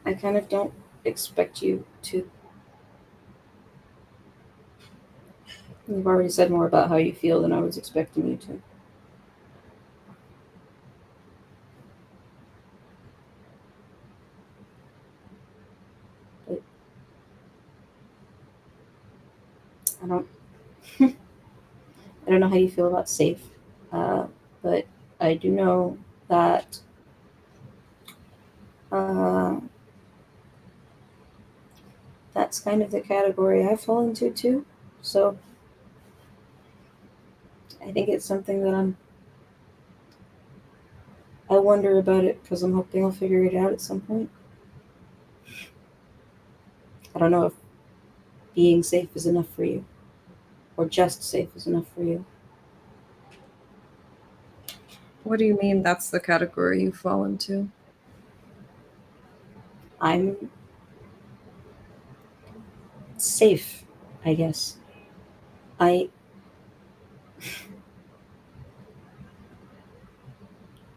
I kind of don't expect you to. You've already said more about how you feel than I was expecting you to. But I don't. I don't know how you feel about safe, but I do know that uh, that's kind of the category I fall into too. So I think it's something that I wonder about it because I'm hoping I'll figure it out at some point. I don't know if being safe is enough for you, or just safe is enough for you. What do you mean that's the category you fall into? I'm safe, I guess. I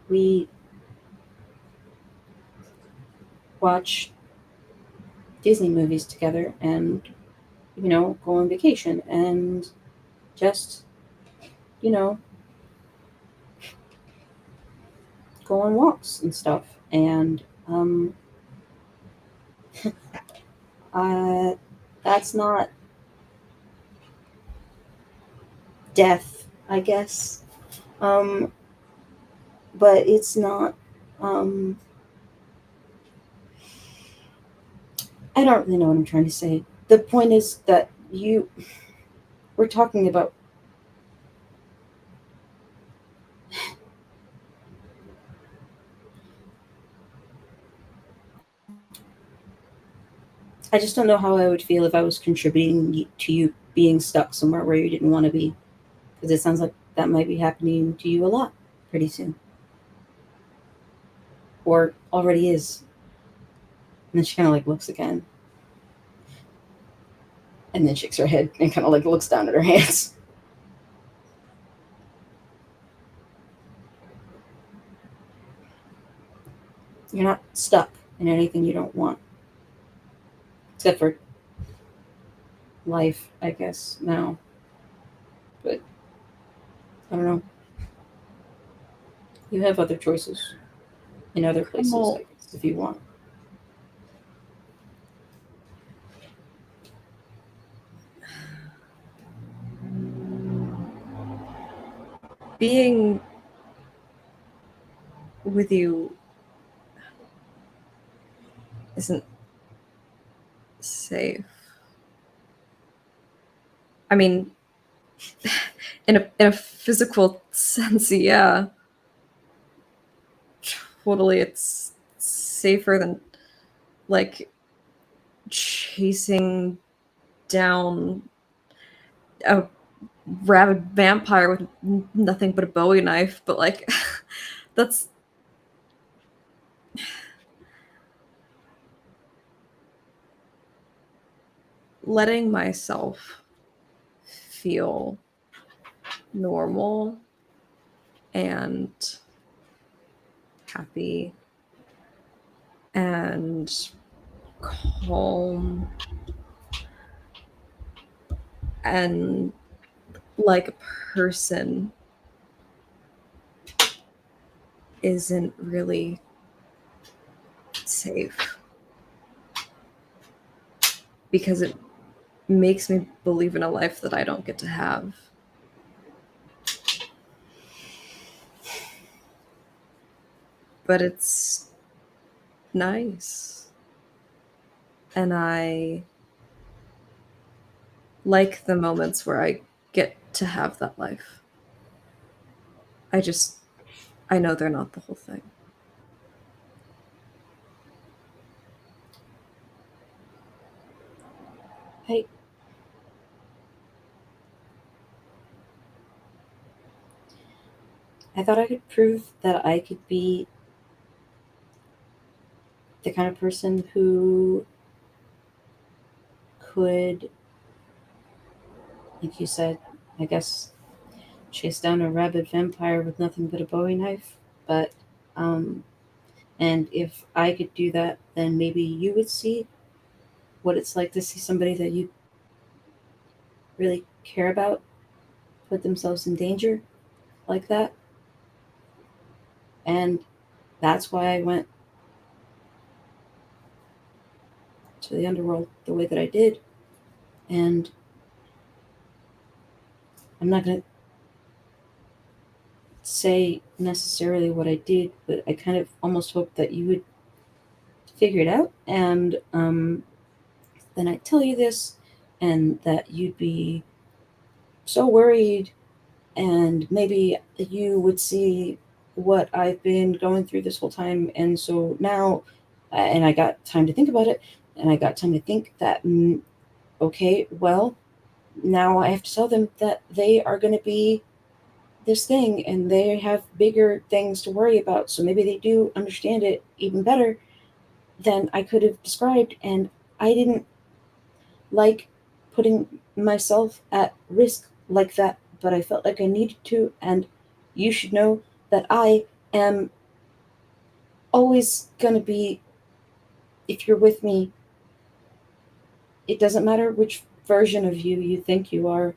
we watch Disney movies together and go on vacation and just you know go on walks and stuff and uh that's not death, I guess. um but it's not um I don't really know what I'm trying to say. The point is that we're talking about I just don't know how I would feel if I was contributing to you being stuck somewhere where you didn't want to be, because it sounds like that might be happening to you a lot pretty soon, or already is. And then she kind of like looks again, and then shakes her head and kind of like looks down at her hands. You're not stuck in anything you don't want, except for life, I guess, now. But I don't know. You have other choices in other places, I Carmel, guess, if you want. being with you isn't safe. I mean, in a physical sense, yeah, totally. It's safer than like chasing down a rabid vampire with nothing but a Bowie knife. But like, that's letting myself feel normal and happy and calm and like a person isn't really safe because it makes me believe in a life that I don't get to have. But it's nice. And I like the moments where I get to have that life. I know they're not the whole thing. I thought I could prove that I could be the kind of person who could, like you said, I guess, chase down a rabid vampire with nothing but a Bowie knife. But, and if I could do that, then maybe you would see what it's like to see somebody that you really care about put themselves in danger like that. And that's why I went to the underworld the way that I did. And I'm not going to say necessarily what I did, but I kind of almost hoped that you would figure it out. And then I'd tell you this, and that you'd be so worried, and maybe you would see what I've been going through this whole time. And so now, and I got time to think about it, and I got time to think that, okay, well, now I have to tell them that they are going to be this thing and they have bigger things to worry about. So maybe they do understand it even better than I could have described. And I didn't like putting myself at risk like that, but I felt like I needed to. And you should know that I am always going to be, if you're with me, it doesn't matter which version of you think you are.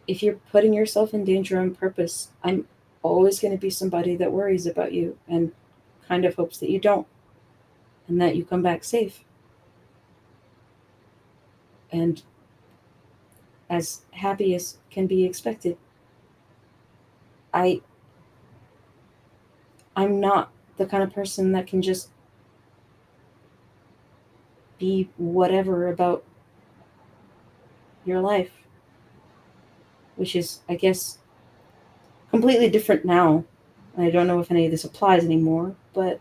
If you're putting yourself in danger on purpose, I'm always going to be somebody that worries about you and kind of hopes that you don't and that you come back safe. And as happy as can be expected. I'm not the kind of person that can just be whatever about your life, which is, I guess, completely different now. I don't know if any of this applies anymore, but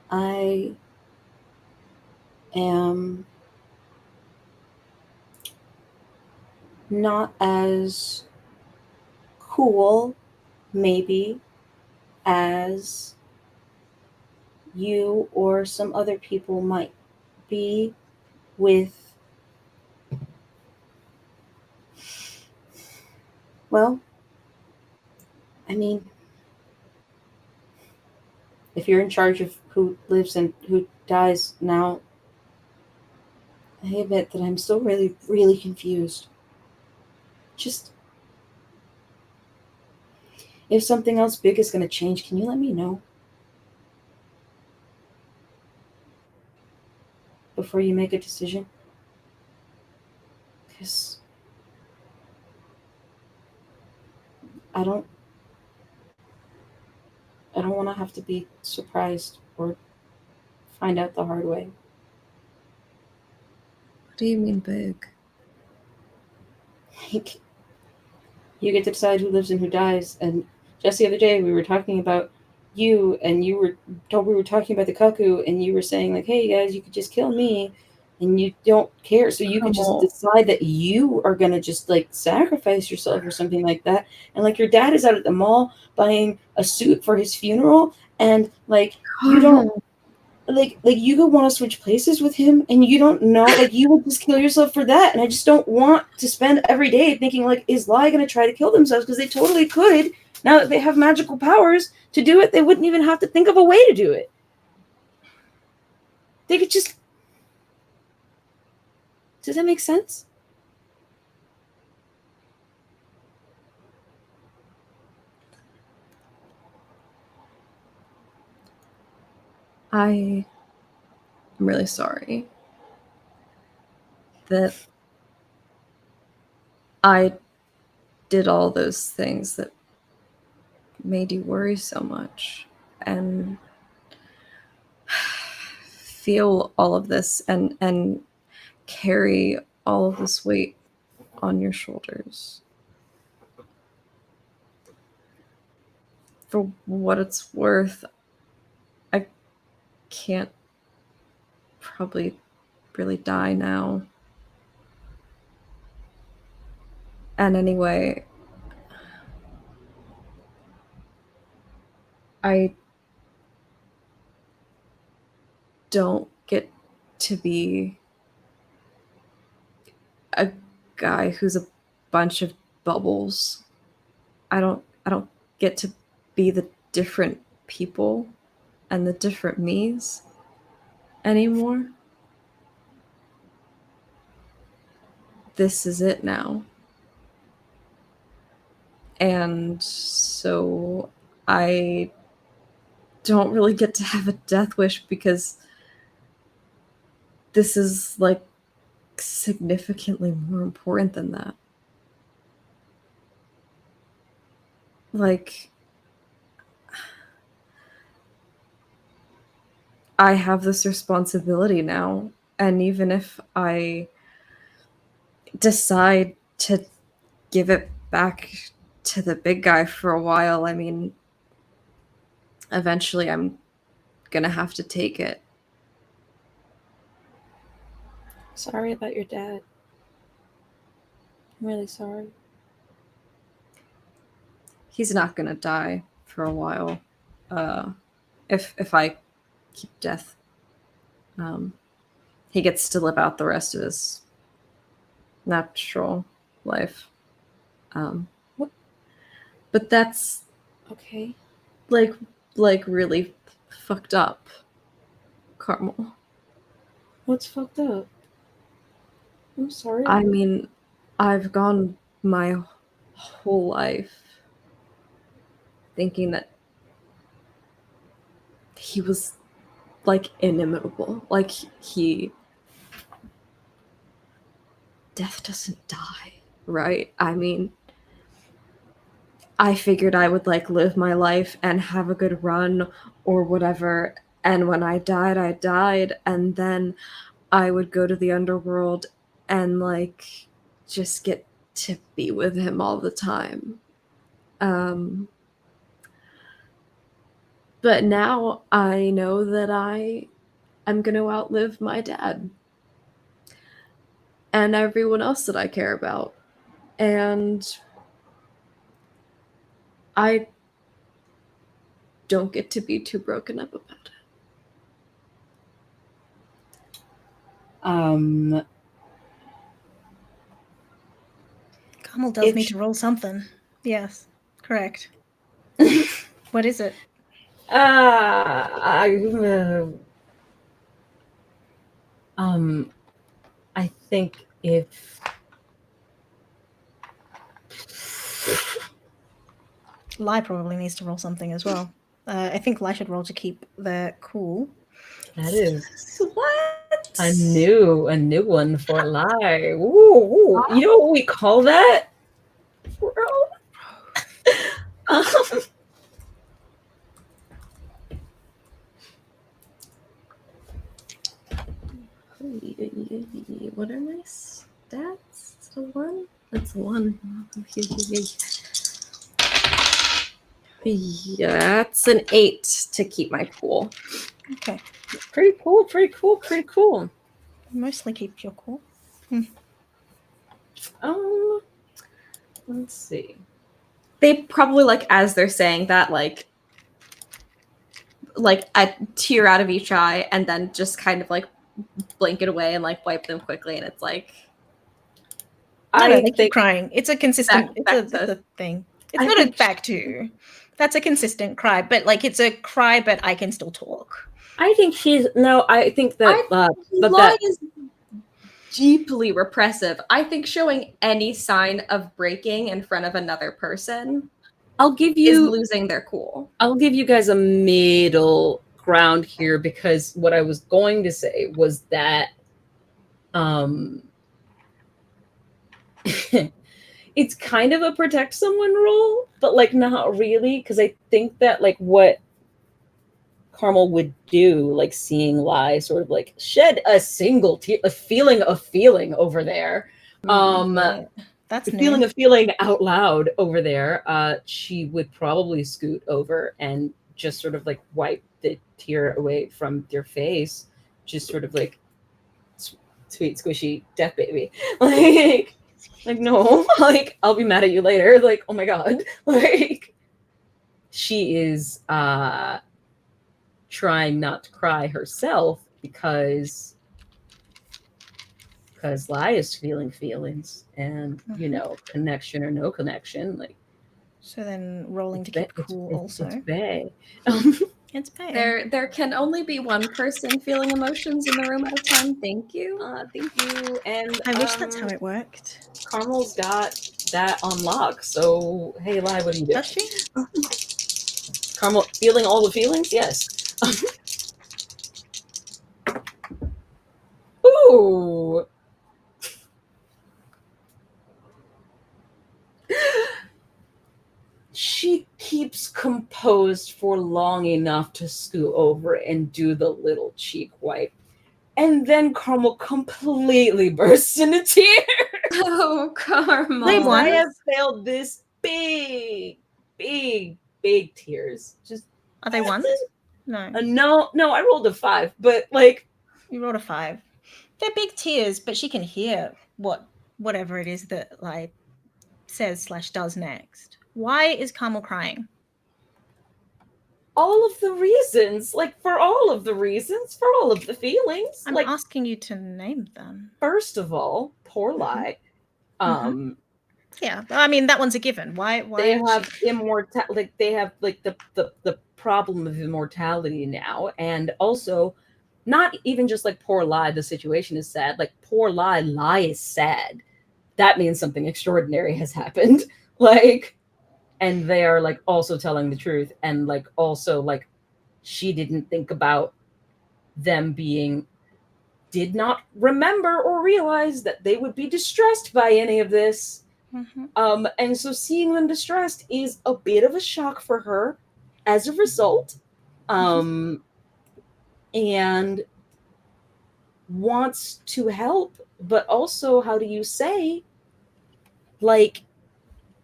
I am not as cool, maybe, as you or some other people might be with, well, I mean, if you're in charge of who lives and who dies now, I admit that I'm still really, really confused. Just, if something else big is going to change, can you let me know? Before you make a decision? Because I don't want to have to be surprised or find out the hard way. What do you mean big? Like, you get to decide who lives and who dies. And just the other day, we were talking about you, and we were talking about the cuckoo, and you were saying, like, hey, guys, you could just kill me, and you don't care. So you could just decide that you are going to just, like, sacrifice yourself or something like that. And, like, your dad is out at the mall buying a suit for his funeral, and, like, you don't... Like you could want to switch places with him, and you don't know, like, you would just kill yourself for that. And I just don't want to spend every day thinking, like, is Lai going to try to kill themselves? Because they totally could. Now that they have magical powers to do it, they wouldn't even have to think of a way to do it. They could just... Does that make sense? I'm really sorry that I did all those things that made you worry so much. And feel all of this and carry all of this weight on your shoulders. For what it's worth, I can't probably really die now. And anyway, I don't get to be a guy who's a bunch of bubbles. I don't get to be the different people and the different me's anymore. This is it now. And so I don't really get to have a death wish because this is like significantly more important than that. Like, I have this responsibility now, and even if I decide to give it back to the big guy for a while, I mean, eventually I'm gonna have to take it. Sorry about your dad. I'm really sorry. He's not gonna die for a while. If I keep death, he gets to live out the rest of his natural life. But that's Okay. like really fucked up, Carmel. What's fucked up? I'm sorry. I mean, I've gone my whole life thinking that he was like inimitable. Like death doesn't die, right? I mean, I figured I would like live my life and have a good run or whatever. And when I died, and then I would go to the underworld and like just get to be with him all the time. But now I know that I'm going to outlive my dad and everyone else that I care about. And I don't get to be too broken up about it. Carmel does If need sh- to roll something. Yes, correct. What is it? I think if Lai probably needs to roll something as well. I think Lai should roll to keep the cool. that is What? a new one for lie. Ooh, you know what we call that? What are my stats? Is it a 1? That's a 1. Yeah, that's an 8 to keep my cool. Okay. Pretty cool. Mostly keep your cool. Let's see. They probably like as they're saying that like a tear out of each eye and then just kind of like blink it away and like wipe them quickly, and it's like No, they keep crying. It's a consistent. Back It's a thing. It's I not a think back to. That's a consistent cry, but like it's a cry, but I can still talk. I think she's no. I think that Law is deeply repressive. I think showing any sign of breaking in front of another person I'll give is you losing their cool. I'll give you guys a middle ground here, because what I was going to say was that it's kind of a protect someone role, but like not really, because I think that like what Carmel would do, like seeing Lai sort of like shed a single tear, a feeling over there. Yeah, that's The new. feeling of feeling out loud over there, she would probably scoot over and just sort of like wipe the tear away from their face, just sort of like sweet squishy death baby, like no, like I'll be mad at you later, like oh my god, like she is trying not to cry herself because Lai is feeling feelings and you know, connection or no connection, like So then rolling to keep cool also. It's Bay. It's Bay. There can only be one person feeling emotions in the room at a time. Thank you. Thank you. And I wish that's how it worked. Carmel's got that on lock. So hey, Lai, what are you doing? Does she? Carmel feeling all the feelings? Yes. Ooh. She keeps composed for long enough to scoot over and do the little cheek wipe. And then Carmel completely bursts into tears. Oh, Carmel. They won. I have failed this big tears. Just Are they ones? No. No, I rolled a 5, but like You rolled a 5. They're big tears, but she can hear whatever it is that like says/does next. Why is Carmel crying? all of the reasons, like for all of the reasons, for all of the feelings. I'm like asking you to name them. first of all, poor Lai. Yeah, I mean that one's a given. Why They is have she... like they have like the problem of immortality now, and also not even just like poor Lai, the situation is sad. Like poor Lai is sad. That means something extraordinary has happened. Like, and they are like also telling the truth, and like also like she didn't think about them did not remember or realize that they would be distressed by any of this. And so seeing them distressed is a bit of a shock for her as a result. And wants to help, but also, how do you say, like,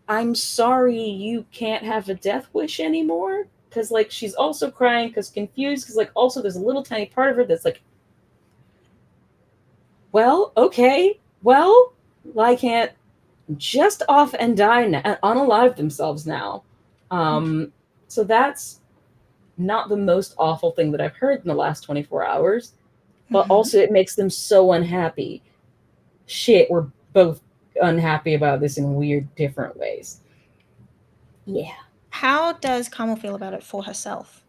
I'm sorry you can't have a death wish anymore? Because, like, she's also crying because confused, because, like, also there's a little tiny part of her that's like, well, okay, well, I can't just off and die now, unalive themselves now. So that's not the most awful thing that I've heard in the last 24 hours, but also it makes them so unhappy. Shit, we're both unhappy about this in weird, different ways. Yeah. How does Carmel feel about it for herself?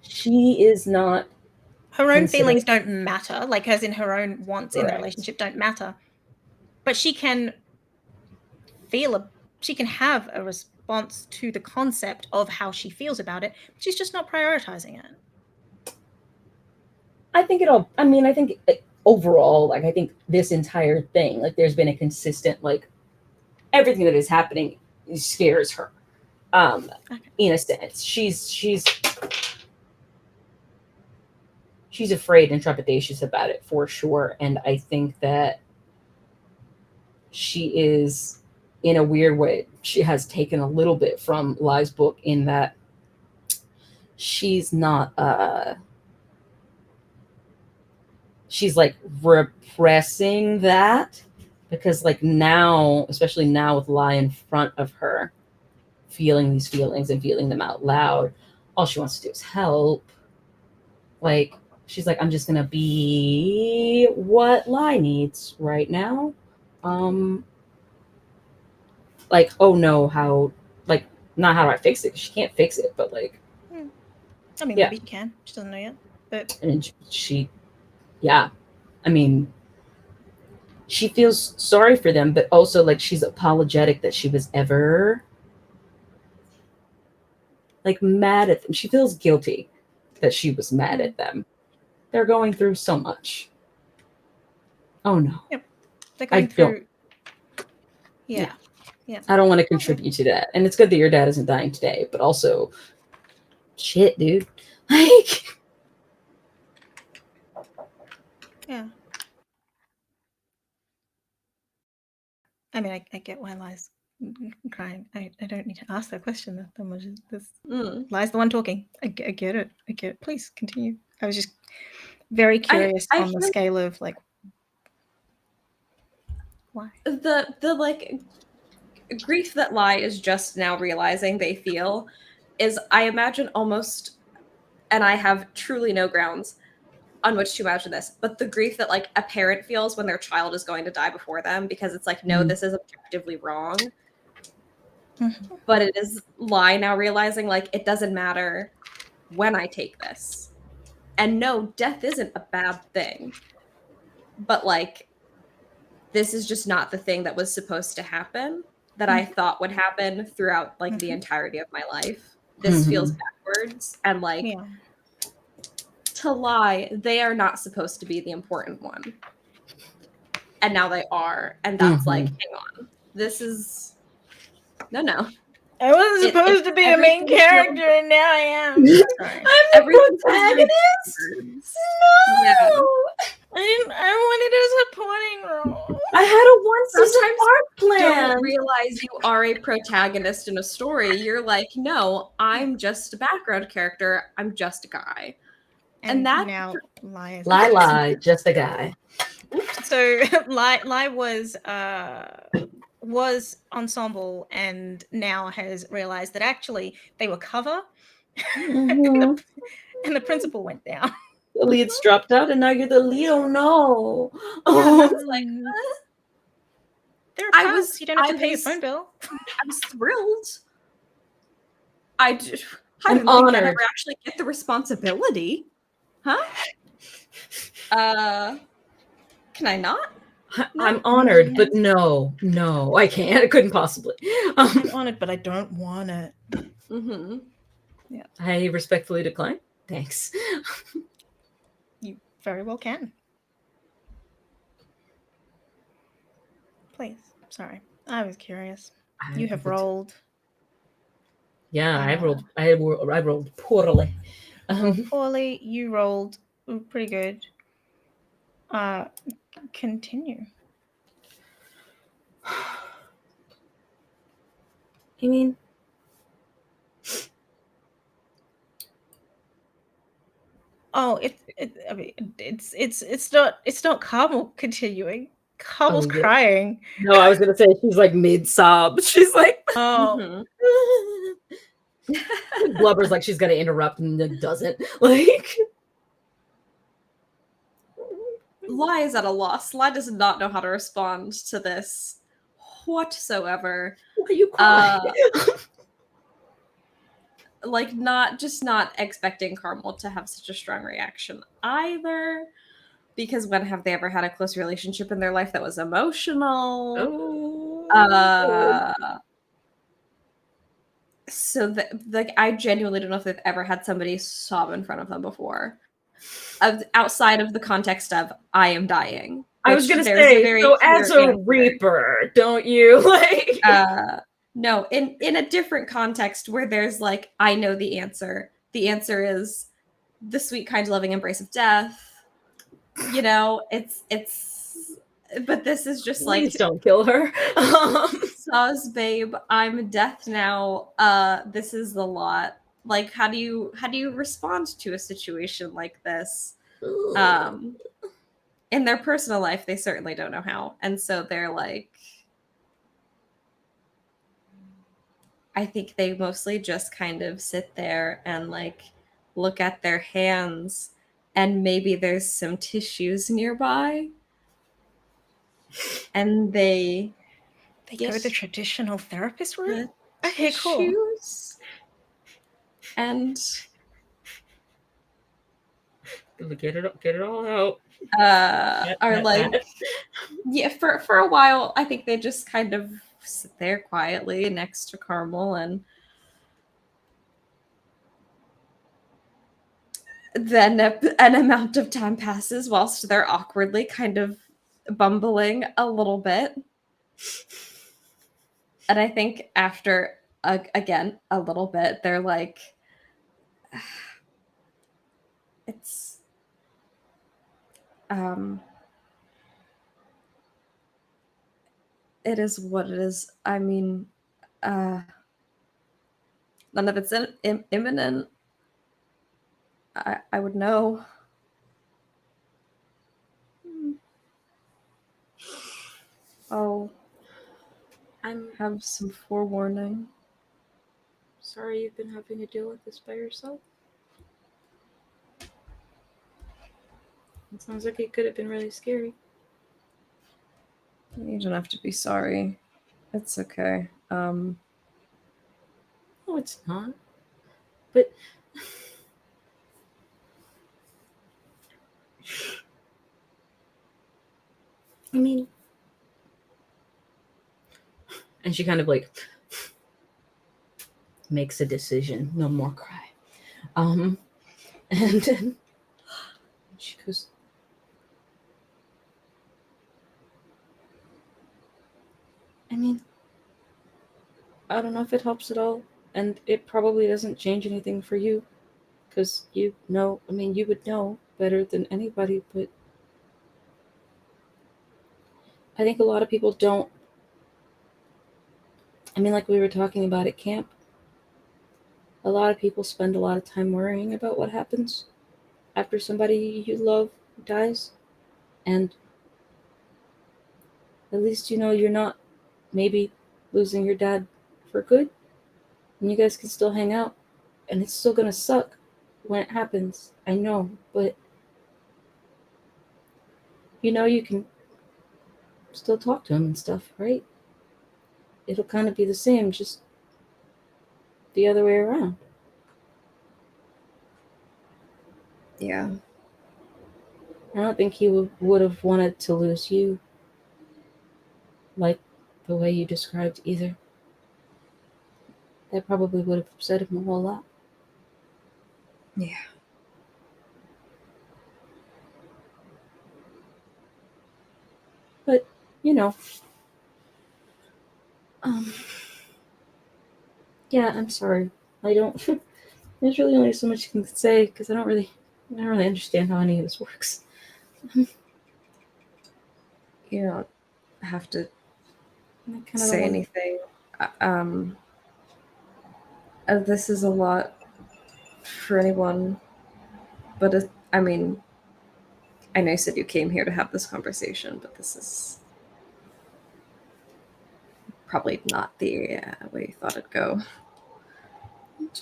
She is not. Her own feelings don't matter, like as in her own wants in the Correct. relationship don't matter. But she can she can have a response to the concept of how she feels about it. She's just not prioritizing it. I think overall, like, I think this entire thing, like, there's been a consistent, like, everything that is happening scares her. In a sense, she's afraid and trepidatious about it for sure. And I think that she is, in a weird way, she has taken a little bit from Lai's book in that she's not she's like repressing that, because like now, especially now with Lai in front of her, feeling these feelings and feeling them out loud, all she wants to do is help. Like, she's like, I'm just gonna be what Lai needs right now. Like, oh no, how, like, not how do I fix it? She can't fix it, but like, I mean, maybe she can. She doesn't know yet. But and she, yeah, I mean, she feels sorry for them, but also like she's apologetic that she was ever like mad at them. She feels guilty that she was mad at them. They're going through so much. Oh no. Yep. They're going through. Yeah. I don't want to contribute to that. And it's good that your dad isn't dying today, but also, shit, dude. Like, Yeah. I mean, I get why Lies crying. I don't need to ask that question. That much. This Lies the one talking. I get it. I get it. Please continue. I was just very curious I on the feel- scale of like why. The like grief that Lai is just now realizing they feel is, I imagine, almost, and I have truly no grounds on which to imagine this, but the grief that like a parent feels when their child is going to die before them, because it's like, no, this is objectively wrong. But it is Lai now realizing like it doesn't matter when I take this. And no, death isn't a bad thing. But like, this is just not the thing that was supposed to happen, that I thought would happen throughout like the entirety of my life. This feels backwards, and like, to Lai, they are not supposed to be the important one. And now they are, and that's like, hang on. This is no. I wasn't supposed to be a main character, and now I am. Sorry. I'm the protagonist. No. Yeah. I wanted a supporting role. I had a one-season arc plan. Don't realize you are a protagonist in a story. You're like, no, I'm just a background character. I'm just a guy. And that now Lai is Lie, just a guy. So Lai was ensemble, and now has realized that actually they were cover, and the principal went down. The leads dropped out, and now you're the lead. Oh no! That's like, There are parts you don't have to pay your phone bill. I was thrilled. I didn't think honored. I'd ever actually get the responsibility. Huh? Can I not? I'm honored, but no, I can't. I couldn't possibly. I'm honored, but I don't want it. Yeah, I respectfully decline. Thanks. you very well can. Please. Sorry, I was curious. You have rolled. Yeah, I rolled poorly. Poorly. You rolled pretty good. Continue. I mean, oh, it's not Carmel continuing. Carmel's crying. No, I was gonna say she's like mid sob. She's like, oh. Blubbers like she's gonna interrupt and then doesn't. Like, Lai is at a loss. Lai does not know how to respond to this whatsoever. Why are you crying? Like, not expecting Carmel to have such a strong reaction either. Because when have they ever had a close relationship in their life that was emotional? So like, I genuinely don't know if they've ever had somebody sob in front of them before. Outside of the context of I am dying. I was gonna say, so as a reaper, don't you like? No, in a different context where there's like, I know the answer. The answer is the sweet, kind, loving embrace of death. You know, it's but this is just like, please don't kill her. Saws, babe, I'm death now. This is a lot. Like, how do you respond to a situation like this? In their personal life, they certainly don't know how. And so they're like, I think they mostly just kind of sit there and like look at their hands, and maybe there's some tissues nearby. And they go the traditional therapist route. Okay, cool. And get it all out. Are like, yeah, for a while, I think they just kind of sit there quietly next to Carmel, and then an amount of time passes whilst they're awkwardly kind of bumbling a little bit. And I think after, again, a little bit, they're like, it's, it is what it is. I mean, none of it's imminent. I would know. I'll I'm have some forewarning. sorry you've been having to deal with this by yourself. It sounds like it could have been really scary. You don't have to be sorry. It's okay. No, it's not. But I mean, and she kind of like makes a decision. No more cry. And then she goes, I mean, I don't know if it helps at all, and it probably doesn't change anything for you, because you know, I mean, you would know better than anybody, but I think a lot of people don't. I mean, like we were talking about at camp, a lot of people spend a lot of time worrying about what happens after somebody you love dies, and at least you know you're not maybe losing your dad for good, and you guys can still hang out, and it's still gonna suck when it happens. I know, but you know you can still talk to him and stuff, right? It'll kind of be the same, just the other way around. Yeah. I don't think he would have wanted to lose you like the way you described either. That probably would have upset him a whole lot. Yeah. But, you know, yeah, I'm sorry. I don't, there's really only so much you can say because I don't really understand how any of this works. You don't have to I kind of say don't want anything. This is a lot for anyone, but I mean, I know you said you came here to have this conversation, but this is probably not the way you thought it'd go.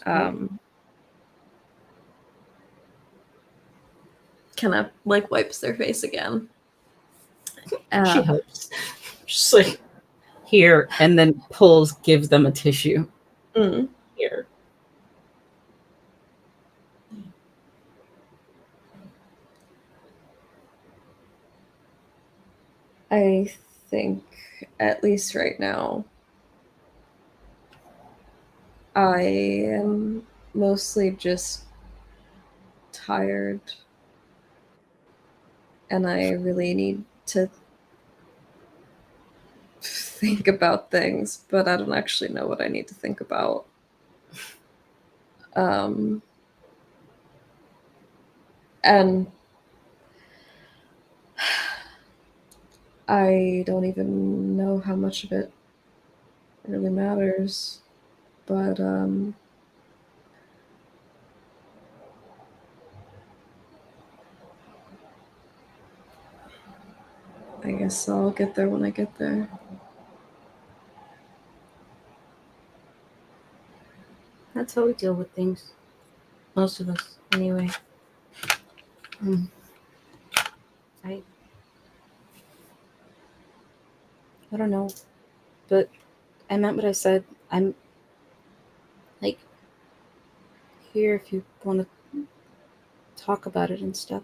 Kind of like wipes their face again. she helps. Just like here, and then gives them a tissue. Here. I think, at least right now, I am mostly just tired, and I really need to think about things, but I don't actually know what I need to think about. And I don't even know how much of it really matters, but I guess I'll get there when I get there. That's how we deal with things. Most of us, anyway. I don't know, but I meant what I said. I'm like here if you want to talk about it and stuff.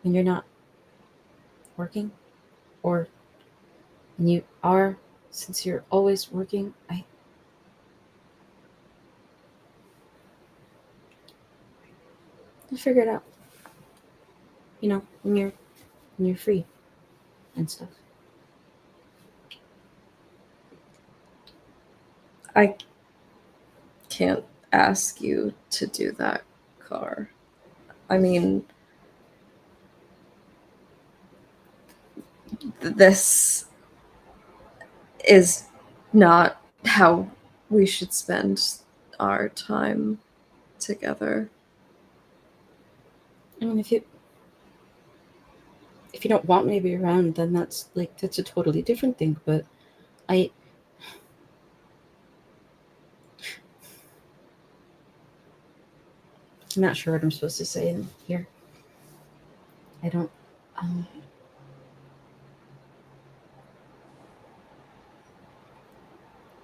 When you're not working, or when you are, since you're always working, I'll figure it out. You know, when you're free and stuff. I can't ask you to do that, Car. I mean, this is not how we should spend our time together. I mean, if you don't want me to be around, then that's a totally different thing. But I'm not sure what I'm supposed to say in here. I don't.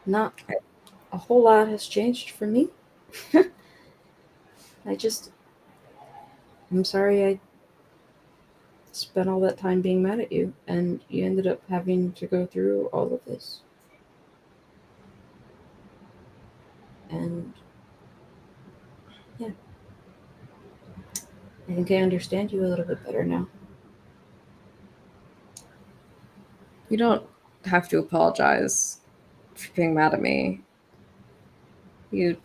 Not a whole lot has changed for me. I'm sorry I spent all that time being mad at you, and you ended up having to go through all of this. And yeah, I think I understand you a little bit better now. You don't have to apologize for being mad at me. You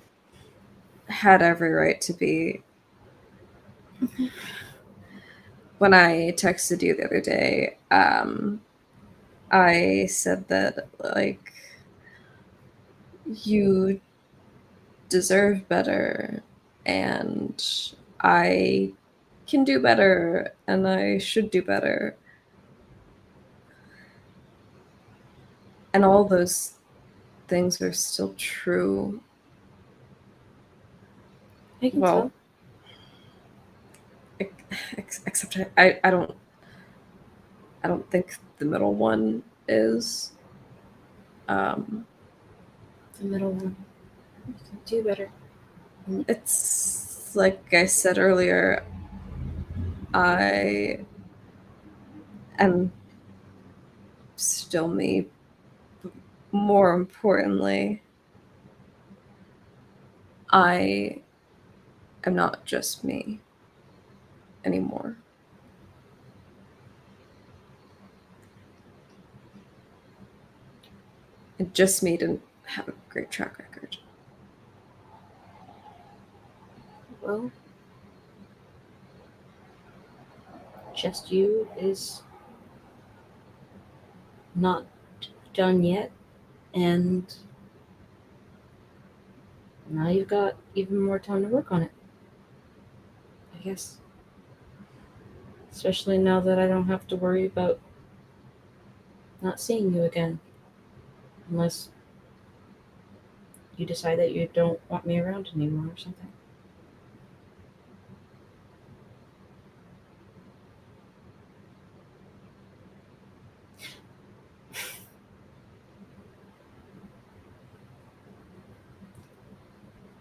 had every right to be. When I texted you the other day, I said that, like, you deserve better, and I can do better, and I should do better. And all those things are still true. I can Well, except I don't think the middle one is. The middle one. You can do better. It's like I said earlier, I am still me. But more importantly, I am not just me anymore. And just me didn't have a great track record. Well, just you is not done yet, and now you've got even more time to work on it, I guess. Especially now that I don't have to worry about not seeing you again, unless you decide that you don't want me around anymore or something.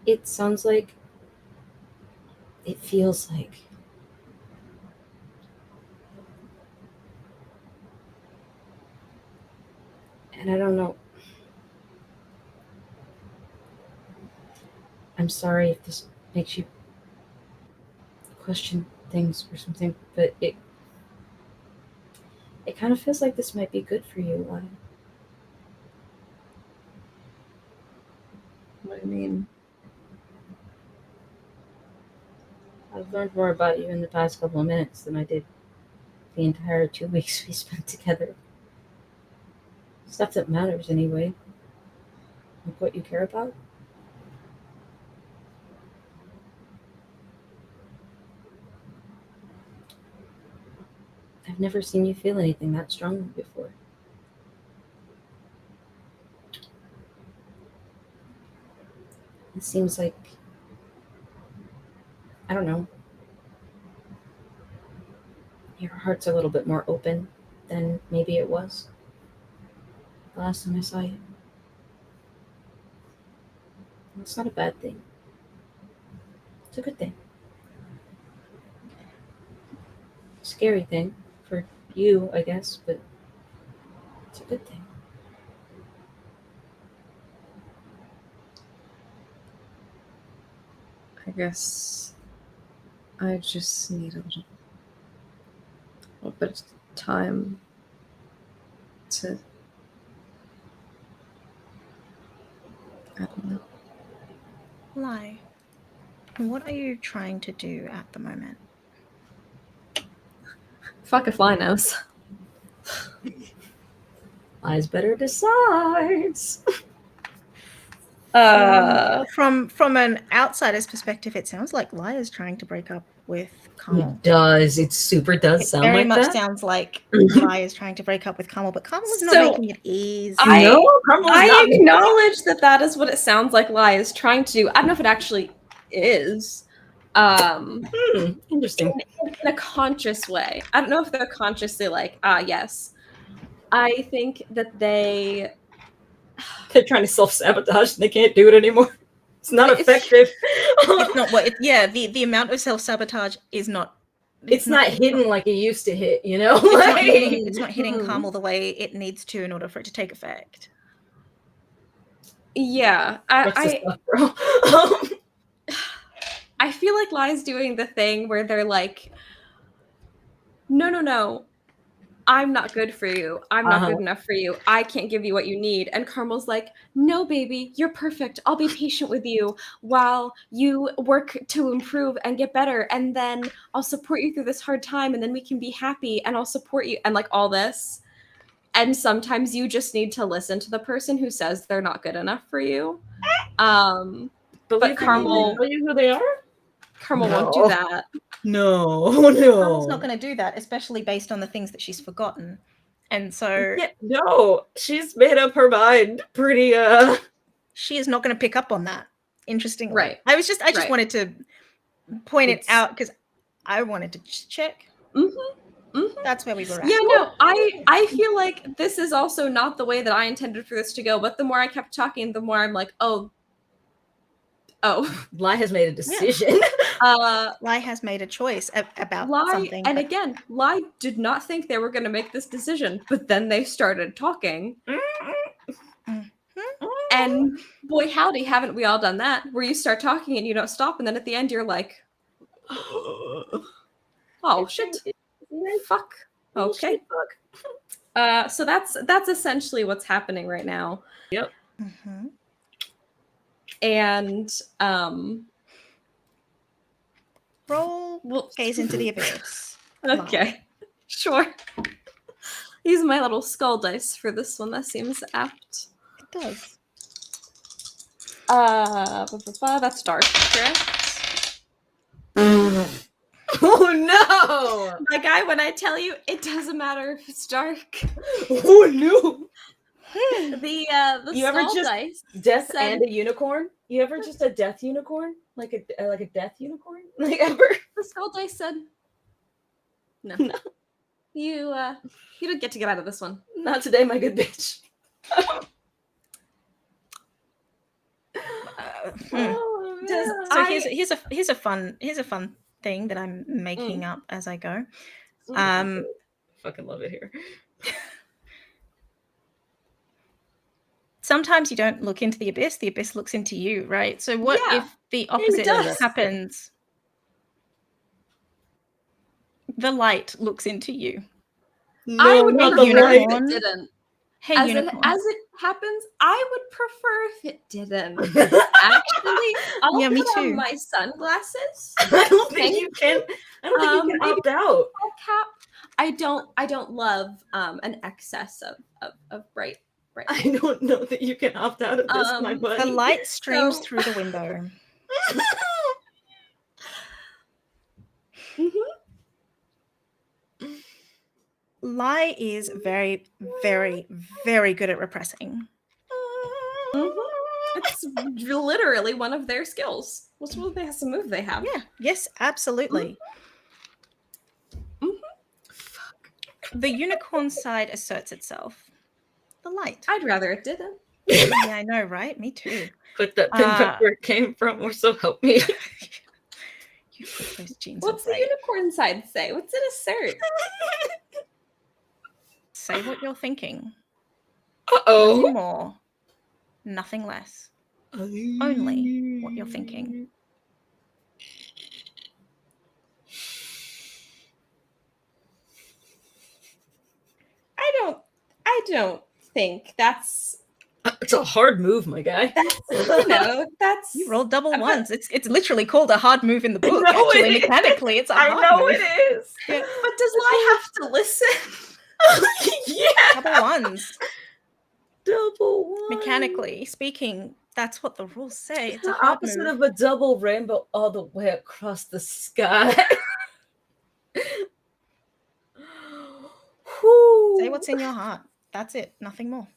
It sounds like, it feels like, and I don't know. I'm sorry if this makes you question things or something, but it kind of feels like this might be good for you. What do you mean? I've learned more about you in the past couple of minutes than I did the entire 2 weeks we spent together. Stuff that matters anyway. Like what you care about. I've never seen you feel anything that strongly before. It seems like, I don't know, your heart's a little bit more open than maybe it was the last time I saw you. It's not a bad thing. It's a good thing. Scary thing for you, I guess, but it's a good thing. I guess I just need a little bit of time to I don't know. Lie. What are you trying to do at the moment? Fuck if Lie knows. Lies better decides. From an outsider's perspective, it sounds like Lie is trying to break up with Carmel. It does. It super does It sound very like much that. sounds like Lie is trying to break up with Carmel, but Carmel is not So, making it easy. No, Carmel's I not. acknowledge that is what it sounds like Lie is trying to do. I don't know if it actually is. Interesting. In a conscious way. I don't know if they're consciously like, yes. I think that They're trying to self-sabotage and they can't do it anymore. It's not effective. It's not what. The amount of self-sabotage is not. It's not hidden like it used to hit. You know, It's not hitting Mhm. Carmel the way it needs to in order for it to take effect. Yeah, That's the stuff, bro. I feel like Lie's doing the thing where they're like, no, I'm not good for you. I'm not good enough for you. I can't give you what you need. And Carmel's like, no, baby, you're perfect. I'll be patient with you while you work to improve and get better. And then I'll support you through this hard time. And then we can be happy and I'll support you. And like all this. And sometimes you just need to listen to the person who says they're not good enough for you. But Carmel, tell you who they are? Carmel won't do that. No. Carmel's not going to do that, especially based on the things that she's forgotten. And so No, she's made up her mind pretty she is not going to pick up on that. Interestingly. Right. I just Right. wanted to point it out because I wanted to check. That's where we were at. Yeah, no, I feel like this is also not the way that I intended for this to go, but the more I kept talking, the more I'm like, oh. Lie has made a decision. Lie has made a choice about Lie, something. and but again, Lie did not think they were going to make this decision, but then they started talking. And boy, howdy, haven't we all done that? Where you start talking and you don't stop, and then at the end you're like, oh shit, fuck, okay. So that's essentially what's happening right now. Yep. Mhm. And roll gaze into the abyss. Okay, sure. Use my little skull dice for this one. That seems apt. It does. That's dark, correct? Oh no! My guy, when I tell you, it doesn't matter if it's dark. Oh no! The You ever skull just- dice Death said- and a unicorn? You ever just a death unicorn? Like a death unicorn? Like ever? The skull dice said, no. No. You don't get to get out of this one. Not today, my good bitch. Oh, Does- man. So here's a fun thing that I'm making up as I go. Fucking love it here. Sometimes you don't look into the abyss looks into you, right? So what Yeah. if the opposite does. happens? The light looks into you. I would not prefer the light. if it didn't. Hey, As unicorn. it happens, I would prefer if it didn't. Actually, I'll Yeah, me put too. on my sunglasses. I don't think you can. I don't think you can maybe- opt out. Cap. I don't love an excess of bright. I don't know that you can opt out of this, my buddy. The light streams So- through the window. Lie is very, very, very good at repressing. It's literally one of their skills. What's one of the move they have? Yeah. Yes, absolutely. The unicorn side asserts itself. The light. I'd rather it didn't. Yeah, I know, right? Me too. Put that pin back where it came from, or so help me. You put those jeans What's on the unicorn side say? What's it assert? Say what you're thinking. Uh-oh. Nothing more, nothing less. Only what you're thinking. I don't think that's It's a hard move, my guy. That's You rolled double I'm ones. It's literally called a hard move in the book. know Actually, it is. mechanically, it's a I hard know move. it is. Yeah. But does Lai have to listen? Yeah. Double ones. Double one. Mechanically speaking, that's what the rules say. It's It's a the hard opposite move. of a double rainbow all the way across the sky. Say what's in your heart. That's it. Nothing more.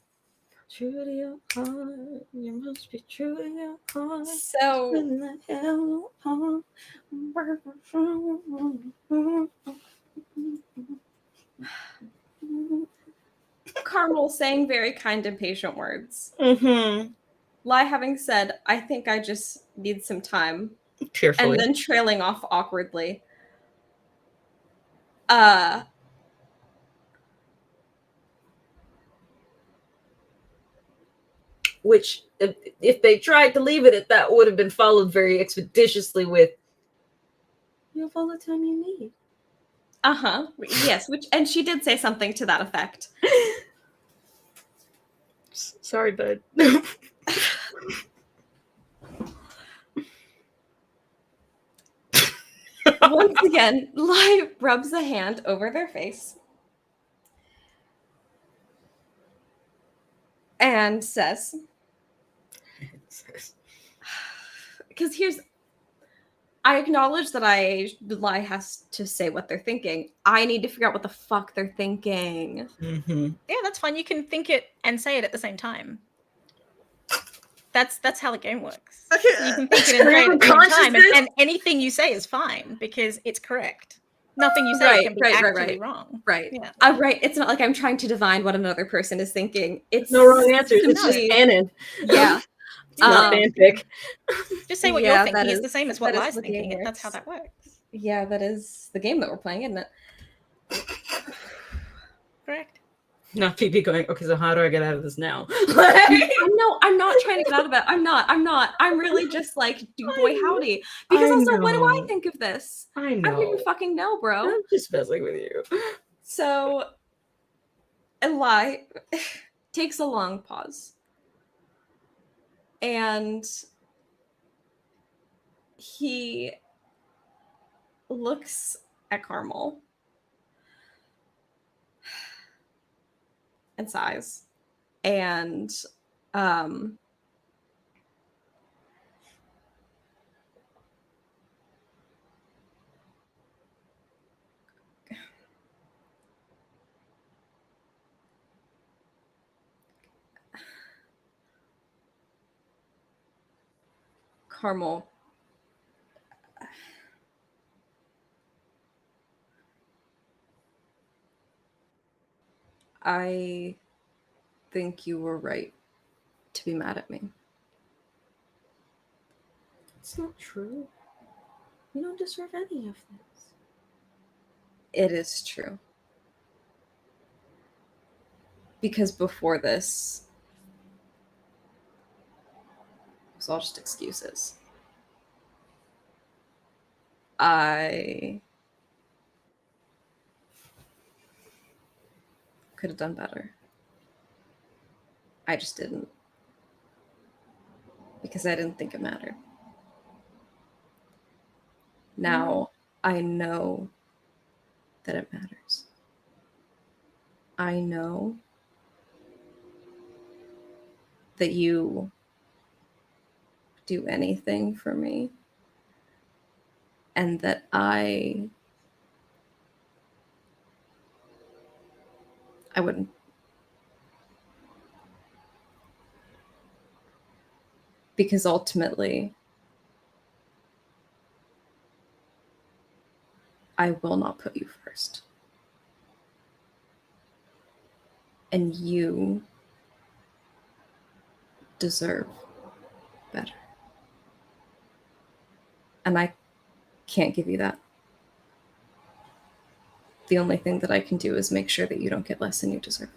True to your heart, you must be true to your heart. So When the hell heart. Carmel saying very kind and patient words. Mm-hmm. Lai having said, I think I just need some time. Cheerfully. And then trailing off awkwardly. Which, if they tried to leave it at that, would have been followed very expeditiously with, you have all the time you need. Yes, and she did say something to that effect. Sorry, bud. Once again, Lai rubs a hand over their face and says, because I acknowledge that Lai has to say what they're thinking. I need to figure out what the fuck they're thinking. Mm-hmm. Yeah, that's fine. You can think it and say it at the same time. That's how the game works. You can think it and say it at the same time, and anything you say is fine because it's correct. Nothing you say can be actually wrong. Right. Yeah. Right. It's not like I'm trying to divine what another person is thinking. It's no wrong answer. It's just canon. Yeah. It's not fanfic. Just say what you're thinking. It's the same as what Lai's thinking. That's how that works. Yeah, that is the game that we're playing, isn't it? Correct. Not PB going, okay, so how do I get out of this now? No, I'm not trying to get out of it. I'm not. I'm really just like, boy, howdy. Because also, what do I think of this? I know. I don't even fucking know, bro. I'm just messing with you. So, Eli takes a long pause. And he looks at Carmel and sighs. And Carmel, I think you were right to be mad at me. It's not true. You don't deserve any of this. It is true. Because before this, it was all just excuses. I could have done better. I just didn't. Because I didn't think it mattered. Now I know that it matters. I know that you do anything for me and that I wouldn't. Because ultimately, I will not put you first. And you deserve better. And I can't give you that. The only thing that I can do is make sure that you don't get less than you deserve.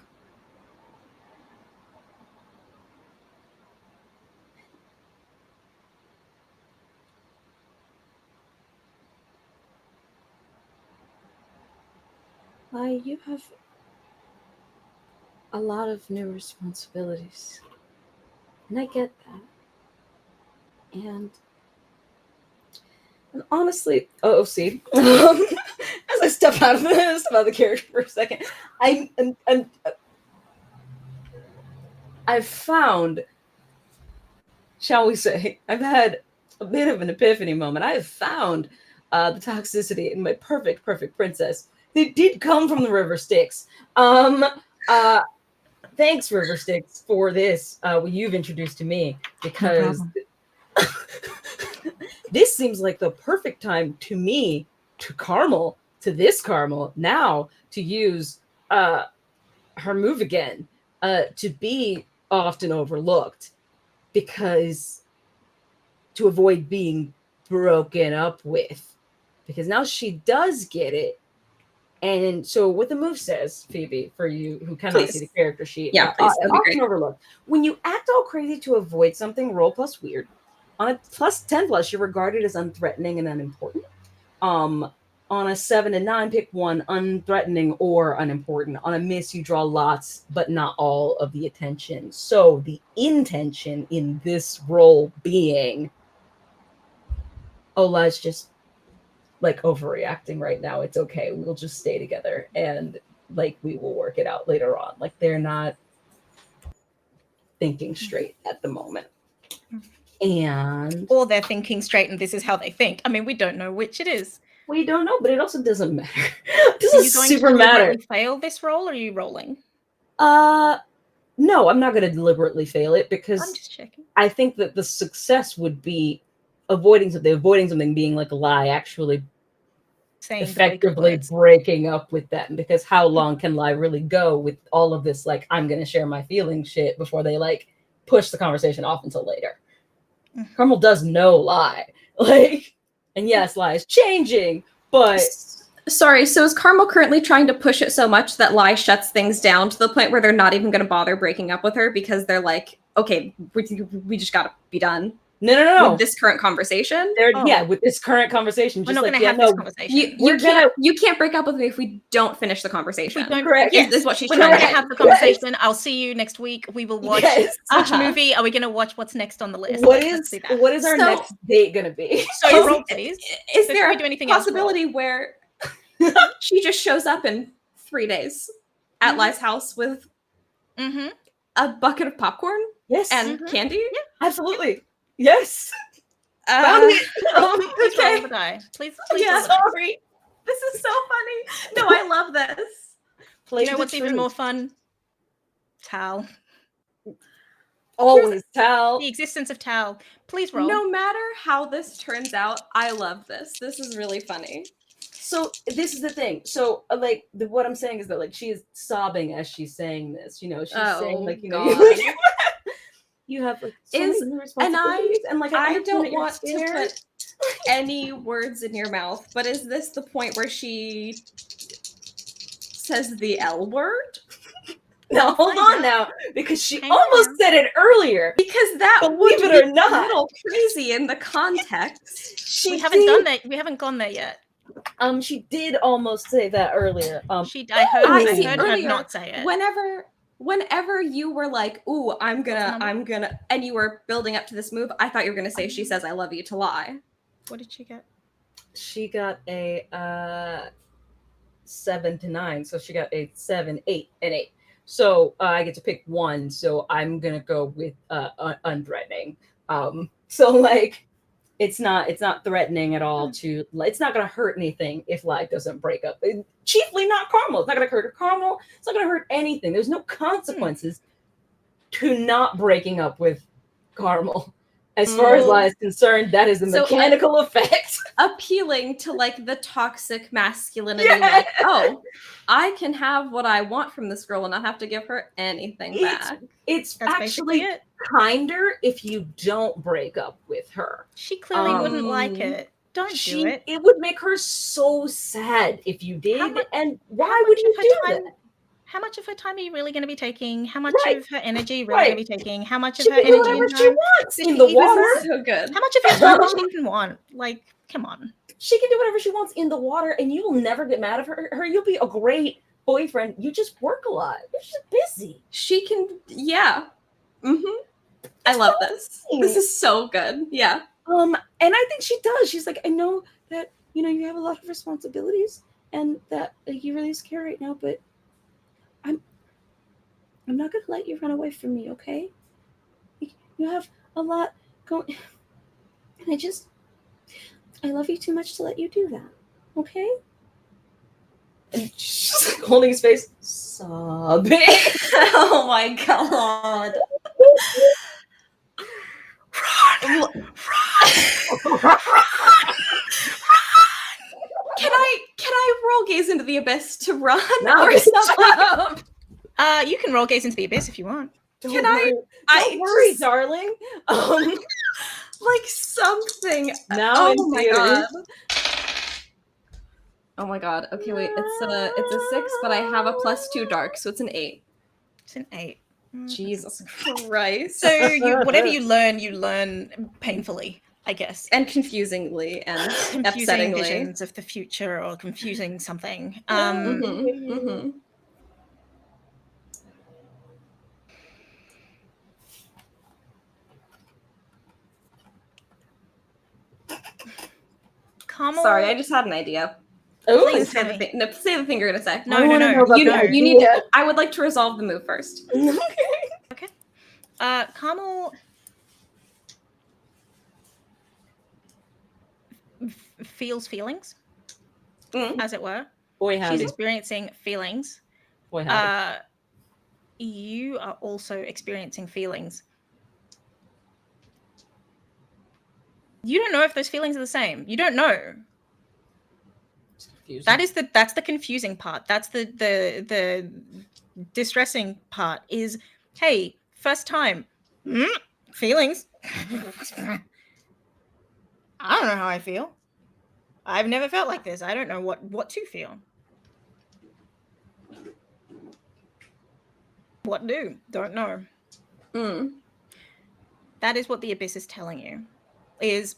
You have a lot of new responsibilities. And I get that. And honestly, see, as I step out of the character for a second, I've found, shall we say, I've had a bit of an epiphany moment. I have found the toxicity in my perfect princess. They did come from the River Styx. Thanks, River Styx, for this, what you've introduced to me, because this seems like the perfect time to me, to this Carmel, now to use her move again, to be often overlooked, because to avoid being broken up with, because now she does get it. And so what the move says, Phoebe, for you who cannot see the character sheet, Yeah, please, that'd be often great. overlooked. When you act all crazy to avoid something, roll plus weird. On a plus 10 plus, you're regarded as unthreatening and unimportant. On a 7 and 9, pick one, unthreatening or unimportant. On a miss, you draw lots, but not all of the attention. So the intention in this role being, Ola's just like overreacting right now. It's okay. We'll just stay together and like we will work it out later on. Like they're not thinking straight at the moment. And or they're thinking straight and this is how they think. I mean, we don't know which it is. We don't know, but it also doesn't matter. This Are is you going super to matter. deliberately fail this roll, or are you rolling? No, I'm not going to deliberately fail it, because I'm just checking. I think that the success would be avoiding something being like a lie, actually Saying effectively breaking up with them. Because how long can lie really go with all of this, like, I'm going to share my feelings shit, before they like push the conversation off until later? Carmel does know lie. Like, and yes, lie is changing, but... Sorry, so is Carmel currently trying to push it so much that lie shuts things down to the point where they're not even going to bother breaking up with her, because they're like, okay, we just got to be done? No. With this current conversation? Yeah, with this current conversation. We're Just not going to have this conversation. You can't break up with me if we don't finish the conversation. Correct. Yes, is what she's We're trying not to going to have the conversation. I'll see you next week. We will watch which movie. Are we going to watch what's next on the list? What is our next date going to be? So roll, please. Is there a possibility where she just shows up in 3 days at Lie's house with a bucket of popcorn? Yes. And candy? Yeah. Absolutely. Yes. Please roll Okay. the die. Please Yeah, sorry. This is so funny. No, I love this. You know what's even more fun? Tal. Always Tal. The existence of Tal. Please roll. No matter how this turns out, I love this. This is really funny. So this is the thing. So like what I'm saying is that like she is sobbing as she's saying this. You know, she's saying like, you know, you have like so many responsibilities, and like I don't want to put any words in your mouth, but is this the point where she says the L word? Now hold on now, because she almost said it earlier. Because that would be a little crazy in the context. We haven't done that. We haven't gone there yet. She did almost say that earlier. I heard her not say it. Whenever you were like, "Ooh, I'm gonna," and you were building up to this move, I thought you were gonna say she says "I love you" to lie. What did she get? She got a 7 to 9, so she got a 7, 8, and 8. So I get to pick one. So I'm gonna go with unthreatening. So like, it's not threatening at all. It's not gonna hurt anything if Lie doesn't break up. Chiefly not Carmel. It's not gonna hurt Carmel. It's not gonna hurt anything. There's no consequences to not breaking up with Carmel. As far as Lie is concerned, that is the mechanical effect. Appealing to like the toxic masculinity, like, oh, I can have what I want from this girl and not have to give her anything back. It's actually kinder if you don't break up with her. She clearly wouldn't like it. Don't do it. It would make her so sad if you did. And why would you do that? How much of her time are you really going to be taking? How much of her energy really going to be taking? How much of her energy and time? She wants in the water. So good. How much of her time does she even want? Like, come on. She can do whatever she wants in the water, and you will never get mad at her. You'll be a great boyfriend. You just work a lot. You're just busy. She can, yeah. I love this. fine. This is so good. Yeah. And I think she does. She's like, I know that, you know, you have a lot of responsibilities and that you really scare right now, but I'm not gonna let you run away from me, okay? You have a lot going, and I love you too much to let you do that, okay? And she's just like holding his face, sobbing. Oh my god. Can I roll gaze into the abyss to run No, or something? You can roll gaze into the abyss if you want. Can I? Don't worry, just- darling. like something. Now Oh in my theaters. god. Oh my god. Okay, wait. It's a 6, but I have a +2 dark, so it's an 8. It's an 8. Jesus Christ. So whatever you learn painfully, I guess. And confusingly and Confusing upsettingly. visions of the future or confusing something. Carmel, Sorry, I just had an idea. Oh, Please say the thing. No, say the thing you're gonna say. No, I no, wanna no. know about You, the you need to. idea. I would like to resolve the move first. Okay. Carmel feels feelings, as it were. Boy, She's howdy. experiencing feelings. Boy, howdy. You are also experiencing feelings. You don't know if those feelings are the same. You don't know. It's confusing. That's the confusing part. That's the distressing part is, hey, first time. Feelings. I don't know how I feel. I've never felt like this. I don't know what to feel. What do? Don't know. That is what the abyss is telling you. Is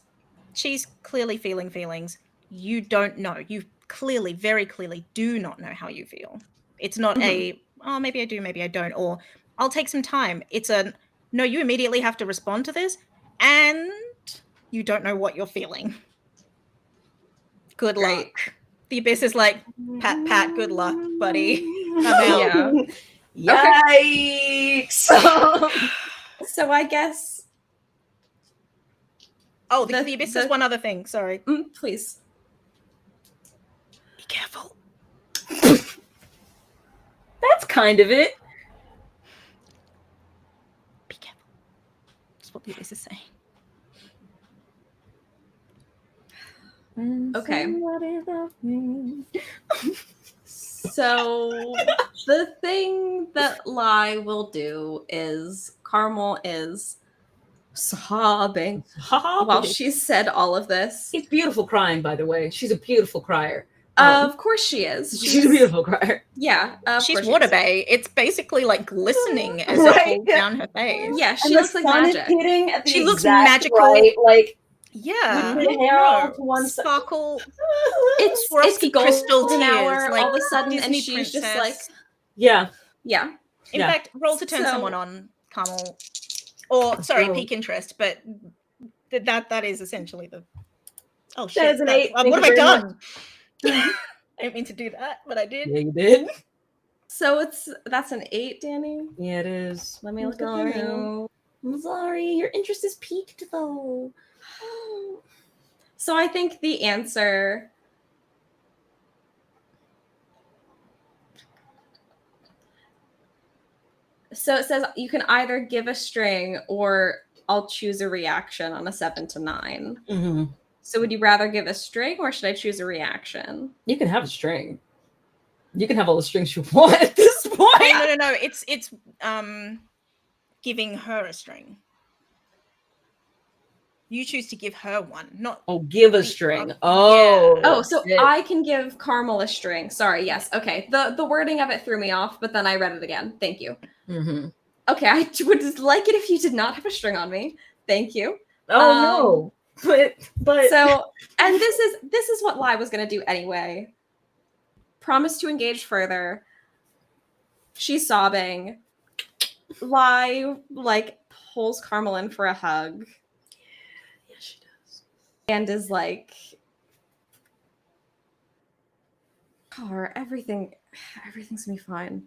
she's clearly feeling feelings. You don't know. You clearly, very clearly do not know how you feel. It's not a, oh, maybe I do, maybe I don't, or I'll take some time. It's a, no, you immediately have to respond to this, and you don't know what you're feeling. Good luck. The abyss is like, pat, good luck, buddy. I'm out. Yeah. Yikes! So I guess. Oh, the abyss says one other thing. Sorry. Please. Be careful. That's kind of it. Be careful. That's what the abyss is saying. Okay. So the thing that Lai will do is Carmel is sobbing while she said all of this. She's beautiful crying, by the way. She's a beautiful crier. Of course she is. She's a beautiful crier. Yeah. She's water bay. It's basically like glistening as it falls down her face. Yeah, she looks like magic. Hitting at the She looks exact magical. right, like Yeah. with the hair all to one side. Sparkle. It's Swarovski crystal golden tears, hour like all of a sudden, Disney and she's just like, princess. Yeah. yeah. In Yeah. fact, roll to turn So- someone on, Carmel. Or sorry, Oh. peak interest, but that is essentially the. Oh shit! That is an 8. What Thank have you I very done? I didn't mean to do that, but I did. Yeah, you did. So that's an 8, Danny. Yeah, it is. Let me look at the Sorry. note. I'm sorry. Your interest is peaked, though. So I think the answer. So it says you can either give a string or I'll choose a reaction on a 7 to 9. Mm-hmm. So would you rather give a string or should I choose a reaction? You can have a string. You can have all the strings you want at this point. Oh, no. It's giving her a string. You choose to give her one, not. Oh, give a string. Yeah. Oh. Oh, so shit. I can give Carmel a string. Sorry, yes. Okay. The wording of it threw me off, but then I read it again. Thank you. Mm-hmm. Okay, I would just like it if you did not have a string on me. Thank you. Oh no. But So, and this is what Lai was gonna do anyway. Promise to engage further. She's sobbing. Lai like pulls Carmel in for a hug. Yeah, she does. And is like, Car, everything's gonna be fine.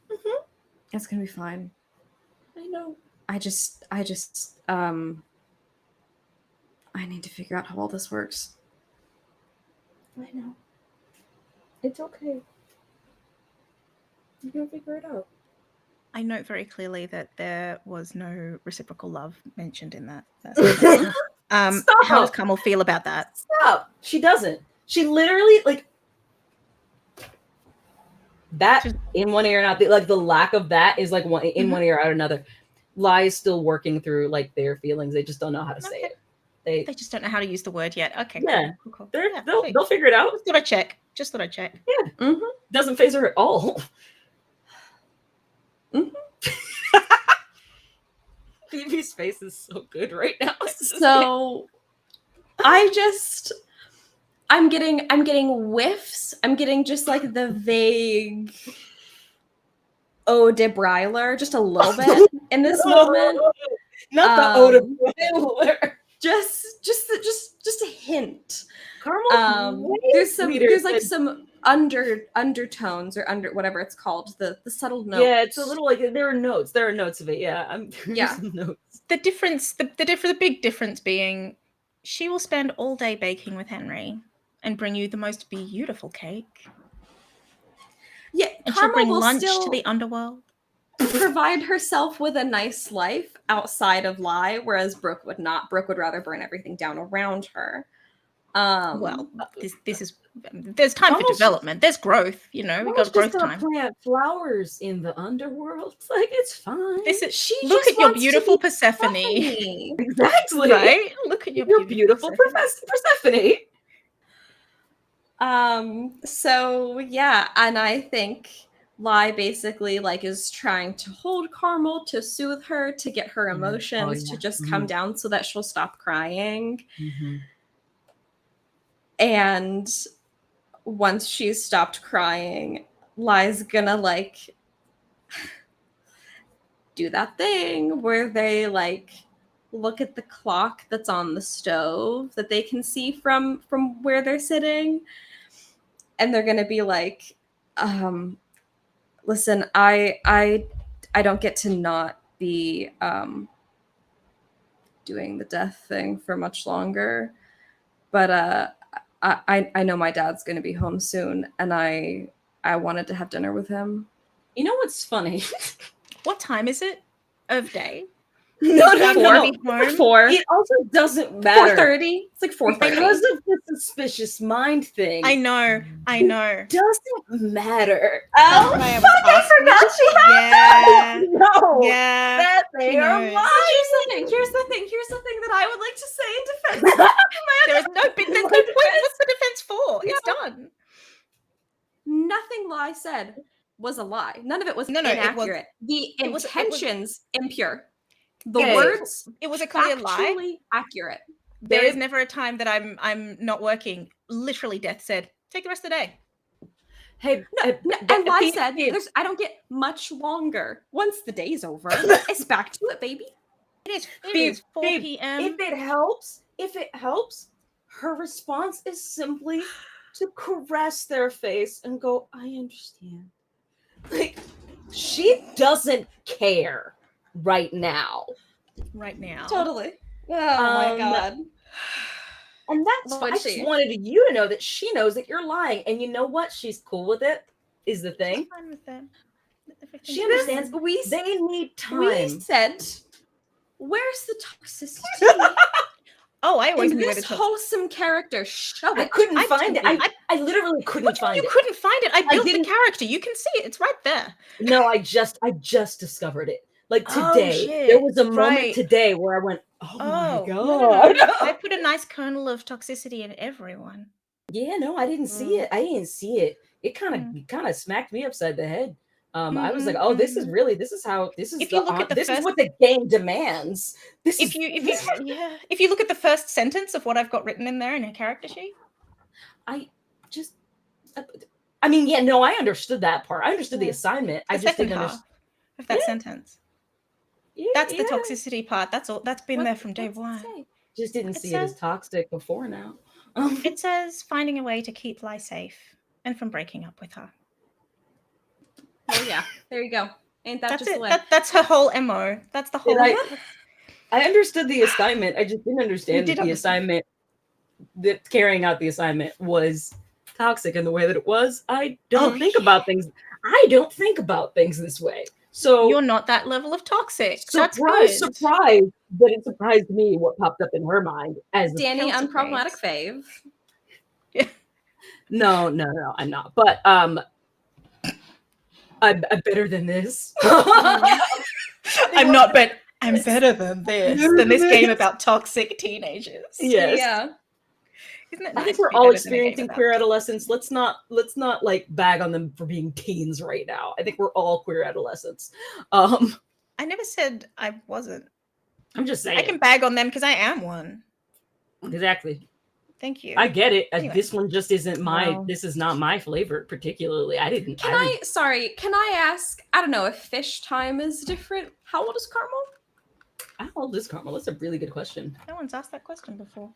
Mhm. It's gonna be fine. I know. I need to figure out how all this works. I know. It's okay. You're gonna figure it out. I note very clearly that there was no reciprocal love mentioned in that. Sentence. Stop. How does Carmel feel about that? Stop. She doesn't. She literally like that in one ear and out. Like the lack of that is like one in one ear out another. Lie is still working through like their feelings. They just don't know how to say Okay. it. They just don't know how to use the word yet. Okay, Yeah. cool. They'll figure it out. Just thought I'd check. Yeah. Mm-hmm. Doesn't phase her at all. Mhm. Phoebe's face is so good right now. So I'm getting whiffs. I'm getting just like the vague Eau de Breiler, just a little bit in this moment. Not the Eau de Breiler. Just a hint. Carmel. There's like some undertones or under whatever it's called, the subtle notes. Yeah, it's a little like there are notes of it. Yeah, Yeah. some notes. The difference, the big difference being, she will spend all day baking with Henry and bring you the most beautiful cake. Yeah, And she'll Carmel bring will lunch still to the underworld. provide herself with a nice life outside of Lie, whereas Brooke would not. Brooke would rather burn everything down around her. Well, this is there's time for development. There's growth, you know. We got growth time. Plant flowers in the underworld. Like it's fine. Look at your beautiful Persephone. Exactly. Right? Look at your beautiful Persephone. So yeah, and I think Lie basically like is trying to hold Carmel to soothe her, to get her emotions to just come down so that she'll stop crying. And once she's stopped crying, Lie's gonna like do that thing where they like look at the clock that's on the stove that they can see from where they're sitting, and they're gonna be like, listen, I don't get to not be doing the death thing for much longer, but I know my dad's gonna be home soon, and I wanted to have dinner with him. You know what's funny? What time is it of day? No. 4. It also doesn't matter. 4:30. It's like 4:30. Because of the suspicious mind thing. I know. It doesn't matter. Oh, I forgot she had No. Yeah. That they are mine. Here's the thing that I would like to say in defense. There's no point. What's the defense for? It's done. Nothing Lie said was a lie. None of it was No, it inaccurate. The it was- intentions impure. The Yeah, words it was a clear lie. factually accurate. There is never a time that I'm not working. Literally, Death said, "Take the rest of the day." Hey, and Lie said, I don't get much longer. Once the day's over, it's back to it, baby. It is 4 p.m. If it helps, her response is simply to caress their face and go, I understand. Like, she doesn't care right now. Totally. Oh my god. And that's why I just wanted you to know that she knows that you're lying. And you know what? She's cool with it, is the thing. I'm fine with them. She understands. They need time. We said, where's the toxicity? I always knew this wholesome character. Show it. I couldn't find it. I literally couldn't find it. You couldn't find it. I built the character. You can see it. It's right there. No, I just discovered it. Like today, there was a moment today where I went, "Oh my god!" No. I put a nice kernel of toxicity in everyone. Yeah, no, I didn't see it. It kind of smacked me upside the head. I was like, "Oh, this is what the game demands." If you look at the first sentence of what I've got written in there in a character sheet, I understood that part. I understood the assignment. I just didn't understand of that sentence. That's the yeah. toxicity part. That's all. That's been there from day What's it one. say? Just didn't It see it as says- toxic before now. It says finding a way to keep Lie safe and from breaking up with her. Oh yeah, there you go. Ain't that That's just it. the way? That's her whole MO. That's the whole. I understood the assignment. I just didn't understand did that the understand. assignment, that carrying out the assignment was toxic in the way that it was. I don't think about things. I don't think about things this way. So You're not that level of toxic. That's surprise, good. surprise. But it surprised me what popped up in her mind as Danny, Celtic unproblematic waves. fave. no, I'm not. But I'm better than this. I'm not, but I'm better than this. Than this game about toxic teenagers. Yes. Yeah. Isn't it I nice think to we're be all better than a game experiencing about queer toxic- adolescence. Let's not like bag on them for being teens right now. I think we're all queer adolescents. I never said I wasn't. I'm just saying. I can bag on them because I am one. Exactly. Thank you. I get it. Anyway. This one just isn't my. Wow. This is not my flavor particularly. Can I ask, I don't know if fish time is different. How old is Carmel? How old is Carmel? That's a really good question. No one's asked that question before.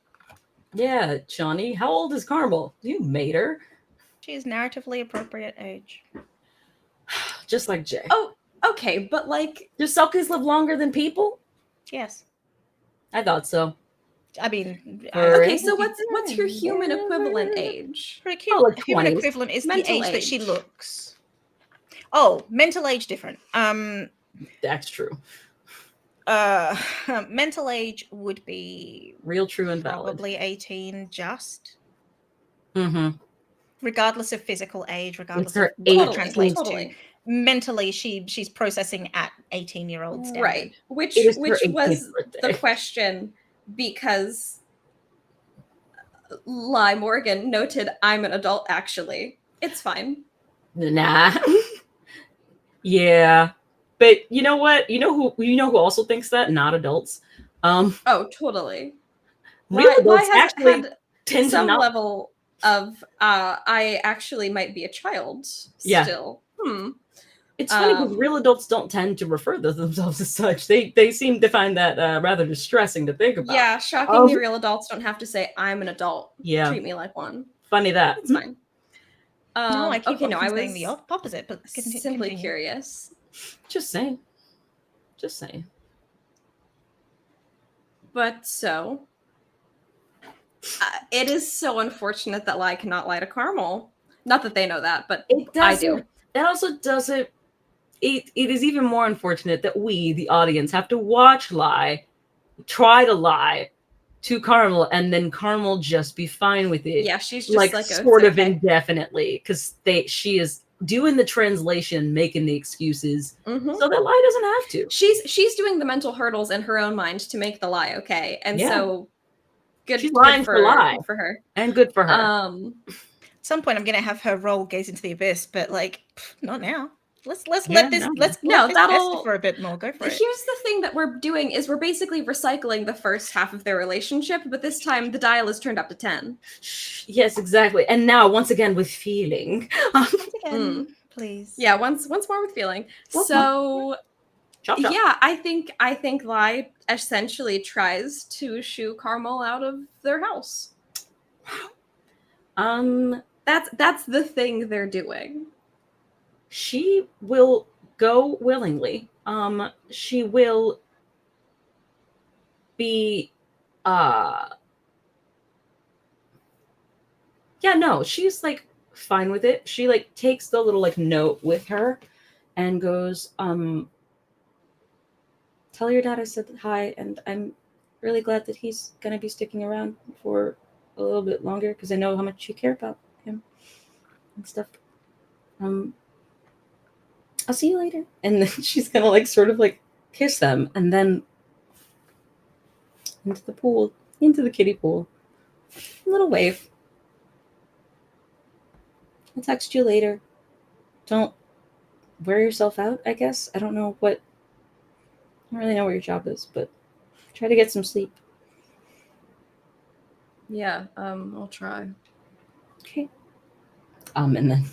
Yeah, Shawnee, how old is Carmel? You made her. She is narratively appropriate age. Just like Jay. Oh, okay, but like, Do selkies live longer than people? Yes. I thought so. I mean, okay, so what's her human equivalent age? her Oh, like human 20s. equivalent is Mental the age that she age. looks. Oh, mental age different. That's true. Mental age would be Real, true, and valid. probably 18 just. Mm-hmm. Regardless of physical age, regardless her of what that Totally, translates totally. to. Mentally, she's processing at 18-year-old standard. Right. Which It is her was 18th birthday. the question, because Lie Morgan noted, I'm an adult actually. It's fine. Nah. Yeah. But you know what? You know who also thinks that? Not adults. Oh, totally. Real Lie adults has actually had tend to some not. level of I actually might be a child Yeah. still. It's funny because real adults don't tend to refer to themselves as such. They seem to find that rather distressing to think about. Yeah, shockingly, real adults don't have to say I'm an adult. Yeah. Treat me like one. Funny that. It's fine. No, I keep okay, often I saying was the opposite, but simply continue. curious. Just saying. Just saying. But so, it is so unfortunate that Lie cannot lie to Carmel. Not that they know that, but I do. That also doesn't. It is even more unfortunate that we, the audience, have to watch Lie, try to lie to Carmel, and then Carmel just be fine with it. Yeah, she's just like sort of okay. indefinitely, because she is doing the translation, making the excuses, Mhm. so that Lie doesn't have to. She's doing the mental hurdles in her own mind to make the lie okay, and Yeah. so good. She's lying for Lie. Good for her, and good for her. At some point, I'm gonna have her roll gaze into the abyss, but like, not now. Let's let this fester for a bit more. Go for it. Here's the thing that we're doing is we're basically recycling the first half of their relationship, but this time the dial is turned up to 10. Yes, exactly. And now, once again, with feeling. Again, please. Yeah, once more with feeling. Chop, chop. Yeah, I think Lie essentially tries to shoo Carmel out of their house. That's the thing they're doing. She will go willingly. She will be she's like fine with it. She like takes the little like note with her and goes, tell your dad I said hi, and I'm really glad that he's gonna be sticking around for a little bit longer because I know how much you care about him and stuff. I'll see you later. And then she's gonna like sort of like kiss them and then into the pool, into the kiddie pool. A little wave. I'll text you later. Don't wear yourself out, I guess. I don't know what, I don't really know what your job is, but try to get some sleep. Yeah, I'll try. Okay. And then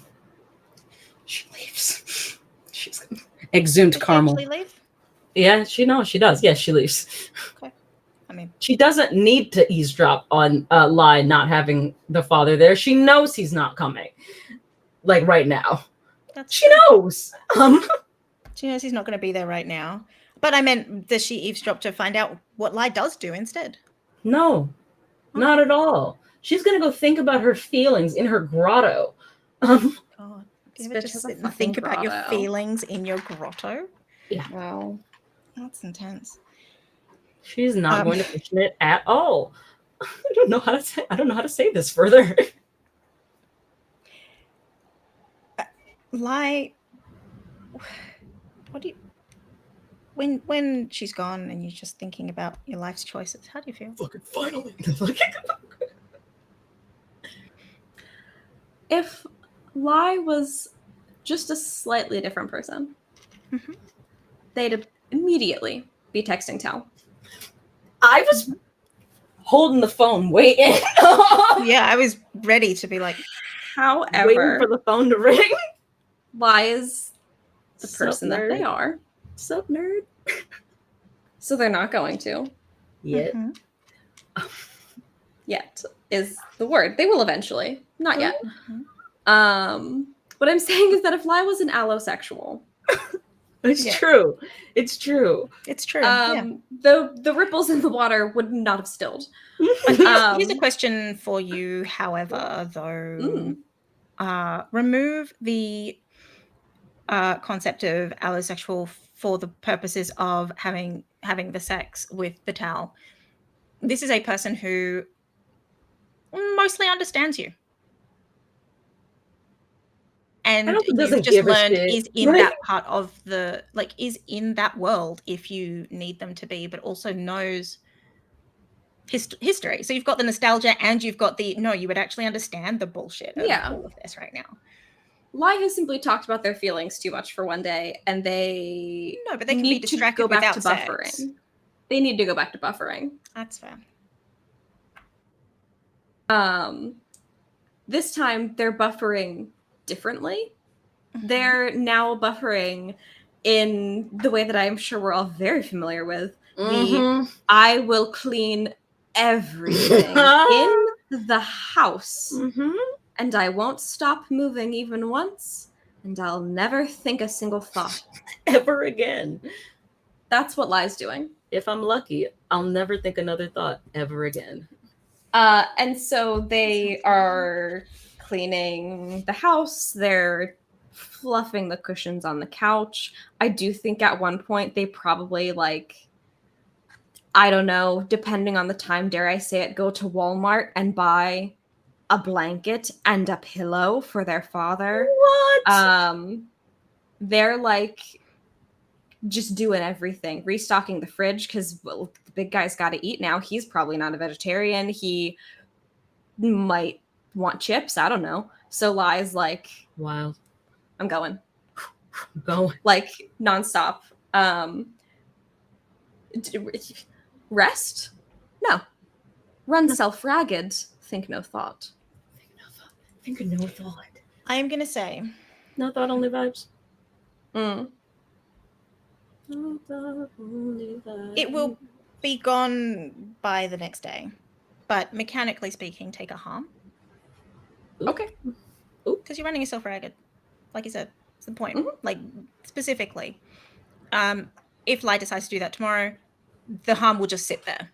she leaves. She's exhumed Carmel. Actually leave? Yeah, she knows. She does. Yes, she leaves. Okay. I mean, She doesn't need to eavesdrop on Lai not having the father there. She knows he's not coming. Like right now. that's She knows. She knows he's not going to be there right now. But I meant, does she eavesdrop to find out what Lai does do instead? No, not at all. She's gonna go think about her feelings in her grotto. God. Do you ever Bitch just has a sit and fucking think about your grotto. feelings in your grotto? Wow. That's intense. She's not going to mention it at all. I don't know how to say. I don't know how to say this further. Lai, what do you, when she's gone and you're just thinking about your life's choices, how do you feel? Fucking finally. If Lai was just a slightly different person, Mhm. they'd immediately be texting Tal. I was holding the phone, waiting, Yeah, I was ready to be like, waiting However, for the phone to ring. Lai is the Sup, person that they nerd? are, Sup, nerd? so they're not going to. Yet. mhm. Yet is the word. They will eventually. Not yet. Mhm. What I'm saying is that if Lai was an allosexual, It's Yeah. true. It's true. It's true. Yeah. the ripples in the water would not have stilled. Here's a question for you, however, though. Remove the concept of allosexual for the purposes of having the sex with the Tal. This is a person who mostly understands you. And I don't think you've doesn't just give a learned shit. is in that part of the, like, is in that world if you need them to be, but also knows history. So you've got the nostalgia and you've got the, no, you would actually understand the bullshit of Yeah. all of this right now. Lai has simply talked about their feelings too much for one day, and they No, but they can be need to distracted go back without to sex. buffering. They need to go back to buffering. That's fair. This time they're buffering differently. Mhm. They're now buffering in the way that I'm sure we're all very familiar with. Mhm. I will clean everything in the house, Mhm. and I won't stop moving even once, and I'll never think a single thought. Ever again. That's what Lai's doing. If I'm lucky, I'll never think another thought ever again. And so they are cleaning the house. They're fluffing the cushions on the couch. I do think at one point they probably, like, I don't know, depending on the time, dare I say it, go to Walmart and buy a blanket and a pillow for their father. What? They're like just doing everything, restocking the fridge because, well, the big guy's got to eat now. He's probably not a vegetarian. He might want chips. I don't know. So Lai's like, Wild. I'm going. Going. Like nonstop. Rest? No. Run self-ragged. Think no thought. Think of no thought. I am going to say, No thought, only vibes. Mm. No thought, only vibes. it will be gone by the next day. But mechanically speaking, take a harm. Okay. Because you're running yourself ragged. Like you said, it's the point. Mhm. Like, specifically. If Lai decides to do that tomorrow, the harm will just sit there.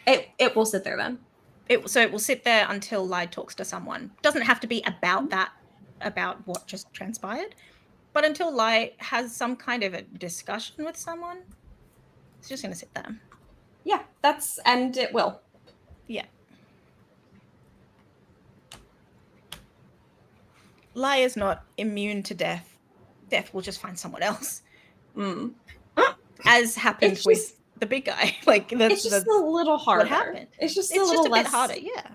It will sit there then. So it will sit there until Lai talks to someone. Doesn't have to be about that, about what just transpired, but until Lai has some kind of a discussion with someone, it's just going to sit there. Yeah, and it will. Yeah. Lai is not immune to death. Death will just find someone else. Mm. As happened It's with just- the big guy. Like, It's just a little harder. what happened. It's just a It's little just a less bit harder, yeah.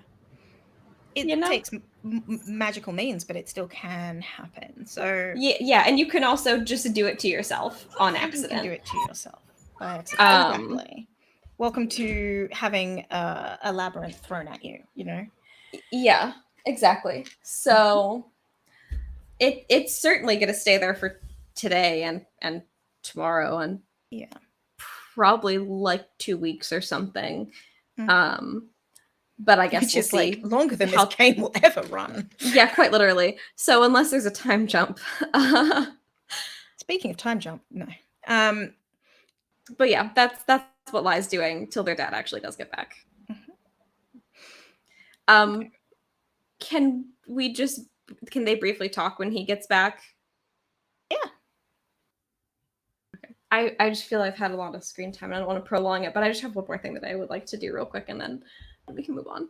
It You know? takes magical means, but it still can happen. So Yeah, and you can also just do it to yourself on you accident. can do it to yourself. But Um, exactly. Welcome to having a labyrinth thrown at you, you know? Yeah, exactly. So it's certainly going to stay there for today and tomorrow and Yeah. probably like 2 weeks or something. Mm. But I guess Which we'll is like see longer than how- this game will ever run. Yeah, quite literally. So unless there's a time jump. Speaking of time jump, no. But yeah, that's what Lie's doing till their dad actually does get back. Can they briefly talk when he gets back? Yeah. Okay. I just feel I've had a lot of screen time and I don't want to prolong it, but I just have one more thing that I would like to do real quick and then we can move on.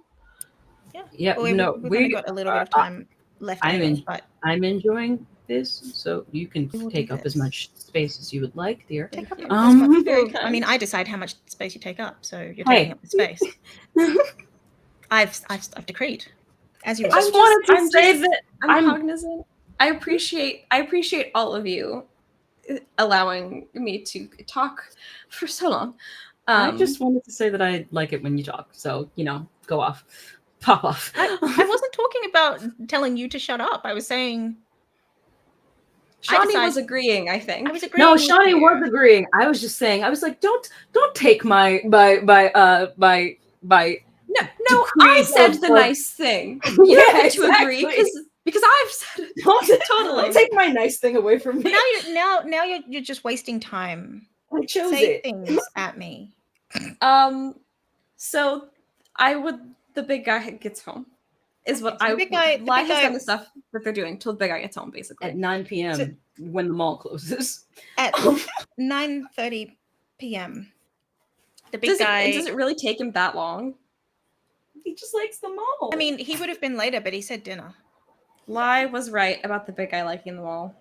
Yeah, Well, no, we've only got a little bit of time left anyway, but I'm enjoying this, so you can we will take do up as this. much space as you would like, dear. Take up you. as much. Very Well, I mean, kind. I decide how much space you take up, so you're Hey. taking up the space. I've decreed, as you I just will. wanted to I'm say just- that I'm cognizant. I appreciate all of you allowing me to talk for so long. I just wanted to say that I like it when you talk. So, go off. Pop off. I wasn't talking about telling you to shut up. I was saying Shawnee was agreeing, I think. I was agreeing. No, with Shawnee you. was agreeing. I was just saying. I was like, don't take my No, I said the nice thing. You Yeah, had to agree exactly. because I've said it. Totally. Don't take my nice thing away from But me. now you're just wasting time. I chose Say it. things at me. So the big guy gets home. Is what So the big guy- Lie has guy- done the stuff that they're doing till the big guy gets home, basically. At 9 p.m. So- when the mall closes. At 9:30 p.m. The big Does guy. it really take him that long? He just likes the mall. I mean, he would have been later, but he said dinner. Lie was right about the big guy liking the mall.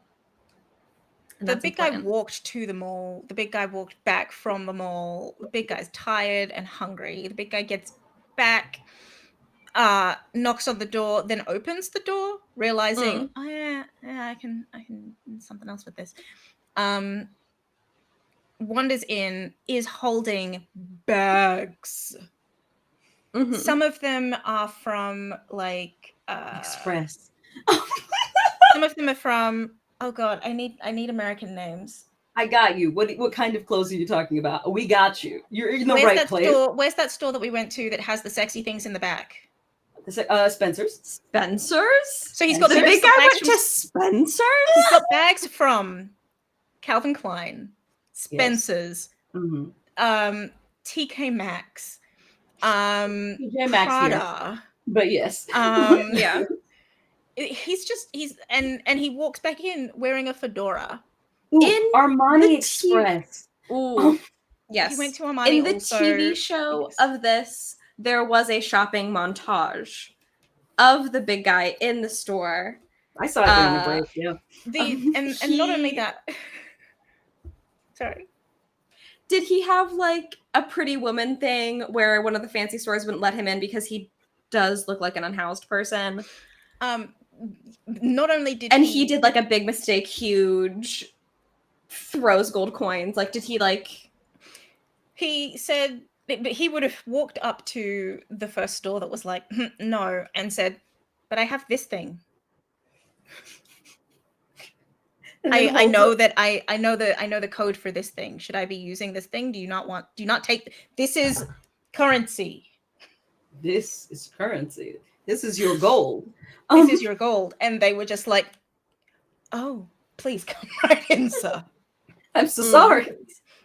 And The that's big guy important. walked to the mall. The big guy walked back from the mall. The big guy's tired and hungry. The big guy gets back, knocks on the door, then opens the door, realizing, oh yeah, I can do something else with this. Wanders in, is holding bags. Mhm. Some of them are from like Express. Some of them are from. Oh God, I need American names. I got you. What kind of clothes are you talking about? We got you. You're in the Where's right that place. store? Where's that store that we went to that has the sexy things in the back? Spencer's. Spencer's? So he's got The the big guy bags went to Spencer's? He's got bags from Calvin Klein, Spencer's, Mm-hmm. TK Maxx, TJ Maxx here. Prada. But yes. Yeah. He's and he walks back in wearing a fedora. Ooh, In Armani the Express. Ooh. Yes. He went to Armani In the also. TV show Yes. of this, there was a shopping montage of the big guy in the store. I saw it during the break. Yeah. And not only He- that. Sorry. Did he have like a Pretty Woman thing where one of the fancy stores wouldn't let him in because he does look like an unhoused person? Not only did he did like a big mistake, huge, throws gold coins. Like, did he like? He said, but he would have walked up to the first store that was like, no, and said, but I have this thing. I know that I know the code for this thing. Should I be using this thing? Do you not take this is currency. This is currency. This is your gold. This is your gold. And they were just like, oh, please come right in, sir. I'm so sorry.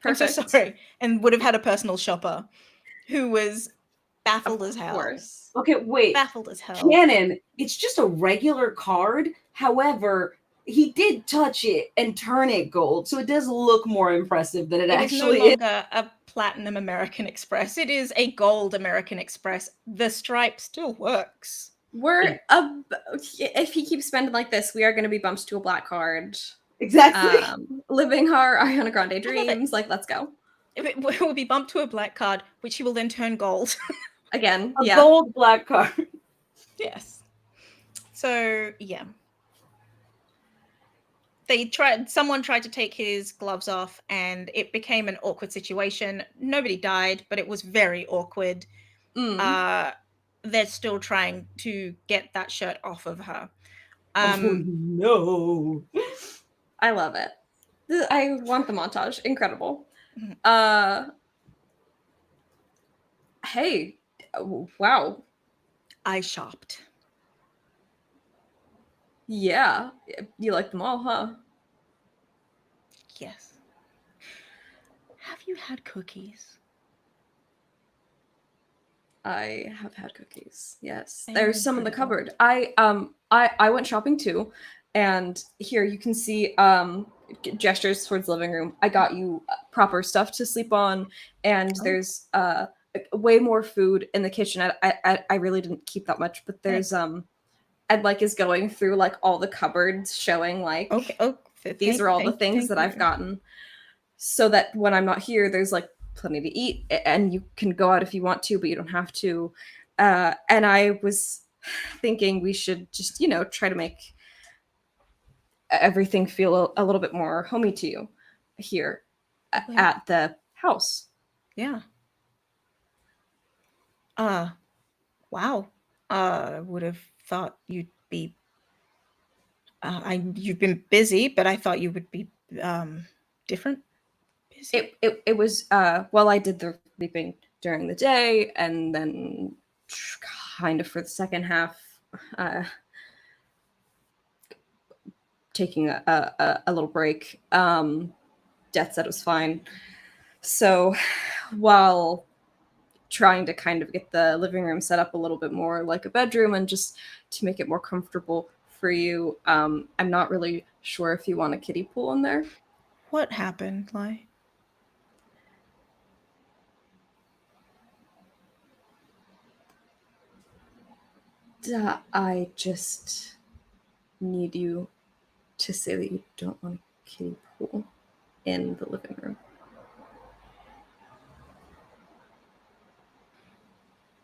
I'm so Perfect. sorry. And would have had a personal shopper who was baffled as hell. Of course. Okay, wait. Baffled as hell. Canon, it's just a regular card. However, he did touch it and turn it gold, so it does look more impressive than it It actually is no is. longer a platinum American Express. It is a gold American Express. The stripe still works. We're if he keeps spending like this, we are going to be bumped to a black card. Exactly. Living our Ariana Grande love it. dreams. Like, let's go It will be bumped to a black card, which he will then turn gold. again. A Yeah. gold black card. Yes. So yeah. Someone tried to take his gloves off and it became an awkward situation. Nobody died, but it was very awkward. They're still trying to get that shirt off of her. Oh no. I love it. I want the montage. Incredible. Mhm. Hey, wow. I shopped. Yeah, you like them all, huh? Yes. Have you had cookies? I have had cookies. Yes, They are there's some in the incredible. cupboard. I went shopping too, and here you can see gestures towards the living room. I got you proper stuff to sleep on, and Oh. there's way more food in the kitchen. I really didn't keep that much, but there's Ed like is going through like all the cupboards, showing like Okay. Oh, these are all the things thank that I've you. gotten, so that when I'm not here, there's like plenty to eat, and you can go out if you want to, but you don't have to. And I was thinking we should just, try to make everything feel a little bit more homey to you here Okay. at the house. Yeah. Wow. I would have thought you'd be. You've been busy, but I thought you would be different. Busy. It was well, I did the sleeping during the day, and then kind of for the second half, taking a little break. Death said it was fine. So while trying to kind of get the living room set up a little bit more like a bedroom and just to make it more comfortable for you, I'm not really sure if you want a kiddie pool in there. What happened, Lai? I just need you to say that you don't want a kiddie pool in the living room.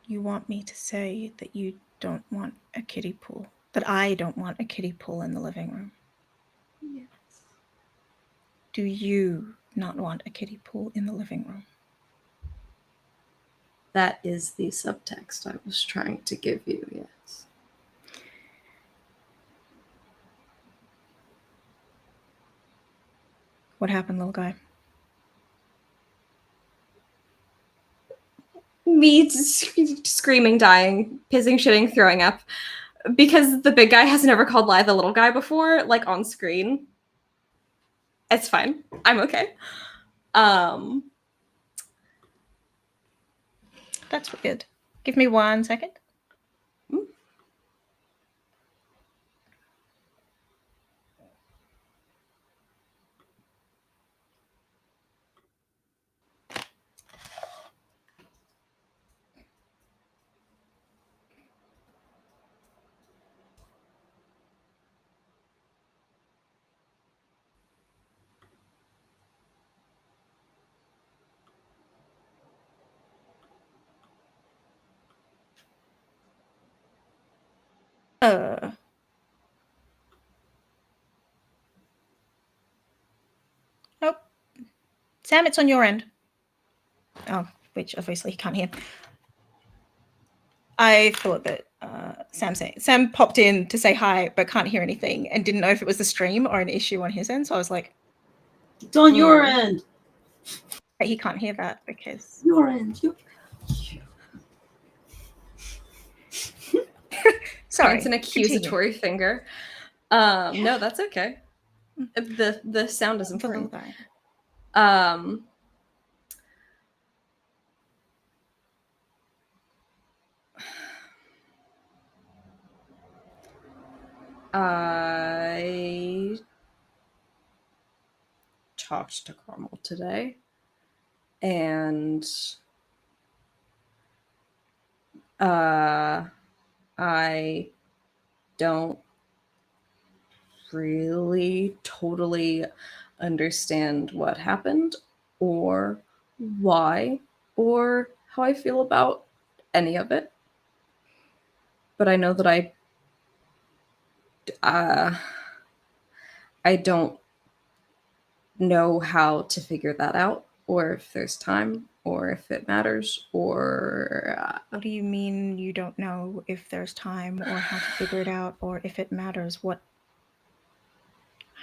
You want me to say that you don't want a kiddie pool? That I don't want a kiddie pool in the living room? Yes. Do you not want a kiddie pool in the living room? That is the subtext I was trying to give you, yes. What happened, little guy? Me screaming, dying, pissing, shitting, throwing up. Because the big guy has never called Lai the little guy before, like on screen. It's fine. I'm okay. That's weird. Give me 1 second. Nope. Sam, it's on your end. Oh, which obviously he can't hear. I thought that Sam popped in to say hi, but can't hear anything, and didn't know if it was the stream or an issue on his end. So I was like, It's on your end. but he can't hear that because Your end. sorry. Points an accusatory finger. No, that's okay. The sound is The little important. guy. I talked to Carmel today, and I don't really totally understand what happened or why or how I feel about any of it. But I know that I don't know how to figure that out, or if there's time, or if it matters, or What do you mean you don't know if there's time or how to figure it out or if it matters? What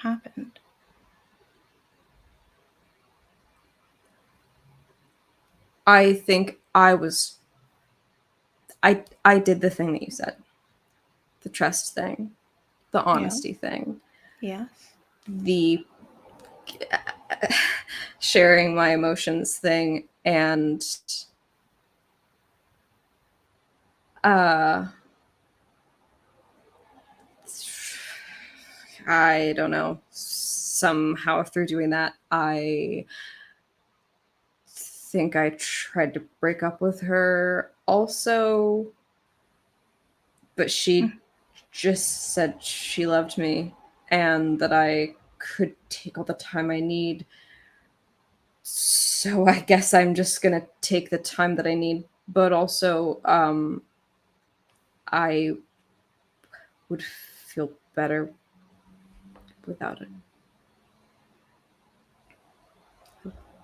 happened? I think I did the thing that you said. The trust thing, the honesty thing, Yes. the sharing my emotions thing, and I don't know. Somehow through doing that, I think I tried to break up with her also, but she just said she loved me and that I could take all the time I need. So I guess I'm just gonna take the time that I need, but also I would feel better without it.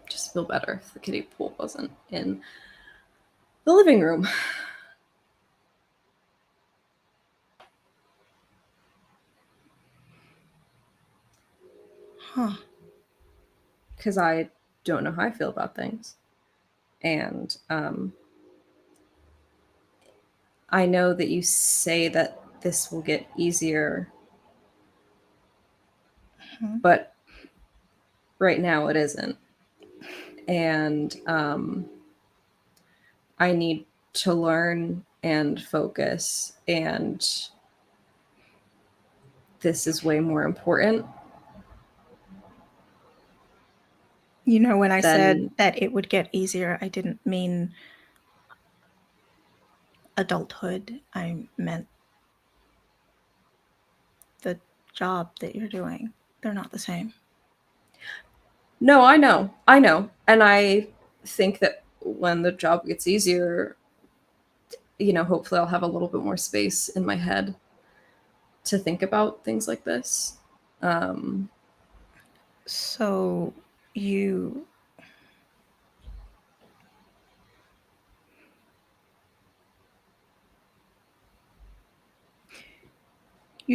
Just feel better if the kiddie pool wasn't in the living room. Huh. Because I don't know how I feel about things. And I know that you say that this will get easier, but right now it isn't. And I need to learn and focus, and this is way more important. You know, when I said Then that it would get easier, I didn't mean adulthood. I meant the job that you're doing. They're not the same. no, I know. And I think that when the job gets easier, hopefully I'll have a little bit more space in my head to think about things like this. So you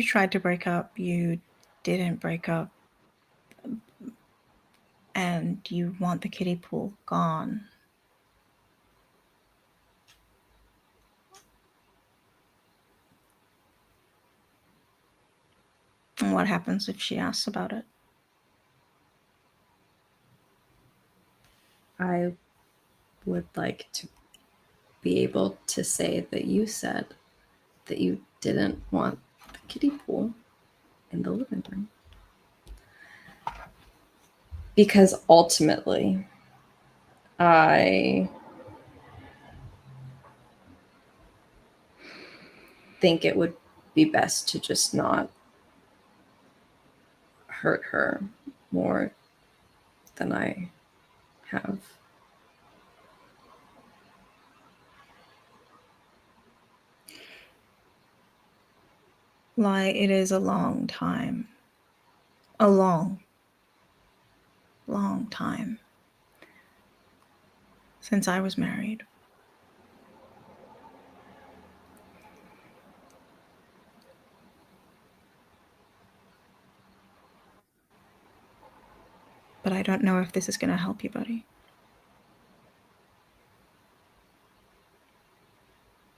tried to break up, you didn't break up, and you want the kiddie pool gone. And what happens if she asks about it? I would like to be able to say that you said that you didn't want the kiddie pool in the living room. Because ultimately, I think it would be best to just not hurt her more than I have. Lie, it is a long time. A long time since I was married. But I don't know if this is going to help you, buddy.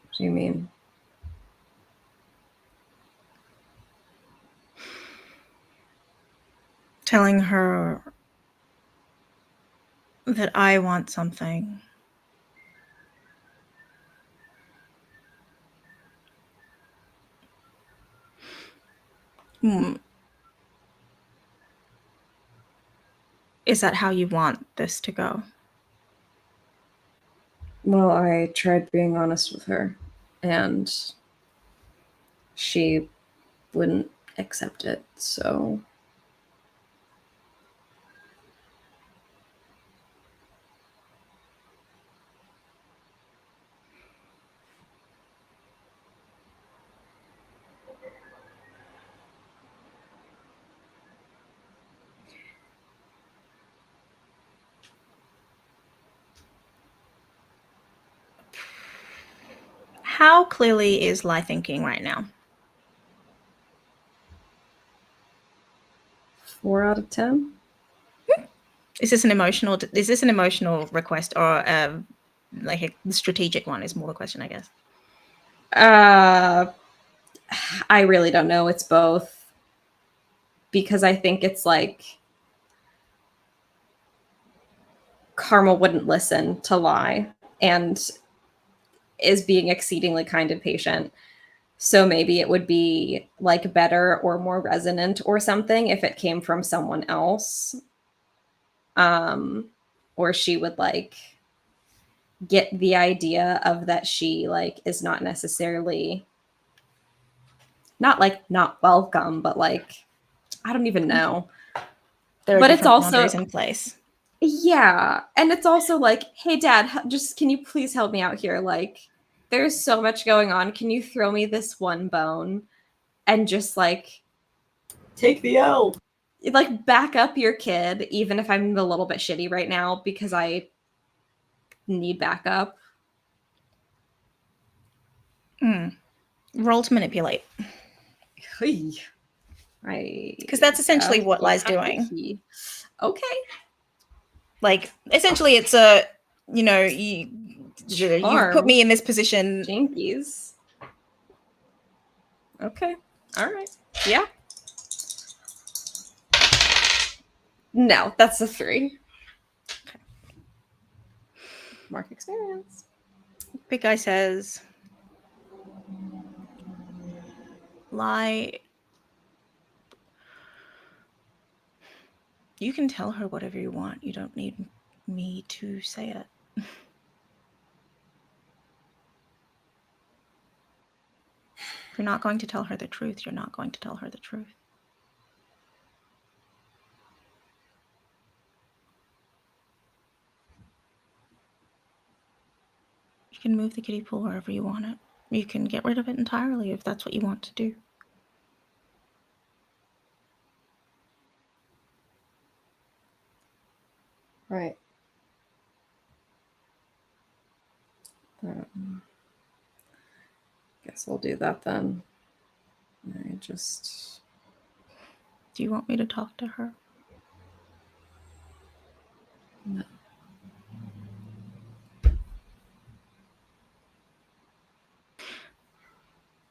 What do you mean? Telling her that I want something. Is that how you want this to go? Well, I tried being honest with her, and she wouldn't accept it, so How clearly is Lie thinking right now? 4 out of 10? Is this an emotional request or a like the strategic one is more the question, I guess. I really don't know. It's both. Because I think it's like Karma wouldn't listen to lie and is being exceedingly kind and patient. So maybe it would be like better or more resonant or something if it came from someone else. Or she would like get the idea of that she like is not necessarily not like not welcome, but like I don't even know. There are But it's different also boundaries in place. yeah, and it's also like, hey dad, just can you please help me out here? Like there's so much going on. Can you throw me this one bone and just like Take the L. back up your kid even if I'm a little bit shitty right now because I need backup. Roll to manipulate. Right. Because that's essentially what Lie's doing. Okay. Like, essentially, it's a, you put me in this position. Jinkies. Okay. All right. Yeah. No, that's a 3. Okay. Mark experience. Big guy says, Lie, you can tell her whatever you want. You don't need me to say it. If you're not going to tell her the truth, you're not going to tell her the truth. You can move the kiddie pool wherever you want it. You can get rid of it entirely if that's what you want to do. Right. Guess we'll do that then. I just... Do you want me to talk to her? No.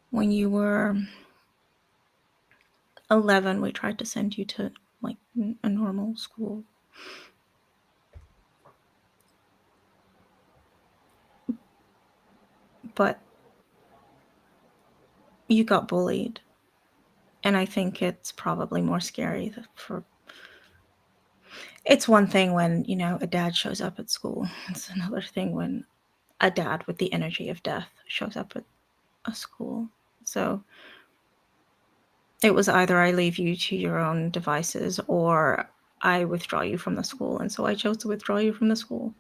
When you were 11, we tried to send you to like a normal school. But you got bullied. And I think it's probably more scary for... It's one thing when, a dad shows up at school. It's another thing when a dad with the energy of death shows up at a school. So it was either I leave you to your own devices or I withdraw you from the school. And so I chose to withdraw you from the school.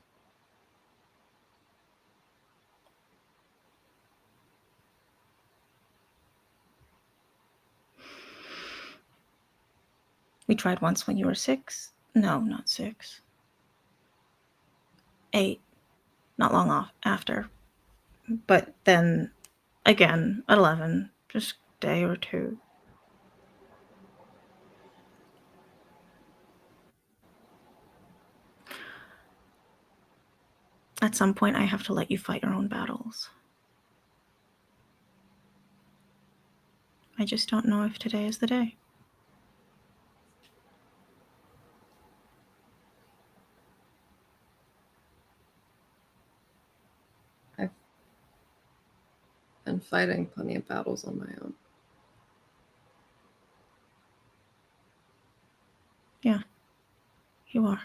We tried once when you were 6. No, not 6. 8. Not long after. But then again at 11, just a day or two. At some point, I have to let you fight your own battles. I just don't know if today is the day. I've been fighting plenty of battles on my own. Yeah, you are.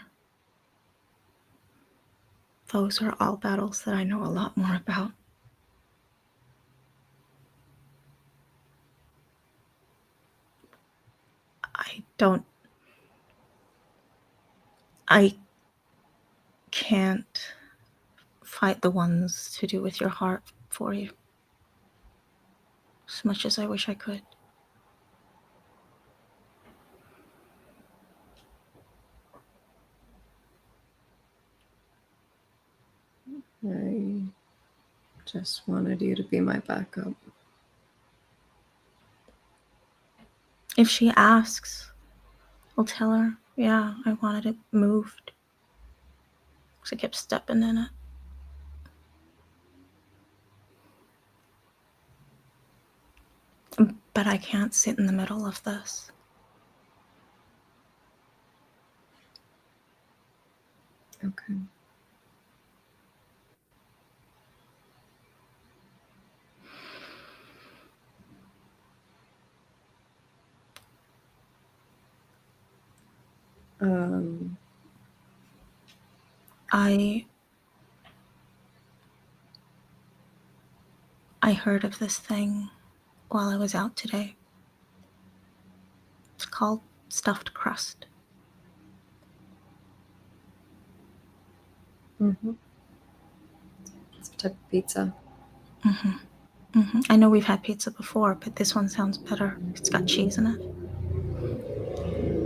Those are all battles that I know a lot more about. I can't fight the ones to do with your heart for you. As much as I wish I could. I just wanted you to be my backup. If she asks, I'll tell her, yeah, I wanted it moved. Because I kept stepping in it. But I can't sit in the middle of this. Okay. I heard of this thing while I was out today. It's called stuffed crust. Mm-hmm. It's a type of pizza. Mm-hmm. Mm-hmm. I know we've had pizza before, but this one sounds better. It's got cheese in it.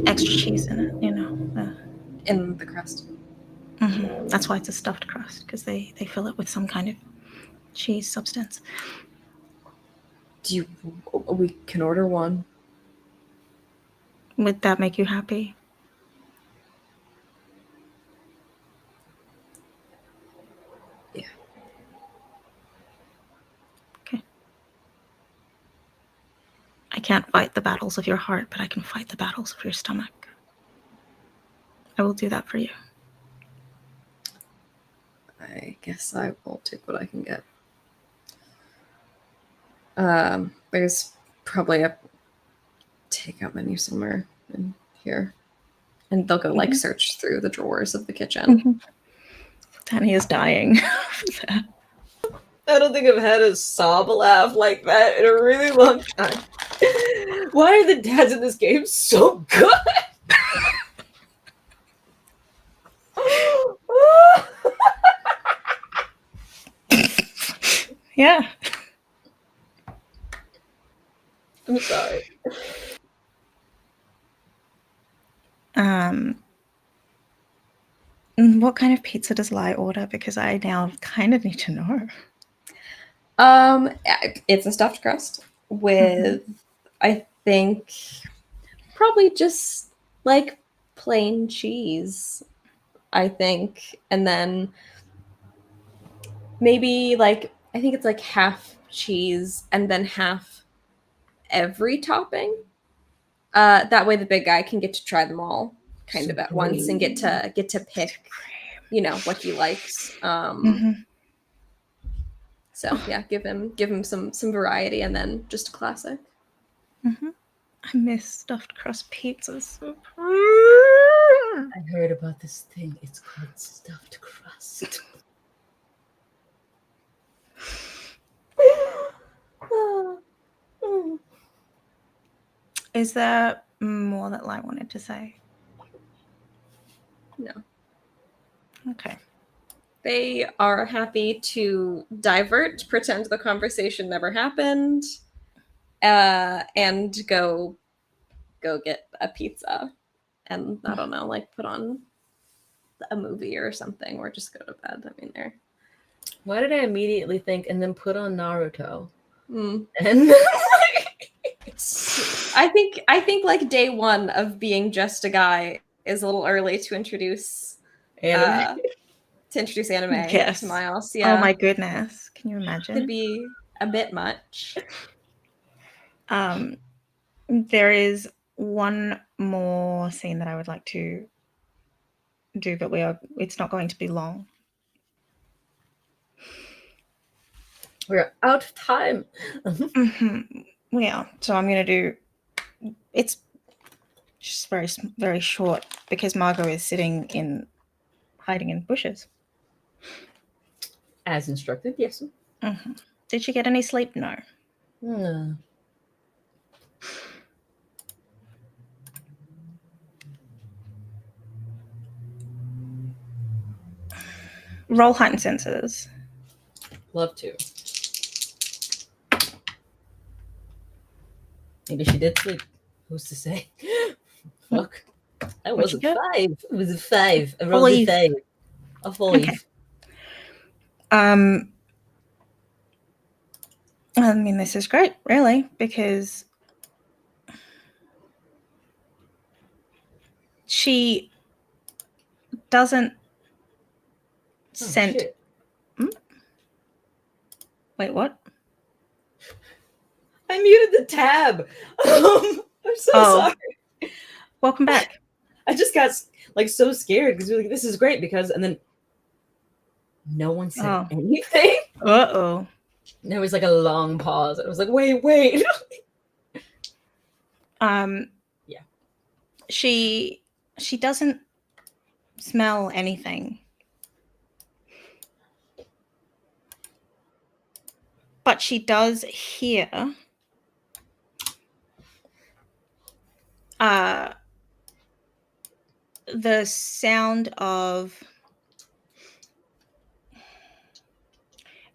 Extra cheese in it, you know. In the crust. Mm-hmm. That's why it's a stuffed crust, because they fill it with some kind of cheese substance. We can order one. Would that make you happy? Yeah. Okay. I can't fight the battles of your heart, but I can fight the battles of your stomach. I will do that for you. I guess I will take what I can get. There's probably a takeout menu somewhere in here. And they'll go like search through the drawers of the kitchen. Mm-hmm. Danny is dying. I don't think I've had a sob laugh like that in a really long time. Why are the dads in this game so good? Yeah. I'm sorry. What kind of pizza does Lai order? Because I now kind of need to know. It's a stuffed crust with, I think, probably just like plain cheese, I think. And then maybe like, I think it's like half cheese and then half every topping. That way the big guy can get to try them all kind of at once and get to pick, you know, what he likes. So yeah, give him some variety and then just a classic. I miss stuffed crust pizzas. I heard about this thing. It's called stuffed crust. Is there more that Lai wanted to say? No. Okay. They are happy to divert, pretend the conversation never happened, and go get a pizza, and I don't know, like put on a movie or something, or just go to bed. I mean, they're. Why did I immediately think and then put on Naruto? Mm. And I think like day one of being just a guy is a little early to introduce anime. Anime Yes. to Miles. Yeah. Oh my goodness. Can you imagine? Could be a bit much. There is one more scene that I would like to do, but it's not going to be long. We're out of time. Yeah, so I'm going to do, it's just very, very short because Margot is hiding in bushes. As instructed, yes. Did she get any sleep? No. No. Roll heightened senses. Love to. Maybe she did sleep. Who's to say? Fuck. That was a 5. It was a 5. I rolled a 5. A 5. Okay. I mean, this is great, really, because she doesn't Shit. Wait, what? I muted the tab. I'm so Oh. sorry. Welcome back. I just got like so scared because like, this is great because, and then no one said anything. Uh-oh. There was like a long pause. I was like, wait. Yeah. She doesn't smell anything. But she does hear the sound of,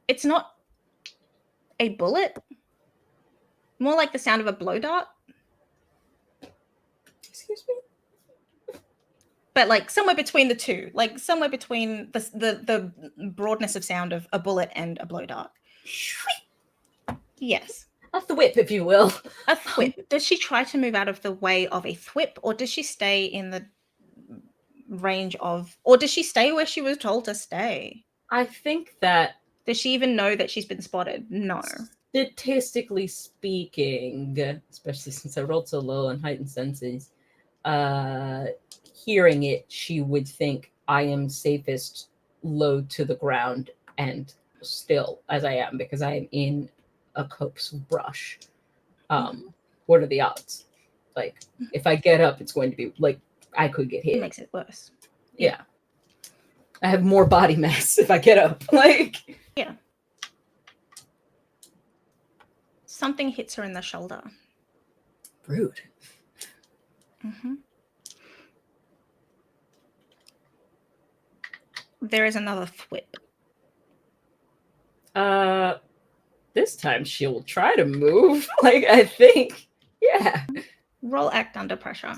it's not a bullet, more like the sound of a blow dart. Excuse me? But like somewhere between the two, like somewhere between the broadness of sound of a bullet and a blow dart. Yes. Off the whip, if you will. A thwip. Does she try to move out of the way of a thwip, or does she stay in the range of, or does she stay where she was told to stay? I think that, does she even know that she's been spotted? No. Statistically speaking, especially since I rolled so low on heightened senses, hearing it, she would think I am safest low to the ground and still as I am because I am in a copse of brush. What are the odds? Like, if I get up, it's going to be like I could get hit. It makes it worse. Yeah. I have more body mass if I get up. Like, yeah. Something hits her in the shoulder. Rude. Mm-hmm. There is another thwip. This time she'll try to move. Like, I think. Yeah. Roll act under pressure.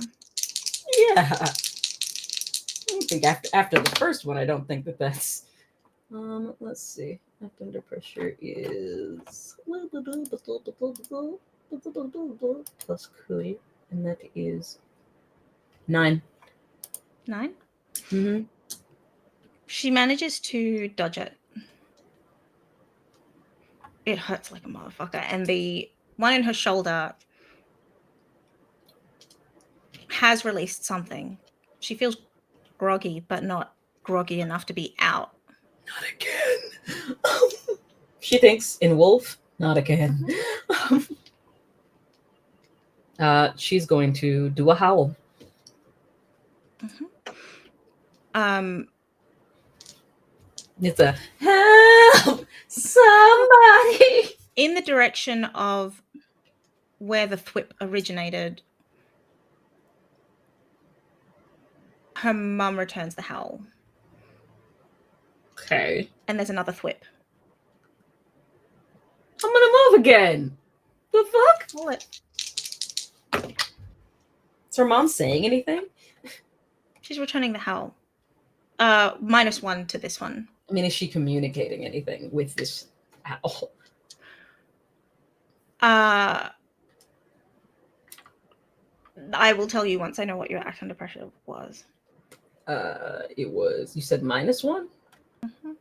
Yeah. I think after the first one, I don't think that's. Let's see. Act under pressure is plus Cody, and that is 9. 9? Mm-hmm. She manages to dodge it. It hurts like a motherfucker. And the one in her shoulder has released something. She feels groggy, but not groggy enough to be out. Not again. She thinks in wolf, not again. She's going to do a howl. Mm-hmm. It's a help somebody in the direction of where the thwip originated. Her mum returns the howl. Okay. And there's another thwip. I'm gonna move again. The fuck? What? Is her mom saying anything? She's returning the howl. -1 to this one. I mean, is she communicating anything with this owl? I will tell you once I know what your act under pressure was. It was, you said -1? Mm-hmm.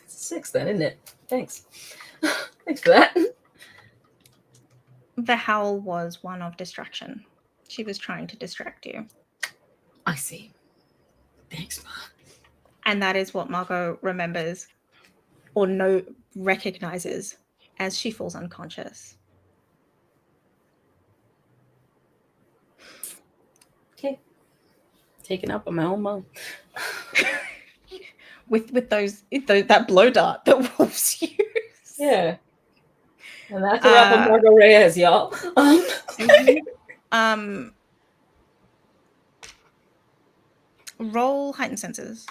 6 then, isn't it? Thanks. Thanks for that. The howl was one of distraction. She was trying to distract you. I see. Thanks, Mom. And that is what Margot remembers or recognizes as she falls unconscious. Okay. Taken up on my own mom. with that blow dart that wolves use. Yeah. And that's a wrap on Margot Reyes, y'all. Roll heightened senses.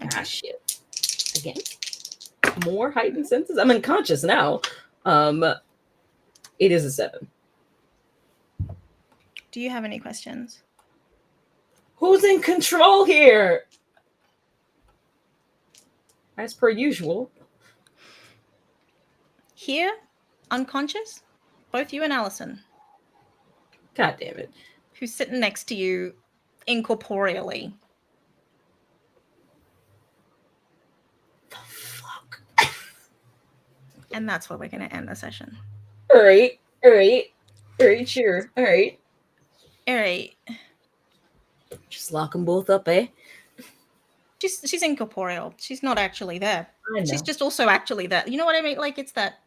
Ah, shit. Again? More heightened senses? I'm unconscious now. It is a 7. Do you have any questions? Who's in control here? As per usual. Here, unconscious, both you and Allison. God damn it. Who's sitting next to you incorporeally. The fuck? And that's where we're going to end the session. All right, sure. All right. All right. Just lock them both up, eh? She's incorporeal. She's not actually there. I know. She's just also actually there. You know what I mean? Like, it's that.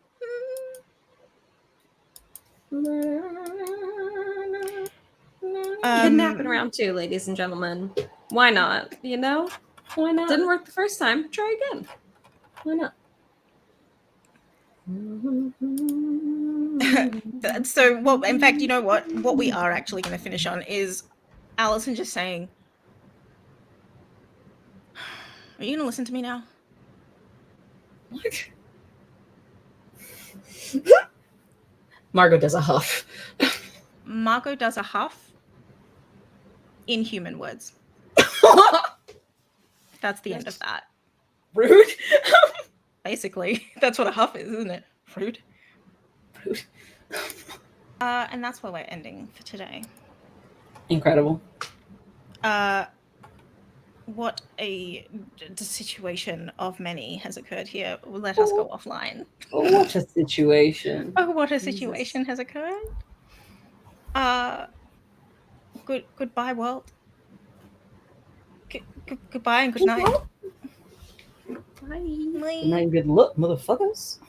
Kidnapping around too, ladies and gentlemen. Why not? You know? Why not? Didn't work the first time. Try again. Why not? So, well, in fact, you know what? What we are actually going to finish on is Allison just saying, are you going to listen to me now? What? Margot does a huff. Margot does a huff in human words. That's the end of that. Rude. Basically, that's what a huff is, isn't it? Rude. Rude. And that's where we're ending for today. Incredible. What a situation of many has occurred here. Let us go offline. What a situation. Oh, what a situation has occurred. Goodbye, world. Goodbye and good night. Bye. Good night and good luck, motherfuckers.